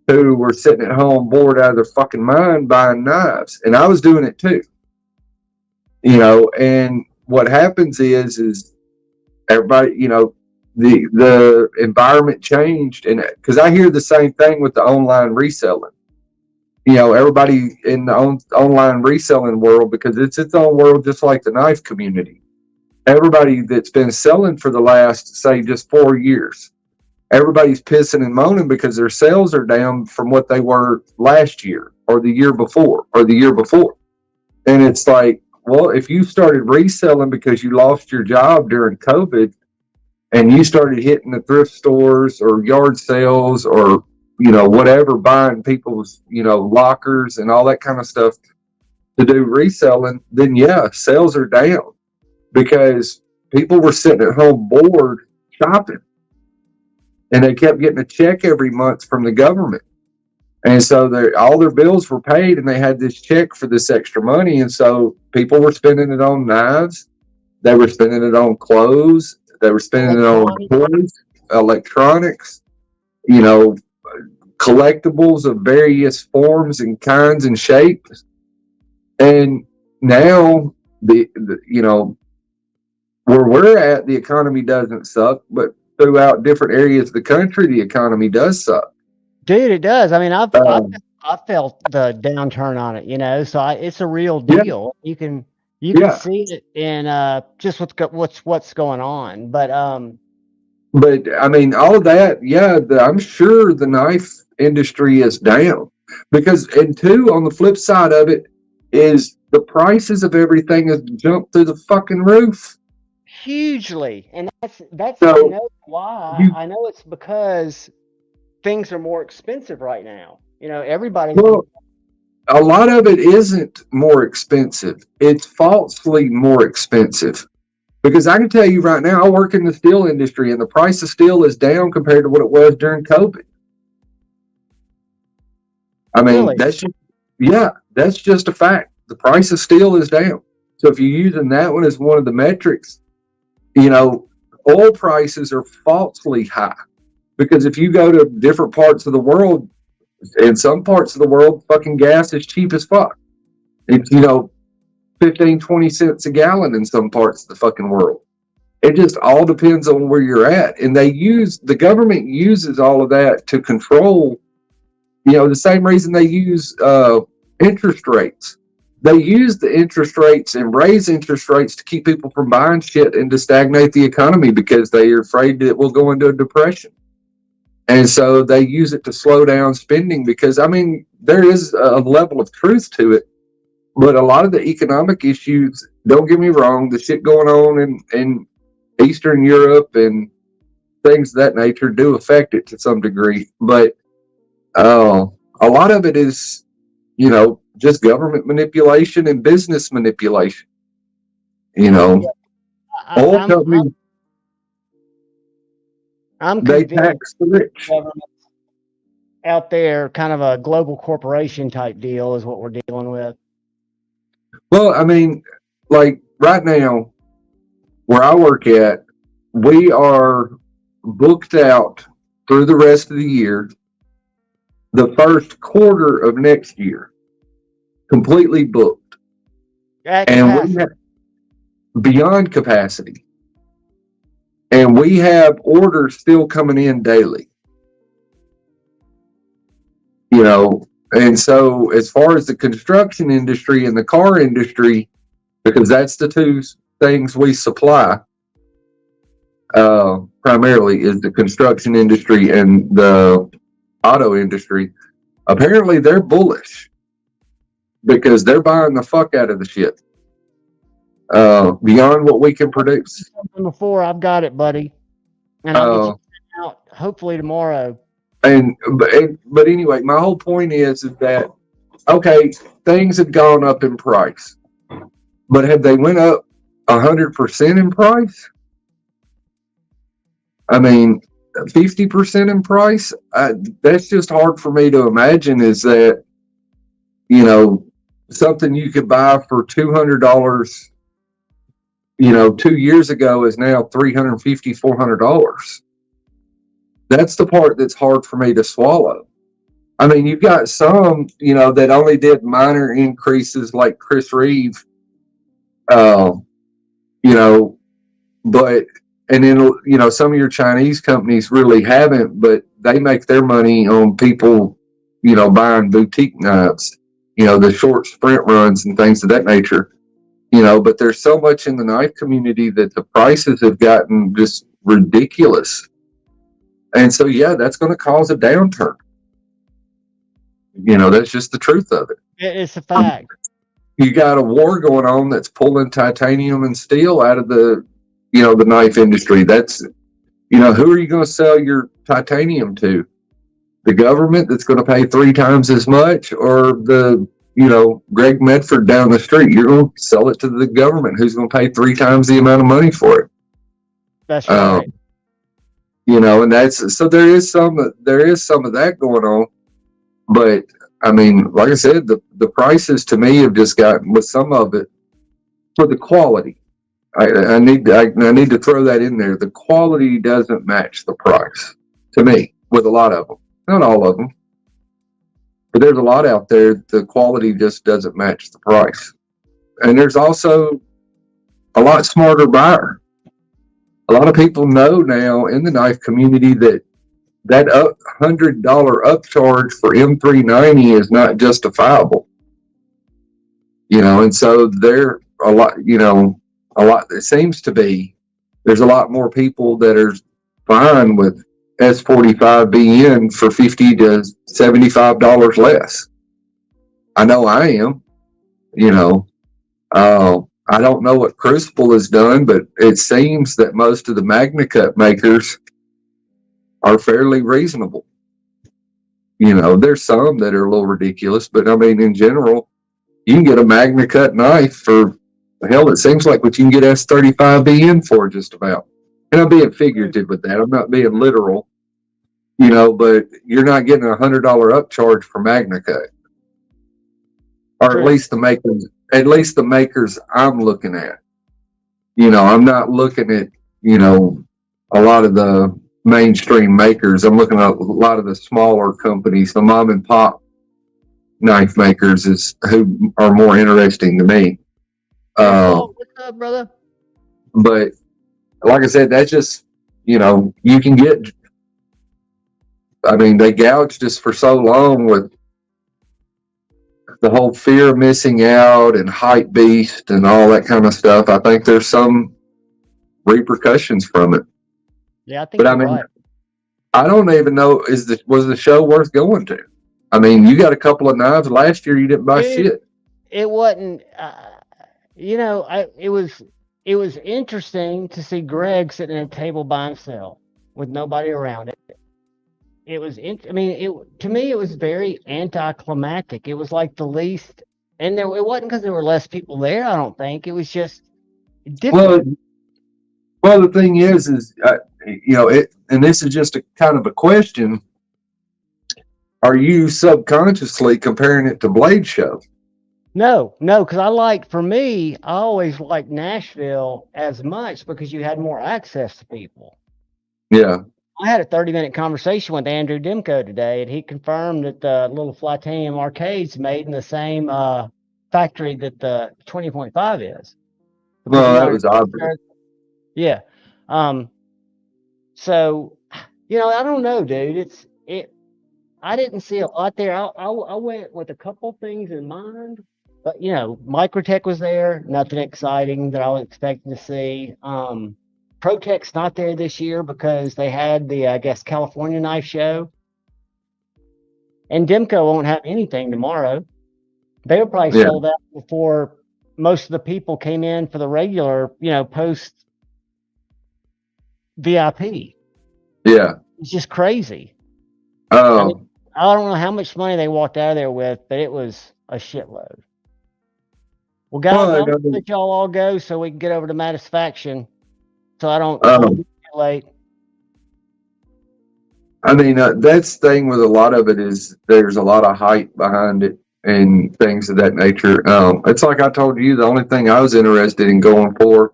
who were sitting at home bored out of their fucking mind buying knives. And I was doing it too. And what happens is everybody, the environment changed, and because I hear the same thing with the online reselling. Everybody in the online reselling world, because it's its own world, just like the knife community. Everybody that's been selling for the last, say, just 4 years, everybody's pissing and moaning because their sales are down from what they were last year or the year before or the year before. And it's like, well, if you started reselling because you lost your job during COVID and you started hitting the thrift stores or yard sales or whatever, buying people's, lockers and all that kind of stuff to do reselling, then yeah, sales are down because people were sitting at home bored shopping, and they kept getting a check every month from the government. And so all their bills were paid, and they had this check for this extra money. And so people were spending it on knives. They were spending it on clothes. They were spending it on toys, electronics, collectibles of various forms and kinds and shapes. And now where we're at, the economy doesn't suck, but throughout different areas of the country, the economy does suck. Dude, it does. I mean, I've felt the downturn on it, so it's a real deal. Yeah. You can see it in just what's going on. But I mean, all of that, I'm sure the knife industry is down and two, on the flip side of it is the prices of everything has jumped through the fucking roof. Hugely. And that's so, I know why. I know it's because things are more expensive right now. Everybody's a lot of it isn't more expensive. It's falsely more expensive. Because I can tell you right now, I work in the steel industry, and the price of steel is down compared to what it was during COVID. I mean, really? That's just a fact. The price of steel is down. So if you're using that one as one of the metrics, oil prices are falsely high. Because if you go to different parts of the world, in some parts of the world, fucking gas is cheap as fuck. It's, 15, 20 cents a gallon in some parts of the fucking world. It just all depends on where you're at. And the government uses all of that to control, the same reason they use interest rates. They use the interest rates and raise interest rates to keep people from buying shit and to stagnate the economy because they are afraid that it will go into a depression. And so they use it to slow down spending because, I mean, there is a level of truth to it. But a lot of the economic issues, don't get me wrong, the shit going on in Eastern Europe and things of that nature do affect it to some degree. But a lot of it is, just government manipulation and business manipulation. You know, oil companies, I'm they convinced tax the rich. government out there, kind of a global corporation type deal, is what we're dealing with. Well, I mean, like right now, where I work at, we are booked out through the rest of the year, the first quarter of next year, completely booked. At And we capacity. have beyond capacity. And we have orders still coming in daily. You know, and so as far as the construction industry and the car industry, because that's the two things we supply, primarily is the construction industry and the auto industry. Apparently they're bullish because they're buying the fuck out of the shit, beyond what we can produce. Before I've got it, buddy, and I'll get you out hopefully tomorrow. But anyway, my whole point is that, okay, things have gone up in price, but have they went up 100% in price? I mean, 50% in price? That's just hard for me to imagine. Is that, you know, something you could buy for $200, you know, 2 years ago is now $350, $400. That's the part that's hard for me to swallow. I mean, you've got some, you know, that only did minor increases, like Chris Reeve, you know, but, and then, you know, some of your Chinese companies really haven't, but they make their money on people, you know, buying boutique knives, you know, the short sprint runs and things of that nature, you know, but there's so much in the knife community that the prices have gotten just ridiculous. And so, yeah, that's going to cause a downturn. You know, that's just the truth of it. It's a fact. You got a war going on that's pulling titanium and steel out of the, you know, the knife industry. That's, you know, who are you going to sell your titanium to? The government that's going to pay 3 times as much, or the, you know, Greg Medford down the street? You're going to sell it to the government, who's going to pay 3 times the amount of money for it. That's right. You know, and that's, so there is some of that going on. But I mean, like I said, the prices to me have just gotten, with some of it, for the quality. I need to throw that in there. The quality doesn't match the price to me, with a lot of them. Not all of them, but there's a lot out there. The quality just doesn't match the price. And there's also a lot smarter buyer. A lot of people know now in the knife community that $100 upcharge for M390 is not justifiable. You know, and so there a lot, you know, it seems to be, there's a lot more people that are fine with S45BN for $50 to $75 less. I know I am, you know. I don't know what Crucible has done, but it seems that most of the MagnaCut makers are fairly reasonable. You know, there's some that are a little ridiculous, but I mean, in general, you can get a MagnaCut knife for, hell, it seems like what you can get S35BN for, just about. And I'm being figurative with that. I'm not being literal, you know, but you're not getting $100 upcharge for MagnaCut. Or at least the makers I'm looking at. You know, I'm not looking at, you know, a lot of the mainstream makers. I'm looking at a lot of the smaller companies, the mom and pop knife makers, is who are more interesting to me. What's up, brother? But like I said, that's just, you know, you can get, I mean, they gouged us for so long with the whole fear of missing out and hype beast and all that kind of stuff. I think there's some repercussions from it. Yeah, I think. But I mean, right. I don't even know, was the show worth going to? I mean, you got a couple of knives last year, you didn't buy shit. It wasn't. You know, it was interesting to see Greg sitting at a table by himself with nobody around it. it was, I mean, to me, it was very anticlimactic. It was like the least, and it wasn't because there were less people there, I don't think. It was just Well, different. well, the thing is, and this is just a kind of a question. Are you subconsciously comparing it to Blade Show? No, because for me, I always liked Nashville as much because you had more access to people. Yeah. I had a 30-minute conversation with Andrew Dimko today, and he confirmed that the little Flytanium arcade's made in the same factory that the 20.5 is. Because Well, he that was obvious. yeah. So, I don't know, dude. I didn't see a lot there. I went with a couple things in mind, but Microtech was there. Nothing exciting that I was expecting to see. Protech's not there this year because they had the, I guess, California Knife Show, and Demco won't have anything tomorrow. They were probably sold out before most of the people came in for the regular, post VIP. Yeah. It's just crazy. Oh. I mean, I don't know how much money they walked out of there with, but it was a shitload. Well, guys, I'm going to let y'all all go so we can get over to Satisfaction, so I don't hold you too late. I mean, that's the thing with a lot of it is there's a lot of hype behind it and things of that nature. It's like I told you, the only thing I was interested in going for,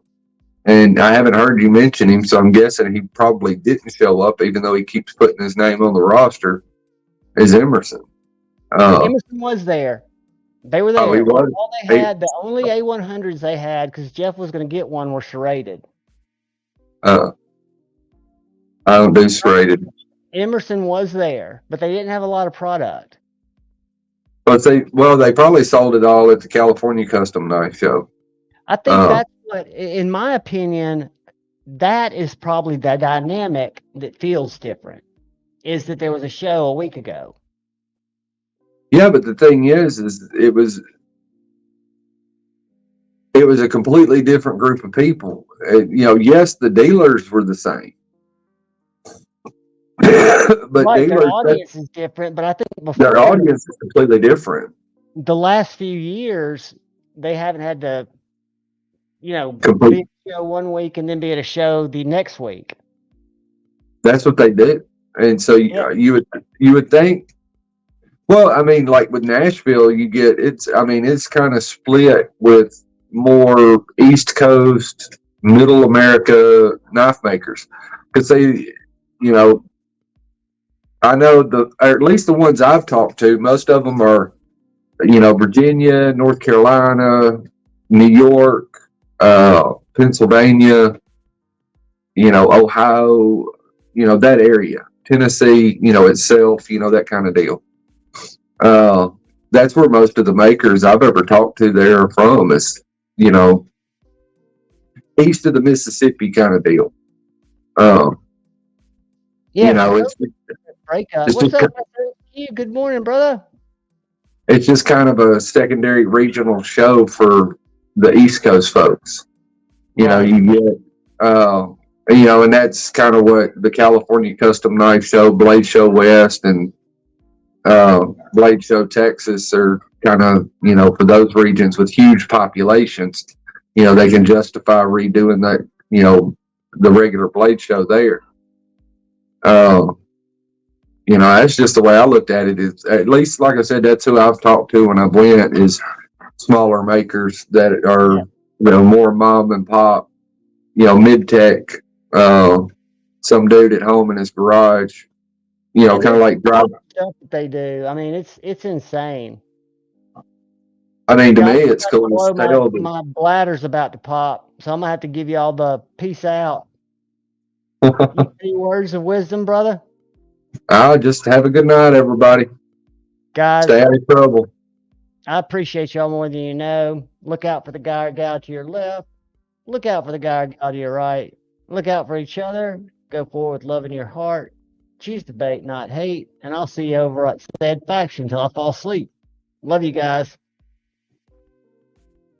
and I haven't heard you mention him, so I'm guessing he probably didn't show up, even though he keeps putting his name on the roster, is Emerson. Emerson was there. They were there. Oh, he was? All they had, the only A100s they had, because Jeff was going to get one, were serrated. I don't do serrated. Emerson was there, but they didn't have a lot of product. But they probably sold it all at the California Custom Knife Show. I think that's what, in my opinion, that is probably the dynamic that feels different, is that there was a show a week ago. Yeah, but the thing is it was a completely different group of people. Yes, the dealers were the same. But right, their audience is different, but I think their audience is completely different. The last few years, they haven't had to, be at a show one week and then be at a show the next week. That's what they did, and so you would think. Well, I mean, like with Nashville, it's kind of split with more East Coast, Middle America knife makers, because they, I know or at least the ones I've talked to, most of them are, Virginia, North Carolina, New York, Pennsylvania, Ohio, that area, Tennessee, itself, that kind of deal. That's where most of the makers I've ever talked to there are from, is, east of the Mississippi kind of deal. It's what's up? Good morning, brother. It's just kind of a secondary regional show for the East Coast folks. You get, and that's kind of what the California Custom Knife Show, Blade Show West, and Blade Show Texas are kind of, for those regions with huge populations, they can justify redoing that, the regular Blade Show there. That's just the way I looked at it. Is, at least, like I said, that's who I've talked to when I went, is smaller makers that are, more mom and pop, mid-tech, some dude at home in his garage, kind of like driving. Stuff that they do. I mean, it's insane. I mean, to me, it's cool as hell. My bladder's about to pop, so I'm going to have to give you all the peace out. Any words of wisdom, brother? Just have a good night, everybody. Guys, stay out of trouble. I appreciate y'all more than you know. Look out for the guy or gal to your left. Look out for the guy or gal to your right. Look out for each other. Go forward with love in your heart. Choose debate, not hate. And I'll see you over at Said Faction till I fall asleep. Love you guys.